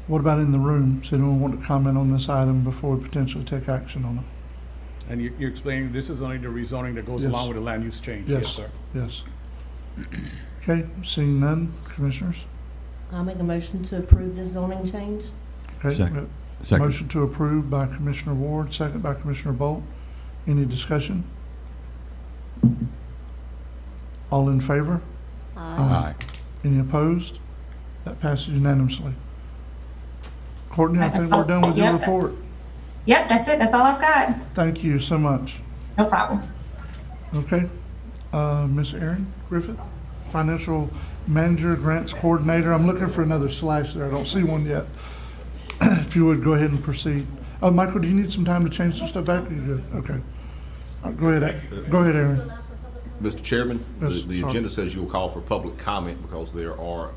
A: What about in the room? Does anyone want to comment on this item before we potentially take action on it?
D: And you're explaining this is only the rezoning that goes
A: Yes.
D: along with the land use change?
A: Yes,
D: sir.
A: Yes. Okay, seeing none, commissioners?
F: I'll make a motion to approve this zoning change.
A: Okay.
G: Second.
A: Motion to approve by Commissioner Ward, second by Commissioner Bolt. Any discussion? All in favor?
G: Aye.
A: Any opposed? That passes unanimously. Courtney, I think we're done with your report.
R: Yep, that's it. That's all I've got.
A: Thank you so much.
R: No problem.
A: Okay. Ms. Erin Griffith, Financial Manager, Grants Coordinator. I'm looking for another slash there. I don't see one yet. If you would, go ahead and proceed. Michael, do you need some time to change some stuff back? Are you good? Okay. Go ahead. Go ahead, Aaron.
L: Mr. Chairman,
A: Yes,
L: the
A: sorry.
L: agenda says you will call for public comment because there are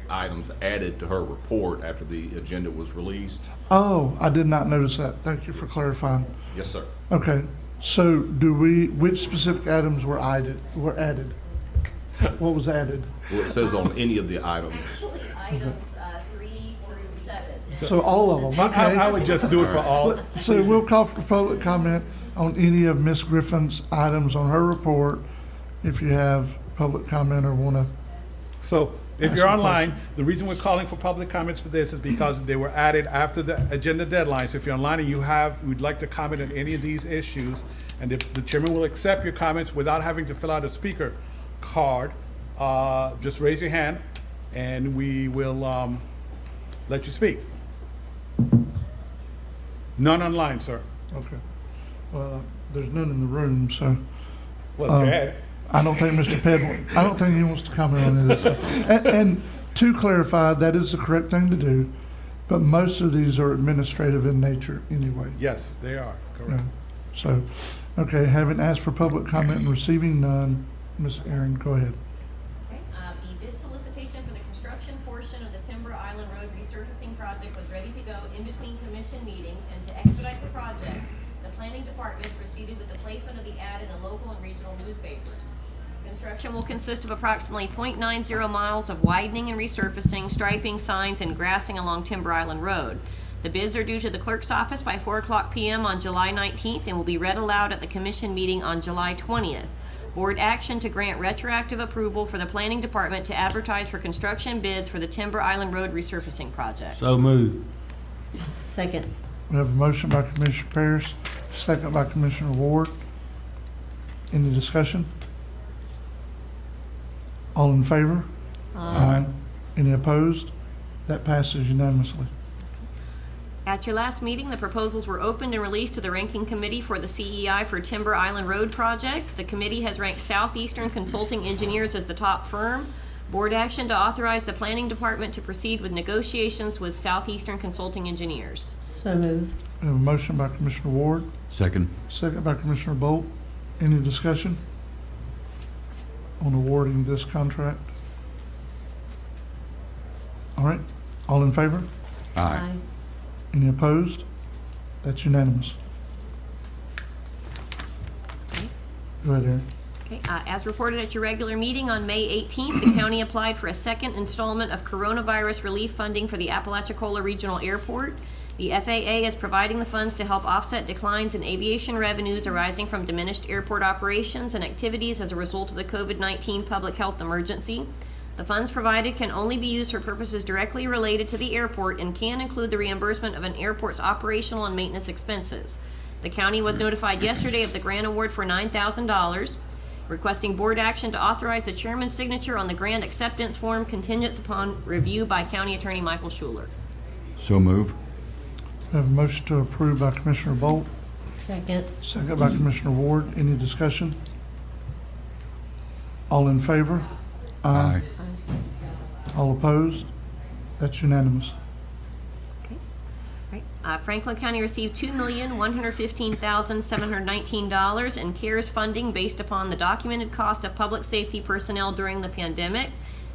L: items added to her report after the agenda was released.
A: Oh, I did not notice that. Thank you for clarifying.
L: Yes, sir.
A: Okay. So which specific items were added? What was added?
L: Well, it says on any of the items.
Q: Actually, items 3 through 7.
A: So all of them, okay.
D: I would just do it for all.
A: So we'll call for public comment on any of Ms. Griffin's items on her report. If you have public comment or want to.
D: So if
A: Ask
D: you're
A: a
D: online,
A: question.
D: the reason we're calling for public comments for this is because they were added after the agenda deadline. So if you're online and would like to comment on any of these issues, and if the chairman will accept your comments without having to fill out a speaker card, just raise your hand and we will let you speak. None online, sir.
A: Okay. Well, there's none in the room, so.
D: Well, Ted.
A: I don't think Mr. Ped, I don't think he wants to comment on this. And to clarify, that is the correct thing to do, but most of these are administrative in nature anyway.
D: Yes, they are, correct.
A: So, okay, having asked for public comment and receiving none, Ms. Aaron, go ahead.
Q: Okay, the bid solicitation for the construction portion of the Timber Island Road resurfacing project was ready to go in between commission meetings, and to expedite the project, the planning department proceeded with the placement of the ad in the local and regional newspapers. Construction will consist of approximately 0.90 miles of widening and resurfacing, striping, signs, and grassing along Timber Island Road. The bids are due to the clerk's office by 4:00 p.m. on July 19th and will be read aloud at the commission meeting on July 20th. Board action to grant retroactive approval for the planning department to advertise for construction bids for the Timber Island Road resurfacing project.
H: So moved.
F: Second.
A: We have a motion by Commissioner Parrish, second by Commissioner Ward. Any discussion? All in favor? Aye. Any opposed? That passes unanimously.
Q: At your last meeting, the proposals were opened and released to the ranking committee for the CEI for Timber Island Road project. The committee has ranked Southeastern Consulting Engineers as the top firm. Board action to authorize the planning department to proceed with negotiations with Southeastern Consulting Engineers.
F: So moved.
A: We have a motion by Commissioner Ward,
G: Second.
A: second by Commissioner Bolt. Any discussion on awarding this contract? All right, all in favor?
G: Aye.
A: Any opposed? That's unanimous. Go ahead, Aaron.
Q: Okay, as reported at your regular meeting on May 18th, the county applied for a second installment of coronavirus relief funding for the Apalachicola Regional Airport. The FAA is providing the funds to help offset declines in aviation revenues arising from diminished airport operations and activities as a result of the COVID-19 public health emergency. The funds provided can only be used for purposes directly related to the airport and can include the reimbursement of an airport's operational and maintenance expenses. The county was notified yesterday of the grant award for $9,000, requesting board action to authorize the chairman's signature on the grant acceptance form contingent upon review by County Attorney Michael Schuler.
G: So move.
A: We have a motion to approve by Commissioner Bolt,
F: Second.
A: second by Commissioner Ward. Any discussion? All in favor?
G: Aye.
A: All opposed? That's unanimous.
Q: Franklin County received $2,115,719 in CARES funding based upon the documented cost of public safety personnel during the pandemic.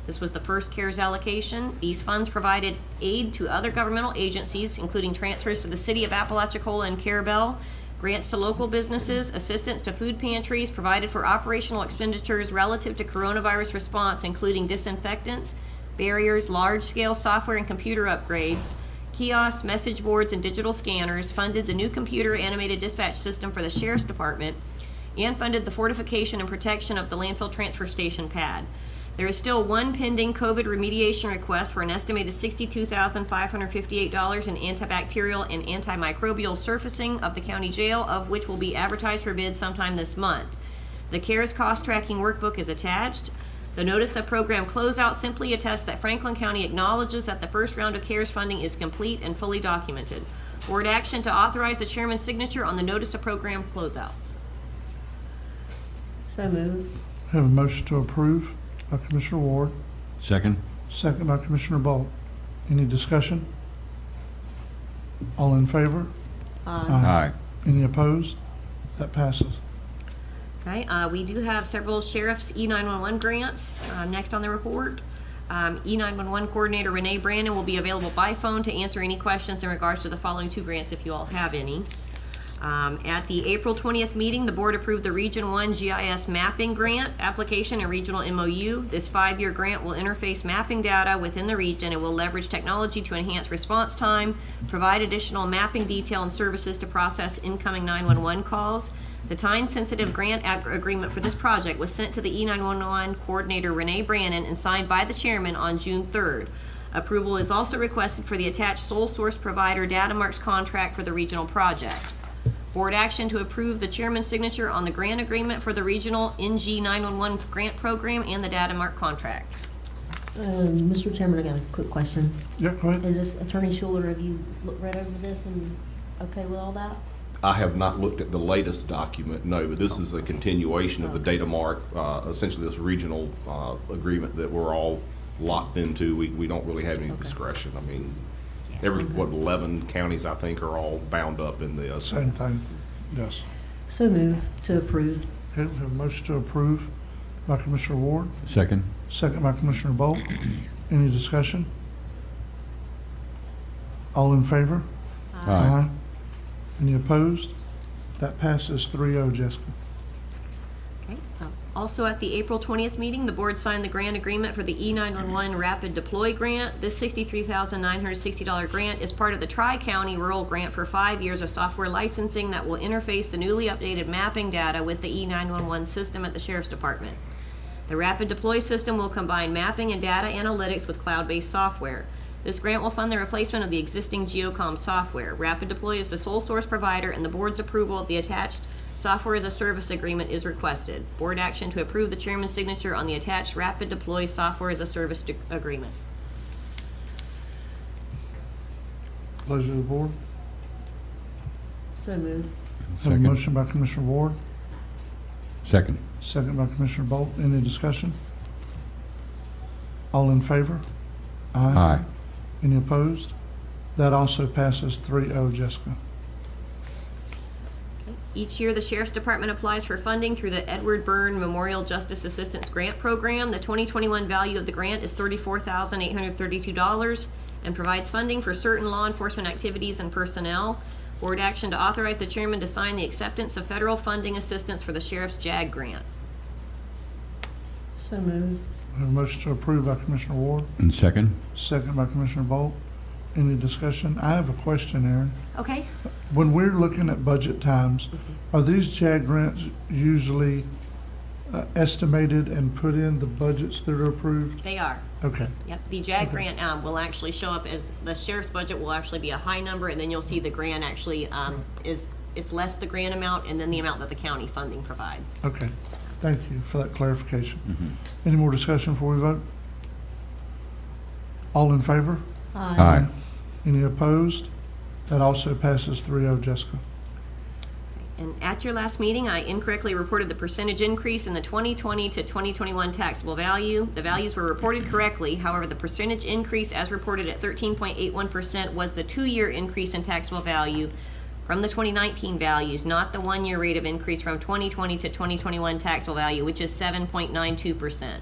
Q: This was the first CARES allocation. These funds provided aid to other governmental agencies, including transfers to the City of Apalachicola and Carabel, grants to local businesses, assistance to food pantries, provided for operational expenditures relative to coronavirus response, including disinfectants, barriers, large-scale software and computer upgrades, kiosks, message boards, and digital scanners, funded the new computer animated dispatch system for the Sheriff's Department, and funded the fortification and protection of the landfill transfer station pad. There is still one pending COVID remediation request for an estimated $62,558 in antibacterial and antimicrobial surfacing of the county jail, of which will be advertised for bid sometime this month. The CARES cost tracking workbook is attached. The notice of program closeout simply attests that Franklin County acknowledges that the first round of CARES funding is complete and fully documented. Board action to authorize the chairman's signature on the notice of program closeout.
F: So moved.
A: We have a motion to approve by Commissioner Ward,
G: Second.
A: second by Commissioner Bolt. Any discussion? All in favor?
G: Aye.
A: Any opposed? That passes.
Q: Okay, we do have several sheriff's E911 grants next on the report. E911 coordinator Renee Brandon will be available by phone to answer any questions in regards to the following two grants if you all have any. At the April 20th meeting, the board approved the Region 1 GIS mapping grant application and regional MOU. This 5-year grant will interface mapping data within the region and will leverage technology to enhance response time, provide additional mapping detail and services to process incoming 911 calls. The time-sensitive grant agreement for this project was sent to the E911 coordinator Renee Brandon and signed by the chairman on June 3rd. Approval is also requested for the attached sole source provider Datamark's contract for the regional project. Board action to approve the chairman's signature on the grant agreement for the regional NG 911 grant program and the Datamark contract.
F: Mr. Chairman, I got a quick question.
A: Yeah, go ahead.
F: Is this Attorney Schuler, have you read over this and okay with all that?
L: I have not looked at the latest document, no, but this is a continuation of the Datamark, essentially this regional agreement that we're all locked into. We don't really have any discretion. I mean, every, 11 counties, I think, are all bound up in this.
A: Same thing, yes.
F: So move to approve.
A: Okay, we have a motion to approve by Commissioner Ward,
G: Second.
A: second by Commissioner Bolt. Any discussion? All in favor?
G: Aye.
A: Any opposed? That passes 3-0, Jessica.
Q: Okay. Also at the April 20th meeting, the board signed the grant agreement for the E911 Rapid Deploy Grant. This $63,960 grant is part of the Tri-County Rural Grant for 5 years of software licensing that will interface the newly updated mapping data with the E911 system at the Sheriff's Department. The Rapid Deploy system will combine mapping and data analytics with cloud-based software. This grant will fund the replacement of the existing Geocom software. Rapid Deploy is the sole source provider, and the board's approval of the attached software as a service agreement is requested. Board action to approve the chairman's signature on the attached Rapid Deploy software as a service agreement.
A: Pleasure of the board.
F: So moved.
A: Have a
G: Second.
A: motion by Commissioner Ward,
G: Second.
A: second by Commissioner Bolt. Any discussion? All in favor?
G: Aye.
A: Any opposed? That also passes 3-0, Jessica.
Q: Each year, the Sheriff's Department applies for funding through the Edward Byrne Memorial Justice Assistance Grant Program. The 2021 value of the grant is $34,832 and provides funding for certain law enforcement activities and personnel. Board action to authorize the chairman to sign the acceptance of federal funding assistance for the Sheriff's JAG grant.
F: So moved.
A: We have a motion to approve by Commissioner Ward,
G: And second?
A: second by Commissioner Bolt. Any discussion? I have a question, Aaron.
Q: Okay.
A: When we're looking at budget times, are these JAG grants usually estimated and put in the budgets that are approved?
Q: They are.
A: Okay.
Q: Yep, the JAG
A: Okay.
Q: grant will actually show up as, the sheriff's budget will actually be a high number, and then you'll see the grant actually is less the grant amount and then the amount that the county funding provides.
A: Okay. Thank you for that clarification. Any more discussion before we vote? All in favor?
G: Aye.
A: Any opposed? That also passes 3-0, Jessica.
Q: And at your last meeting, I incorrectly reported the percentage increase in the 2020 to 2021 taxable value. The values were reported correctly. However, the percentage increase as reported at 13.81% was the 2-year increase in taxable value from the 2019 values, not the 1-year rate of increase from 2020 to 2021 taxable value, which is 7.92%.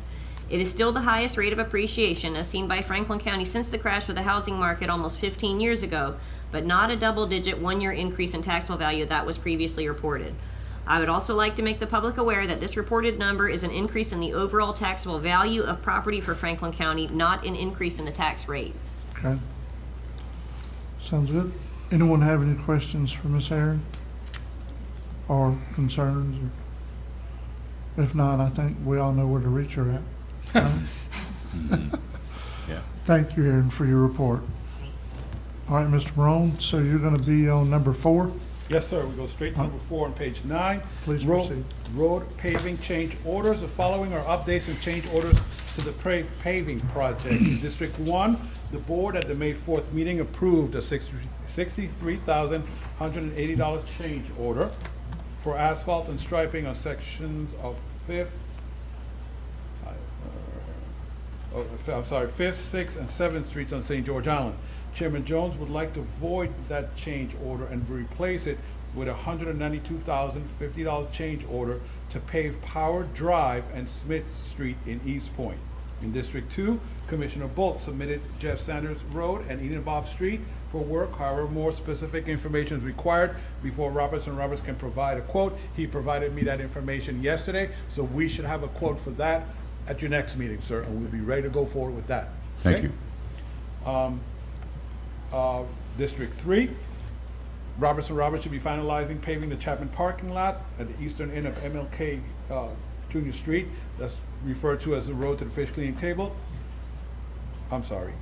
Q: It is still the highest rate of appreciation as seen by Franklin County since the crash of the housing market almost 15 years ago, but not a double-digit 1-year increase in taxable value that was previously reported. I would also like to make the public aware that this reported number is an increase in the overall taxable value of property for Franklin County, not an increase in the tax rate.
A: Okay. Sounds good. Anyone have any questions for Ms. Aaron? Or concerns? Or if not, I think we all know where to reach her at.
G: Yeah.
A: Thank you, Aaron, for your report. All right, Mr. Morone, so you're going to be on number 4?
D: Yes, sir. We go straight to number 4 on page 9.
A: Please
D: Road-
A: proceed.
D: Road paving change orders. The following are updates and change orders to the paving project. In District 1, the board at the May 4th meeting approved a $63,180 change order for asphalt and striping on sections of 5th, 6th, and 7th Streets on St. George Island. Chairman Jones would like to void that change order and replace it with a $192,050 change order to pave Power Drive and Smith Street in East Point. In District 2, Commissioner Bolt submitted Jeff Sanders Road and Eden Bob Street for work. However, more specific information is required before Roberts & Roberts can provide a quote. He provided me that information yesterday, so we should have a quote for that at your next meeting, sir, and we'll be ready to go forward with that.
G: Thank
D: Okay?
G: you.
D: District 3, Roberts & Roberts should be finalizing paving the Chapman parking lot at the eastern end of MLK Junior Street. That's referred to as the road to the fish cleaning table. I'm sorry.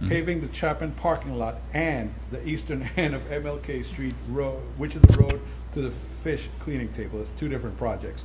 D: Paving the Chapman parking lot and the eastern end of MLK Street Road, which is the road to the fish cleaning table. It's 2 different projects.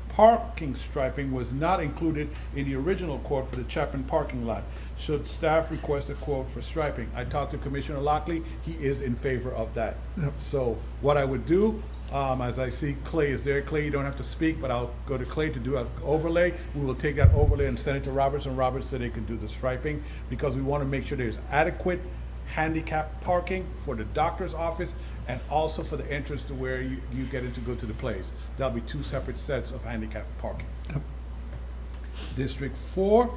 D: Parking striping was not included in the original quote for the Chapman parking lot. Should staff request a quote for striping? I talked to Commissioner Lockley. He is in favor of that.
A: Yep.
D: So what I would do, as I see Clay is there. Clay, you don't have to speak, but I'll go to Clay to do an overlay. We will take that overlay and send it to Roberts & Roberts so they can do the striping, because we want to make sure there's adequate handicap parking for the doctor's office and also for the entrance to where you get in to go to the place. That'll be 2 separate sets of handicap parking.
A: Yep.
D: District 4,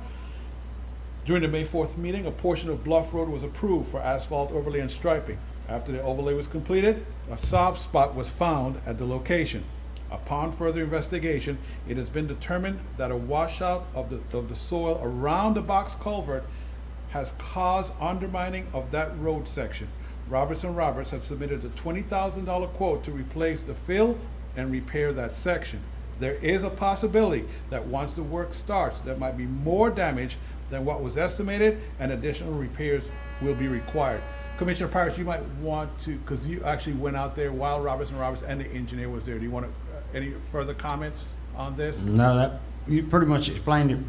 D: during the May 4th meeting, a portion of Bluff Road was approved for asphalt overlay and striping. After the overlay was completed, a soft spot was found at the location. Upon further investigation, it has been determined that a washout of the soil around the box culvert has caused undermining of that road section. Roberts & Roberts have submitted a $20,000 quote to replace the fill and repair that section. There is a possibility that once the work starts, there might be more damage than what was estimated, and additional repairs will be required. Commissioner Parrish, you might want to, because you actually went out there while Roberts & Roberts and the engineer was there. Do you want to, any further comments on this?
H: No, that, you pretty much explained it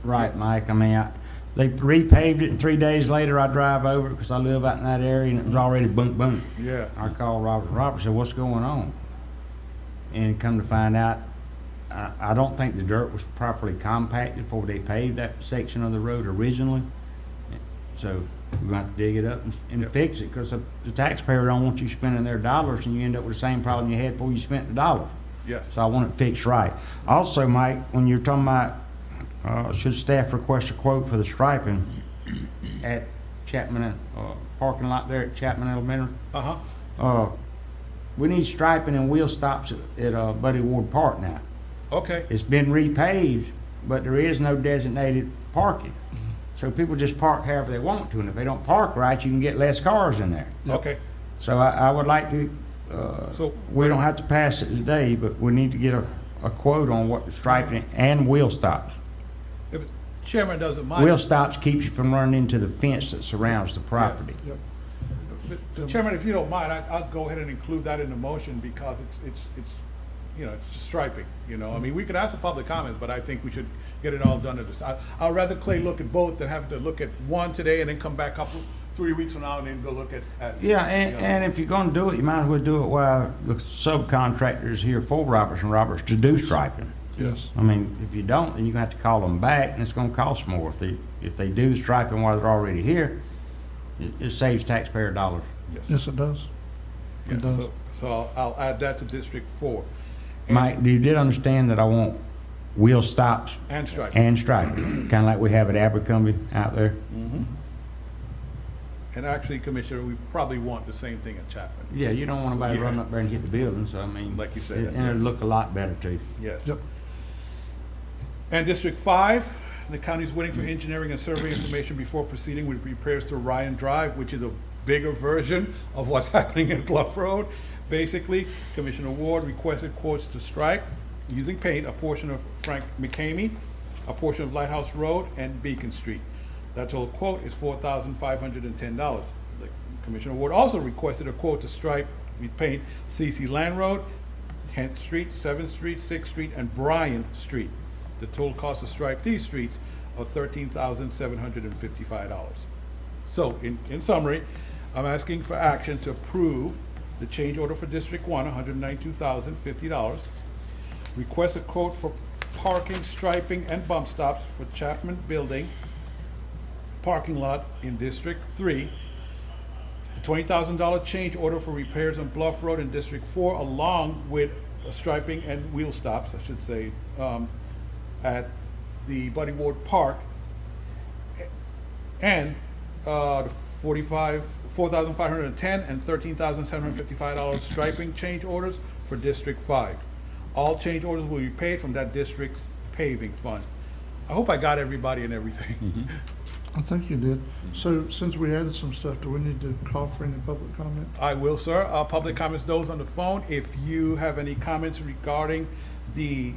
H: right, Mike. I mean, They repaved it, and 3 days later, I drive over because I live out in that area, and it was already boom, boom.
D: Yeah.
H: I called Robert. Robert said, "What's going on?" And come to find out, I don't think the dirt was properly compacted before they paved that section of the road originally. So we're going to have to dig it up and fix it, because the taxpayer don't want you spending their dollars and you end up with the same problem you had before you spent the dollar.
D: Yes.
H: So I want it fixed right. Also, Mike, when you're talking about should staff request a quote for the striping at Chapman, parking lot there at Chapman Elementary? We need striping and wheel stops at Buddy Ward Park now.
D: Okay.
H: It's been repaved, but there is no designated parking. So people just park however they want to, and if they don't park right, you can get less cars in there.
D: Okay.
H: So I would like to, we don't have to pass it today, but we need to get a quote on what the striping and wheel stops.
D: If Chairman doesn't mind.
H: Wheel stops keeps you from running into the fence that surrounds the property.
D: Yes. Chairman, if you don't mind, I'll go ahead and include that in the motion, because it's you know, it's just striping, you know. I mean, we could ask for public comments, but I think we should get it all done at this. I'd rather Clay look at both than have to look at one today and then come back 3 weeks from now and then go look at
H: Yeah, and if you're gonna do it, you might as well do it while the subcontractors here for Roberts and Roberts to do striping.
A: Yes.
H: I mean, if you don't, then you're gonna have to call them back, and it's gonna cost more. If they do the striping while they're already here, it saves taxpayer dollars.
A: Yes, it does. It does.
D: So I'll add that to District 4.
H: Mike, you did understand that I want wheel stops
D: And striping.
H: and striping, kind of like we have at Abercrombie out there.
D: Mm-hmm. And actually, Commissioner, we probably want the same thing at Chapman.
H: Yeah, you don't want anybody
D: Yeah.
H: running up there and hit the building, so I mean,
D: Like you said,
H: and it'll
D: yes.
H: look a lot better too.
D: Yes. Yep. And District 5, the county is waiting for engineering and survey information before proceeding with repairs to Ryan Drive, which is a bigger version of what's happening in Bluff Road. Basically, Commissioner Ward requested quotes to stripe using paint a portion of Frank McCamey, a portion of Lighthouse Road, and Beacon Street. That total quote is $4,510. Commissioner Ward also requested a quote to stripe with paint CC Land Road, 10th Street, 7th Street, 6th Street, and Bryan Street. The total cost to stripe these streets of $13,755. So, in summary, I'm asking for action to approve the change order for District 1, $192,050. Request a quote for parking, striping, and bump stops for Chapman Building parking lot in District 3. A $20,000 change order for repairs on Bluff Road in District 4, along with striping and wheel stops, I should say, at the Buddy Ward Park. And $4,510 and $13,755 striping change orders for District 5. All change orders will be paid from that district's paving fund. I hope I got everybody and everything.
A: I think you did. So since we added some stuff, do we need to call for any public comment?
D: I will, sir. Public comments, those on the phone. If you have any comments regarding the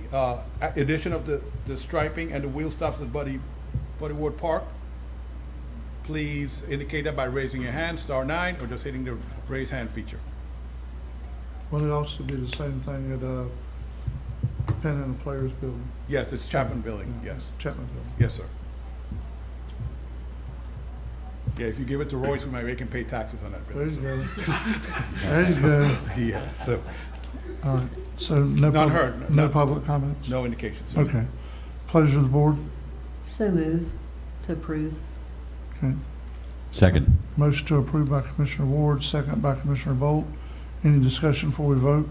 D: addition of the striping and the wheel stops at Buddy Ward Park, please indicate that by raising your hand, *9, or just hitting the raise hand feature.
A: Will it also be the same thing at Penn and the Players Building?
D: Yes, it's Chapman Building, yes.
A: Chapman Building.
D: Yes, sir. Yeah, if you give it to Royce, we might make him pay taxes on that
A: There
D: building.
A: you go. There you go.
D: Yeah, so.
A: All right, so no
D: None
A: public,
D: heard.
A: no
D: None.
A: public comments?
D: No indications.
A: Okay. Pleasure of the board.
F: So move to approve.
A: Okay.
G: Second.
A: Motion to approve by Commissioner Ward, second by Commissioner Bolt. Any discussion before we vote?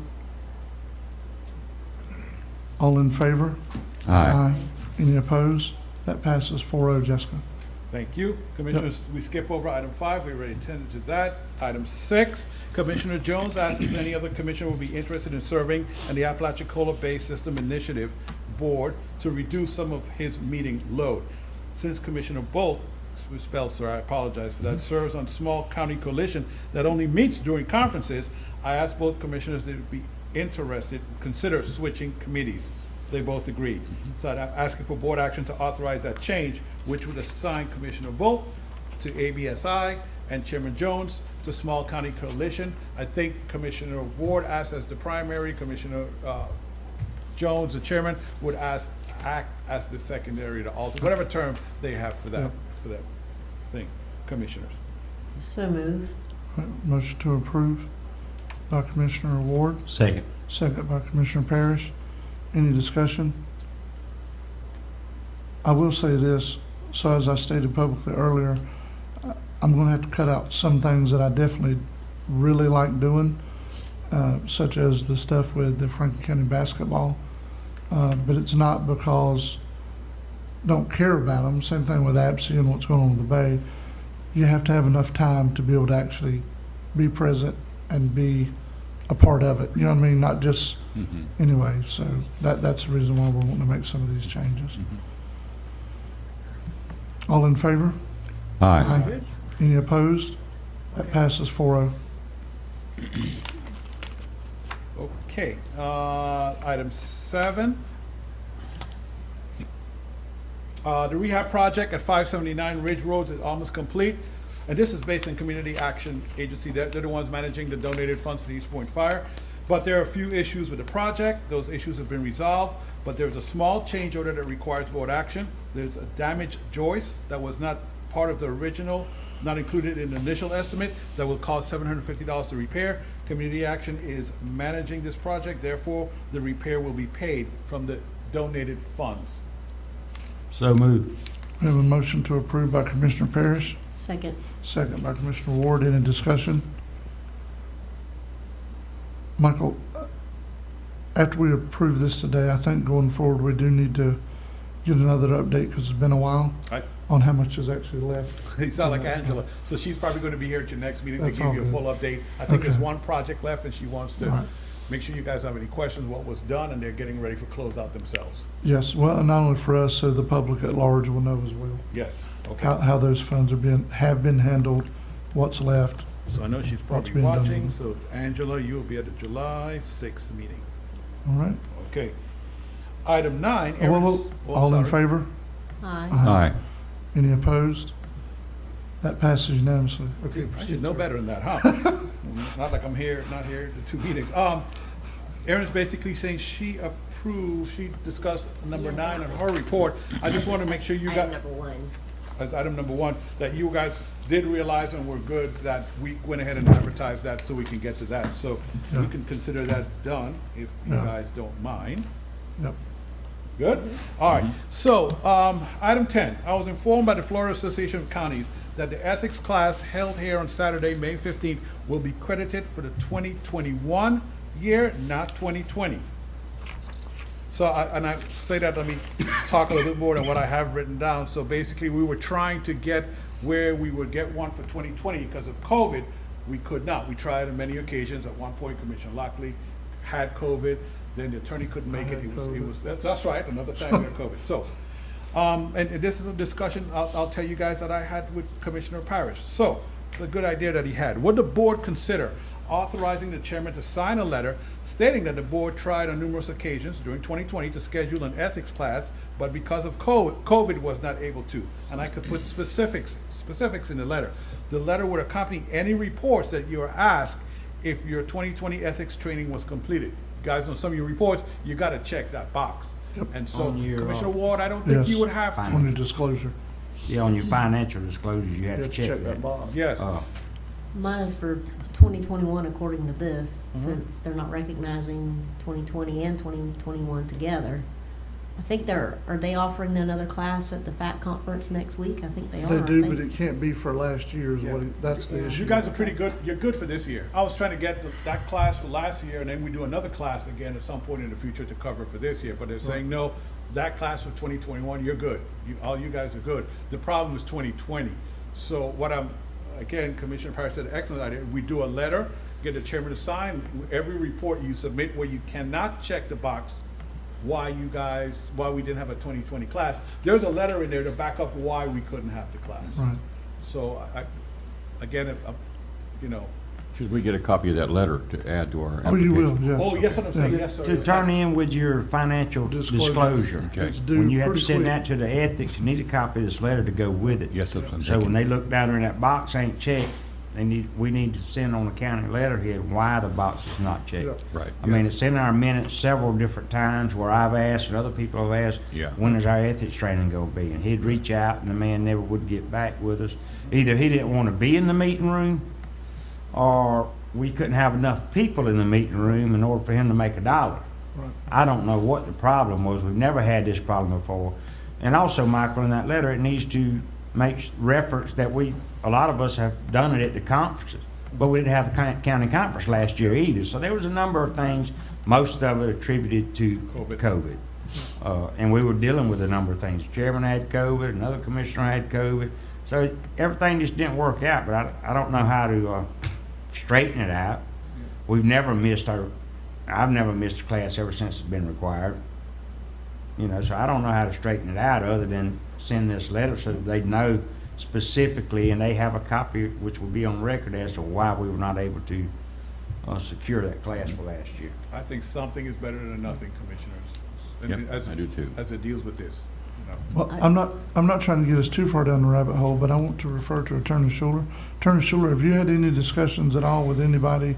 A: All in favor?
G: Aye.
A: Any opposed? That passes 4-0, Jessica.
D: Thank you. Commissioners, we skip over item 5. We already attended to that. Item 6, Commissioner Jones asks if any other commissioner will be interested in serving on the Apalachicola Bay System Initiative Board to reduce some of his meeting load. Since Commissioner Bolt, misspelled, sir, I apologize for that, serves on small county coalition that only meets during conferences, I asked both commissioners that would be interested, consider switching committees. They both agreed. So I'm asking for board action to authorize that change, which would assign Commissioner Bolt to ABSI and Chairman Jones to Small County Coalition. I think Commissioner Ward, as the primary, Commissioner Jones, the chairman, would act as the secondary to alter, whatever term they have for that, for that thing, commissioners.
F: So move.
A: Motion to approve by Commissioner Ward,
H: Second.
A: second by Commissioner Parrish. Any discussion? I will say this, so as I stated publicly earlier, I'm gonna have to cut out some things that I definitely really like doing, such as the stuff with the Franklin County basketball. But it's not because I don't care about them. Same thing with ABSI and what's going on with the Bay. You have to have enough time to be able to actually be present and be a part of it. You know what I mean? Not just anyway. So that's the reason why we're wanting to make some of these changes. All in favor?
G: Aye.
A: Any opposed? That passes 4-0.
D: Okay, item 7. The rehab project at 579 Ridge Road is almost complete. And this is based on Community Action Agency. They're the ones managing the donated funds for the East Point Fire. But there are a few issues with the project. Those issues have been resolved, but there's a small change order that requires board action. There's a damaged joist that was not part of the original, not included in the initial estimate, that will cost $750 to repair. Community Action is managing this project, therefore the repair will be paid from the donated funds.
H: So moved.
A: We have a motion to approve by Commissioner Parrish,
F: Second.
A: second by Commissioner Ward. Any discussion? Michael, after we approve this today, I think going forward, we do need to get another update because it's been a while
D: Right.
A: on how much is actually left.
D: You sound like Angela, so she's probably going to be here at your next meeting to
A: That's
D: give
A: all
D: you a
A: good.
D: full update. I think there's
A: Okay.
D: one project left and she wants to
A: Right.
D: make sure you guys have any questions, what was done, and they're getting ready for closeout themselves.
A: Yes, well, and not only for us, so the public at large will know as well.
D: Yes, okay.
A: How those funds have been handled, what's left.
D: So I know she's
A: What's
D: probably
A: being done
D: watching,
A: with it.
D: so Angela, you will be at the July 6th meeting.
A: All right.
D: Okay. Item 9.
A: Oh, well,
D: Aaron's- oh,
A: all in
D: sorry.
A: favor?
F: Aye.
G: Aye.
A: Any opposed? That passes unanimously. Okay.
D: I should know better than that, huh? Not like I'm here, not here, the 2 meetings. Erin's basically saying she approved, she discussed number 9 on her report. I just want to make sure you got.
F: Item number 1.
D: As item number 1, that you guys did realize and were good that we went ahead and advertised that so we can get to that. So
A: Yeah.
D: we can consider that done if you
A: Yeah.
D: guys don't mind.
A: Yep.
D: Good? All right. So, item 10, I was informed by the Florida Association of Counties that the ethics class held here on Saturday, May 15th, will be credited for the 2021 year, not 2020. So, I say that, let me talk a little bit more than what I have written down. So basically, we were trying to get where we would get one for 2020 because of COVID. We could not. We tried on many occasions. At one point, Commissioner Lockley had COVID. Then the attorney couldn't make it. That's right. Another time we had COVID. So, and this is a discussion I'll tell you guys that I had with Commissioner Parrish. So, it's a good idea that he had. Would the board consider authorizing the chairman to sign a letter stating that the board tried on numerous occasions during 2020 to schedule an ethics class, but because of COVID was not able to? And I could put specifics in the letter. The letter would accompany any reports that you are asked if your 2020 ethics training was completed. Guys, on some of your reports, you got to check that box. And so,
H: On your,
D: Commissioner Ward, I don't think you
A: Yes.
D: would have to.
A: On your disclosure.
H: Yeah, on your financial disclosures, you have to check that.
A: box.
D: Yes.
F: Mine is for 2021 according to this, since they're not recognizing 2020 and 2021 together. I think are they offering another class at the FAT conference next week? I think they are.
A: They
F: aren't
A: do, but it can't be for last year's.
D: Yeah.
A: That's the issue.
D: You guys are pretty good. You're good for this year. I was trying to get that class for last year, and then we do another class again at some point in the future to cover for this year. But they're saying, no, that class for 2021, you're good. All you guys are good. The problem is 2020. So what again, Commissioner Parrish said, excellent idea. We do a letter, get the chairman to sign. Every report you submit where you cannot check the box why we didn't have a 2020 class. There's a letter in there to back up why we couldn't have the class.
A: Right.
D: So again,
G: Should we get a copy of that letter to add to our
A: Oh, you will,
G: application?
A: yes.
D: Oh, yes, what I'm saying, yes, sir.
H: To
D: yes,
H: turn
D: sir.
H: in with your financial disclosure.
G: Okay.
A: It's due
H: When you have to
A: pretty
H: send
A: quick.
H: that to the ethics, you need a copy of this letter to go with it.
G: Yes, that's
H: So when they look down in that box ain't checked, we need to send on the county letterhead why the box is not checked.
G: Right.
H: I mean, it's in our minutes several different times where I've asked and other people have asked,
G: Yeah.
H: when is our ethics training gonna be? And he'd reach out and the man never would get back with us. Either he didn't wanna be in the meeting room, or we couldn't have enough people in the meeting room in order for him to make $1.
A: Right.
H: I don't know what the problem was. We've never had this problem before. And also, Michael, in that letter, it needs to make reference that a lot of us have done it at the conferences, but we didn't have the county conference last year either. So there was a number of things, most of it attributed to COVID. And we were dealing with a number of things. The chairman had COVID, another commissioner had COVID. So everything just didn't work out, but I don't know how to straighten it out. I've never missed a class ever since it's been required. You know, so I don't know how to straighten it out other than send this letter so that they know specifically, and they have a copy which will be on record as to why we were not able to secure that class for last year.
D: I think something is better than nothing, Commissioners.
G: Yep, I do too.
D: As it deals with this, you know.
A: Well, I'm not trying to get us too far down the rabbit hole, but I want to refer to Attorney Schuler. Attorney Schuler, have you had any discussions at all with anybody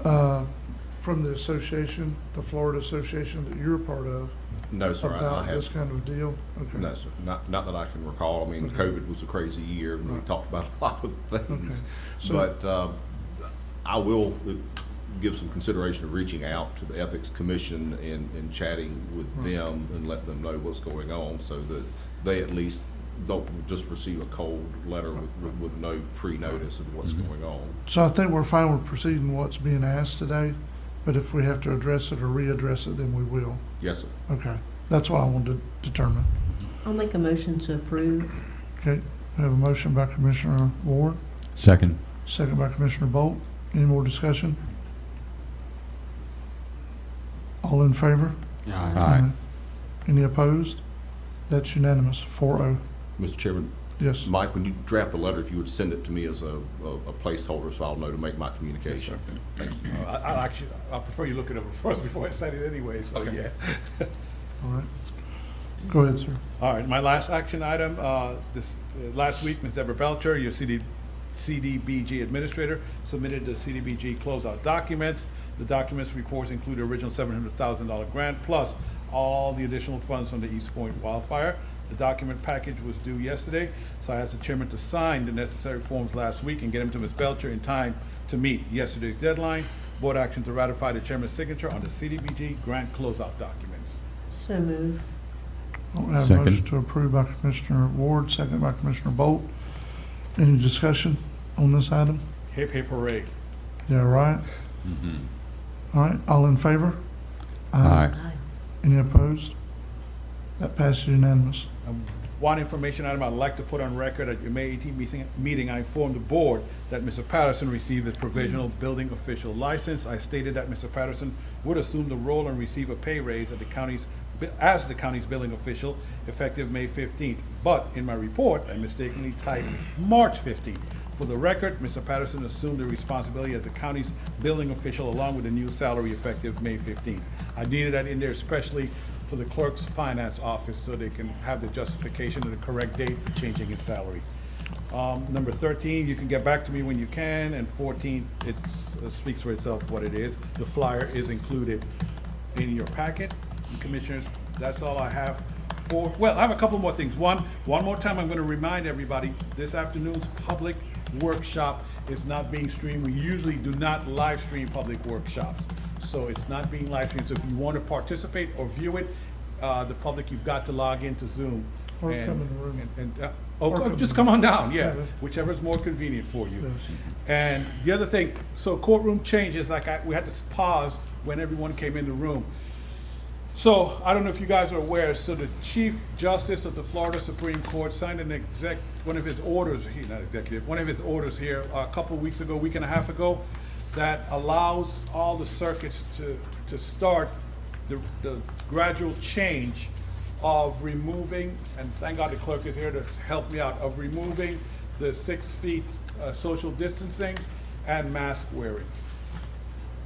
A: from the association, the Florida Association that you're a part of?
L: No, sir, I
A: about
L: have.
A: this kind of deal? Okay.
L: No, sir, not that I can recall. I mean,
A: Okay.
L: COVID was a crazy year, and we talked about a lot of things.
A: Okay. So-
L: But I will give some consideration of reaching out to the Ethics Commission and chatting with them and let them know what's going on, so that they at least don't just receive a cold letter with no pre-notice of what's going on.
A: So I think we're fine with proceeding what's being asked today, but if we have to address it or readdress it, then we will.
L: Yes, sir.
A: Okay, that's what I wanted to determine.
F: I'll make a motion to approve.
A: Okay, we have a motion by Commissioner Ward,
G: Second.
A: second by Commissioner Bolt. Any more discussion? All in favor?
G: Aye.
A: Any opposed? That's unanimous, 4-0.
L: Mr. Chairman?
A: Yes.
L: Mike, when you draft the letter, if you would send it to me as a placeholder so I'll know to make my communication.
D: I'll prefer you look it over first before I sign it anyway, so yeah.
A: All right. Go ahead, sir.
D: All right, my last action item, last week, Ms. Deborah Belcher, your CDBG administrator, submitted the CDBG closeout documents. The documents reports include the original $700,000 grant plus all the additional funds from the East Point wildfire. The document package was due yesterday, so I asked the chairman to sign the necessary forms last week and get them to Ms. Belcher in time to meet yesterday's deadline. Board action to ratify the chairman's signature on the CDBG grant closeout documents.
F: So move.
A: I have a
G: Second.
A: motion to approve by Commissioner Ward, second by Commissioner Bolt. Any discussion on this item?
D: Hip hip hooray.
A: Yeah, right? All right, all in favor?
G: Aye.
A: Any opposed? That passes unanimous.
D: One information item I'd like to put on record at your May 18th meeting, I informed the board that Mr. Patterson received his provisional building official license. I stated that Mr. Patterson would assume the role and receive a pay raise at as the county's billing official effective May 15th. But in my report, I mistakenly typed March 15th. For the record, Mr. Patterson assumed the responsibility as the county's billing official along with the new salary effective May 15th. I needed that in there especially for the clerk's finance office so they can have the justification of the correct date for changing his salary. Number 13, you can get back to me when you can, and 14, it speaks for itself what it is. The flyer is included in your packet. And Commissioners, that's all I have for, well, I have a couple more things. One more time, I'm going to remind everybody, this afternoon's public workshop is not being streamed. We usually do not live stream public workshops. So it's not being live streamed. So if you want to participate or view it, the public, you've got to log into Zoom.
A: Or come in the room.
D: Or just come on down, yeah, whichever is more convenient for you.
A: Yes.
D: And the other thing, so courtroom changes, like we had to pause when everyone came in the room. So I don't know if you guys are aware, so the Chief Justice of the Florida Supreme Court signed one of his orders here a couple of weeks ago, week and a half ago, that allows all the circuits to start the gradual change of removing, and thank God the clerk is here to help me out, of removing the 6 feet social distancing and mask wearing.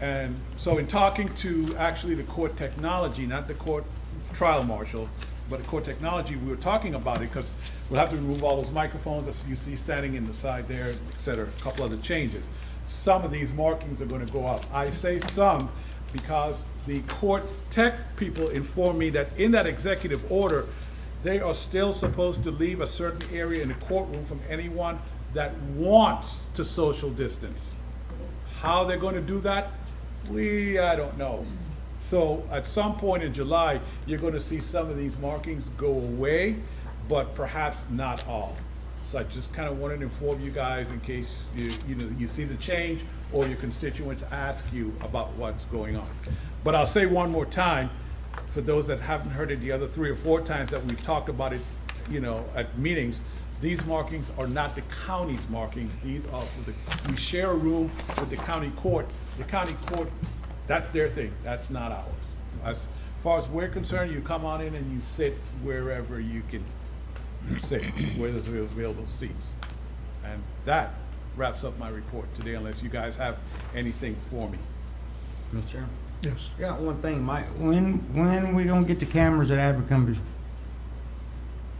D: And so in talking to actually the court technology, not the court trial marshal, but Core Technology, we were talking about it because we'll have to remove all those microphones that you see standing in the side there, et cetera, a couple other changes. Some of these markings are going to go up. I say some because the Court Tech people informed me that in that executive order, they are still supposed to leave a certain area in the courtroom from anyone that wants to social distance. How they're going to do that, I don't know. So at some point in July, you're going to see some of these markings go away, but perhaps not all. So I just kind of wanted to inform you guys in case you see the change or your constituents ask you about what's going on. But I'll say one more time, for those that haven't heard it the other 3 or 4 times that we've talked about it, at meetings, these markings are not the county's markings. These are for we share a room with the county court. The county court, that's their thing. That's not ours. As far as we're concerned, you come on in and you sit wherever you can sit, where there's available seats. And that wraps up my report today, unless you guys have anything for me.
H: Mr. Chairman?
A: Yes.
H: Yeah, one thing, Mike, when we gonna get the cameras at Abercrombie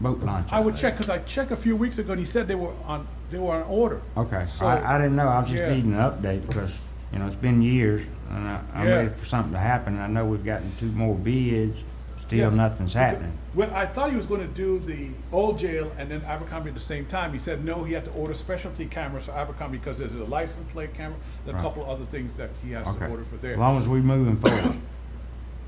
H: boat launch?
D: I would check, because I checked a few weeks ago and he said they were on order.
H: Okay,
D: So,
H: I didn't know, I was just
D: yeah.
H: needing an update because, it's been years and I'm
D: Yeah.
H: ready for something to happen. I know we've gotten 2 more bids, still
D: Yeah.
H: nothing's happening.
D: Well, I thought he was going to do the old jail and then Abercrombie at the same time. He said no, he had to order specialty cameras for Abercrombie because there's a license plate camera, a
H: Right.
D: couple other things that he has to
H: Okay,
D: order for there.
H: as long as we're moving forward.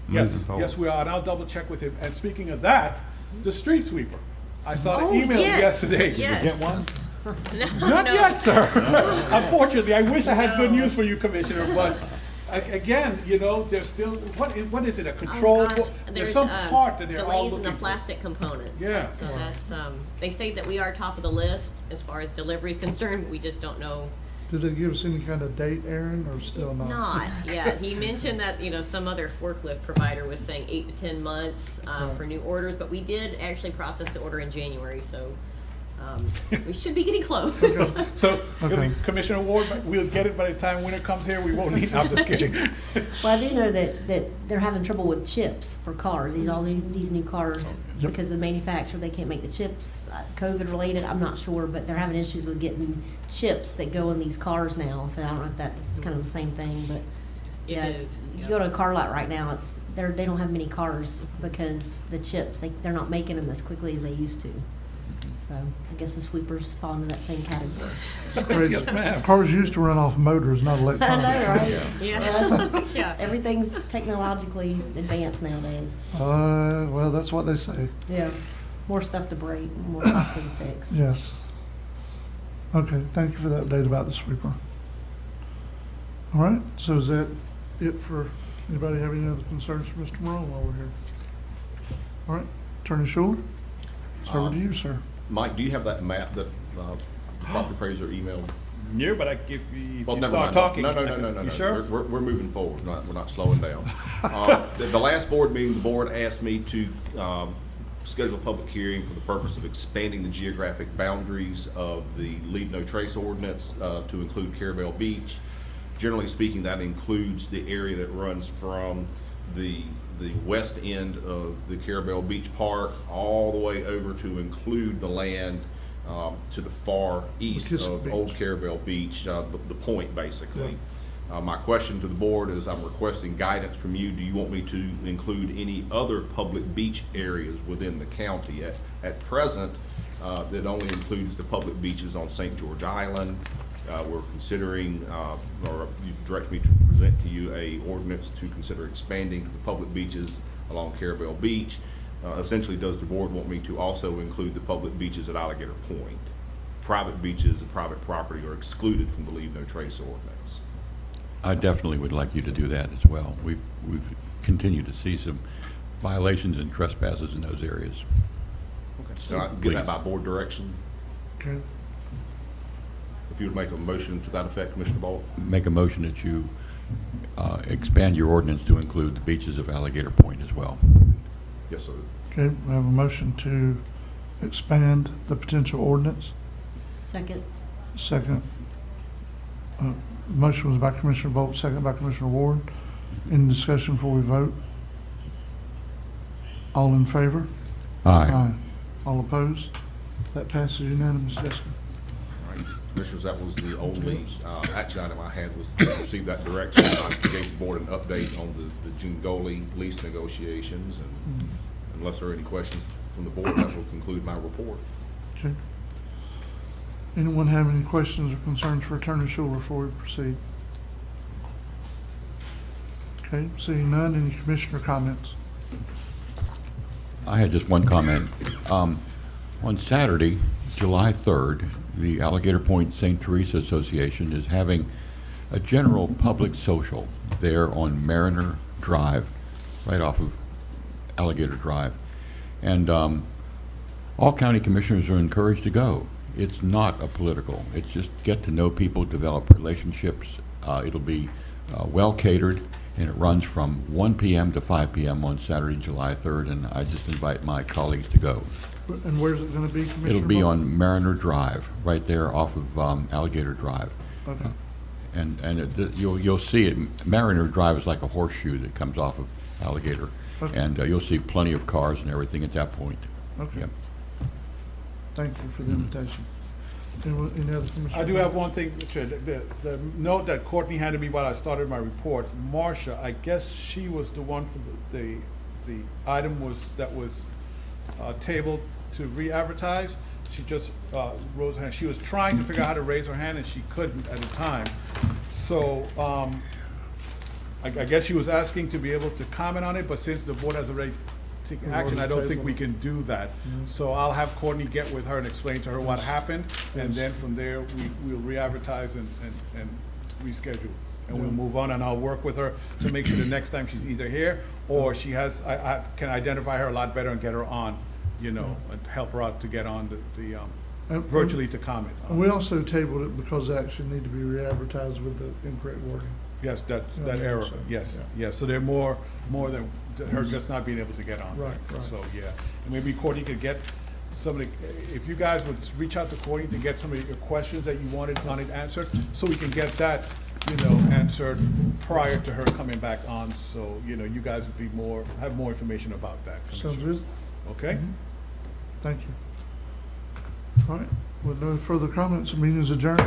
D: Yes,
H: Moving forward.
D: yes, we are, and I'll double check with him. And speaking of that, the street sweeper. I saw the
Q: Oh,
D: email
Q: yes,
D: yesterday.
Q: yes.
D: Did you get one?
Q: No,
D: Not
Q: no.
D: yet, sir. Unfortunately, I wish I had good news for you, Commissioner, but again, there's still, what is it, a control?
Q: Oh, gosh,
D: There's some part that they're all
Q: delays in the
D: looking for.
Q: plastic components.
D: Yeah.
Q: So that's, they say that we are top of the list as far as delivery is concerned. We just don't know.
A: Did they give us any kind of date, Aaron, or still not?
Q: Not yet. He mentioned that, some other forklift provider was saying 8 to 10 months for new orders, but we did actually process the order in January, so we should be getting close.
D: So, Commissioner Ward, we'll get it by the time winter comes here. We won't need, I'm just kidding.
F: Well, I do know that they're having trouble with chips for cars, these new cars,
A: Yep.
F: because the manufacturer, they can't make the chips, COVID related, I'm not sure, but they're having issues with getting chips that go in these cars now, so I don't know if that's kind of the same thing, but
Q: It
F: yeah,
Q: is,
F: you
Q: yeah.
F: go to a car lot right now, they don't have many cars because the chips, they're not making them as quickly as they used to. So I guess the sweepers fall into that same category.
A: Crazy.
D: Yes, ma'am.
A: Cars used to run off motors, not
F: I
A: electronic.
F: know, right?
Q: Yeah.
F: Well,
Q: Yeah.
F: everything's technologically advanced nowadays.
A: Well, that's what they say.
F: Yeah, more stuff to break, more costly to fix.
A: Yes. Okay, thank you for that update about the sweeper. All right, so is that it for, anybody have any other concerns for Mr. Morone while we're here? All right, Attorney Schuler, it's over to you, sir.
L: Mike, do you have that map that property appraiser emailed?
D: Yeah, but if you
L: Well, never
D: start
L: mind.
D: talking.
L: No.
D: You sure?
L: We're moving forward. We're not slowing down. The last board meeting, the board asked me to schedule a public hearing for the purpose of expanding the geographic boundaries of the Leave No Trace ordinance to include Carabel Beach. Generally speaking, that includes the area that runs from the west end of the Carabel Beach Park all the way over to include the land to the far east
A: McKissick
L: of
A: Beach.
L: Old Carabel Beach, the point basically. My question to the board is, I'm requesting guidance from you. Do you want me to include any other public beach areas within the county? At present, that only includes the public beaches on St. George Island. We're considering, or you direct me to present to you a ordinance to consider expanding to the public beaches along Carabel Beach. Essentially, does the board want me to also include the public beaches at Alligator Point? Private beaches and private property are excluded from the Leave No Trace ordinance.
G: I definitely would like you to do that as well. We've continued to see some violations and trespasses in those areas.
L: So I can get that by board direction.
A: Okay.
L: If you would make a motion to that effect, Commissioner Ball.
G: Make a motion that you expand your ordinance to include the beaches of Alligator Point as well.
L: Yes, sir.
A: Okay, we have a motion to expand the potential ordinance.
F: Second.
A: Second. Motion was by Commissioner Bolt, second by Commissioner Ward. Any discussion before we vote? All in favor?
G: Aye.
A: All opposed? That passes unanimously, Jessica.
L: All right, Commissioners, that was the only action item I had, was to receive that direction. I gave the board an update on the Jungoli lease negotiations, and unless there are any questions from the board, that will conclude my report.
A: Okay. Anyone have any questions or concerns for Attorney Schuler before we proceed? Okay, seeing none, any commissioner comments?
G: I had just one comment. On Saturday, July 3rd, the Alligator Point St. Teresa Association is having a general public social there on Mariner Drive, right off of Alligator Drive. And all county commissioners are encouraged to go. It's not a political. It's just get to know people, develop relationships. It'll be well catered, and it runs from 1 p.m. to 5 p.m. on Saturday, July 3rd, and I just invite my colleagues to go.
A: And where's it going to be, Commissioner?
G: It'll be
A: Moore?
G: on Mariner Drive, right there off of Alligator Drive.
A: Okay.
G: You'll see it. Mariner Drive is like a horseshoe that comes off of Alligator,
A: Okay.
G: and you'll see plenty of cars and everything at that point.
A: Okay.
G: Yep.
A: Thank you for the invitation. Any other commissioners?
D: I do have one thing, Richard. The note that Courtney handed me while I started my report, Marcia, I guess she was the one for the item that was tabled to re-advertise. She just rose her hand. She was trying to figure out how to raise her hand, and she couldn't at the time. So I guess she was asking to be able to comment on it, but since the board has already taken action, I don't think we can do that. So I'll have Courtney get with her and explain to her what happened, and then from there, we'll re-advertise and reschedule. And we'll move on, and I'll work with her to make sure the next time she's either here, or she has, I can identify her a lot better and get her on, and help her out to get on the virtually to comment.
A: We also tabled it because it actually need to be re-advertised with the incorrect wording.
D: Yes, that error,
A: so,
D: yes,
A: yeah.
D: yes. So they're more than her just not being able to get on.
A: Right.
D: So, yeah. And maybe Courtney could get somebody, if you guys would reach out to Courtney to get some of your questions that you wanted on it answered, so we can get that, answered prior to her coming back on, so, you guys would be have more information about that.
A: Sounds good.
D: Okay?
A: Thank you. All right, with no further comments, the meeting is adjourned.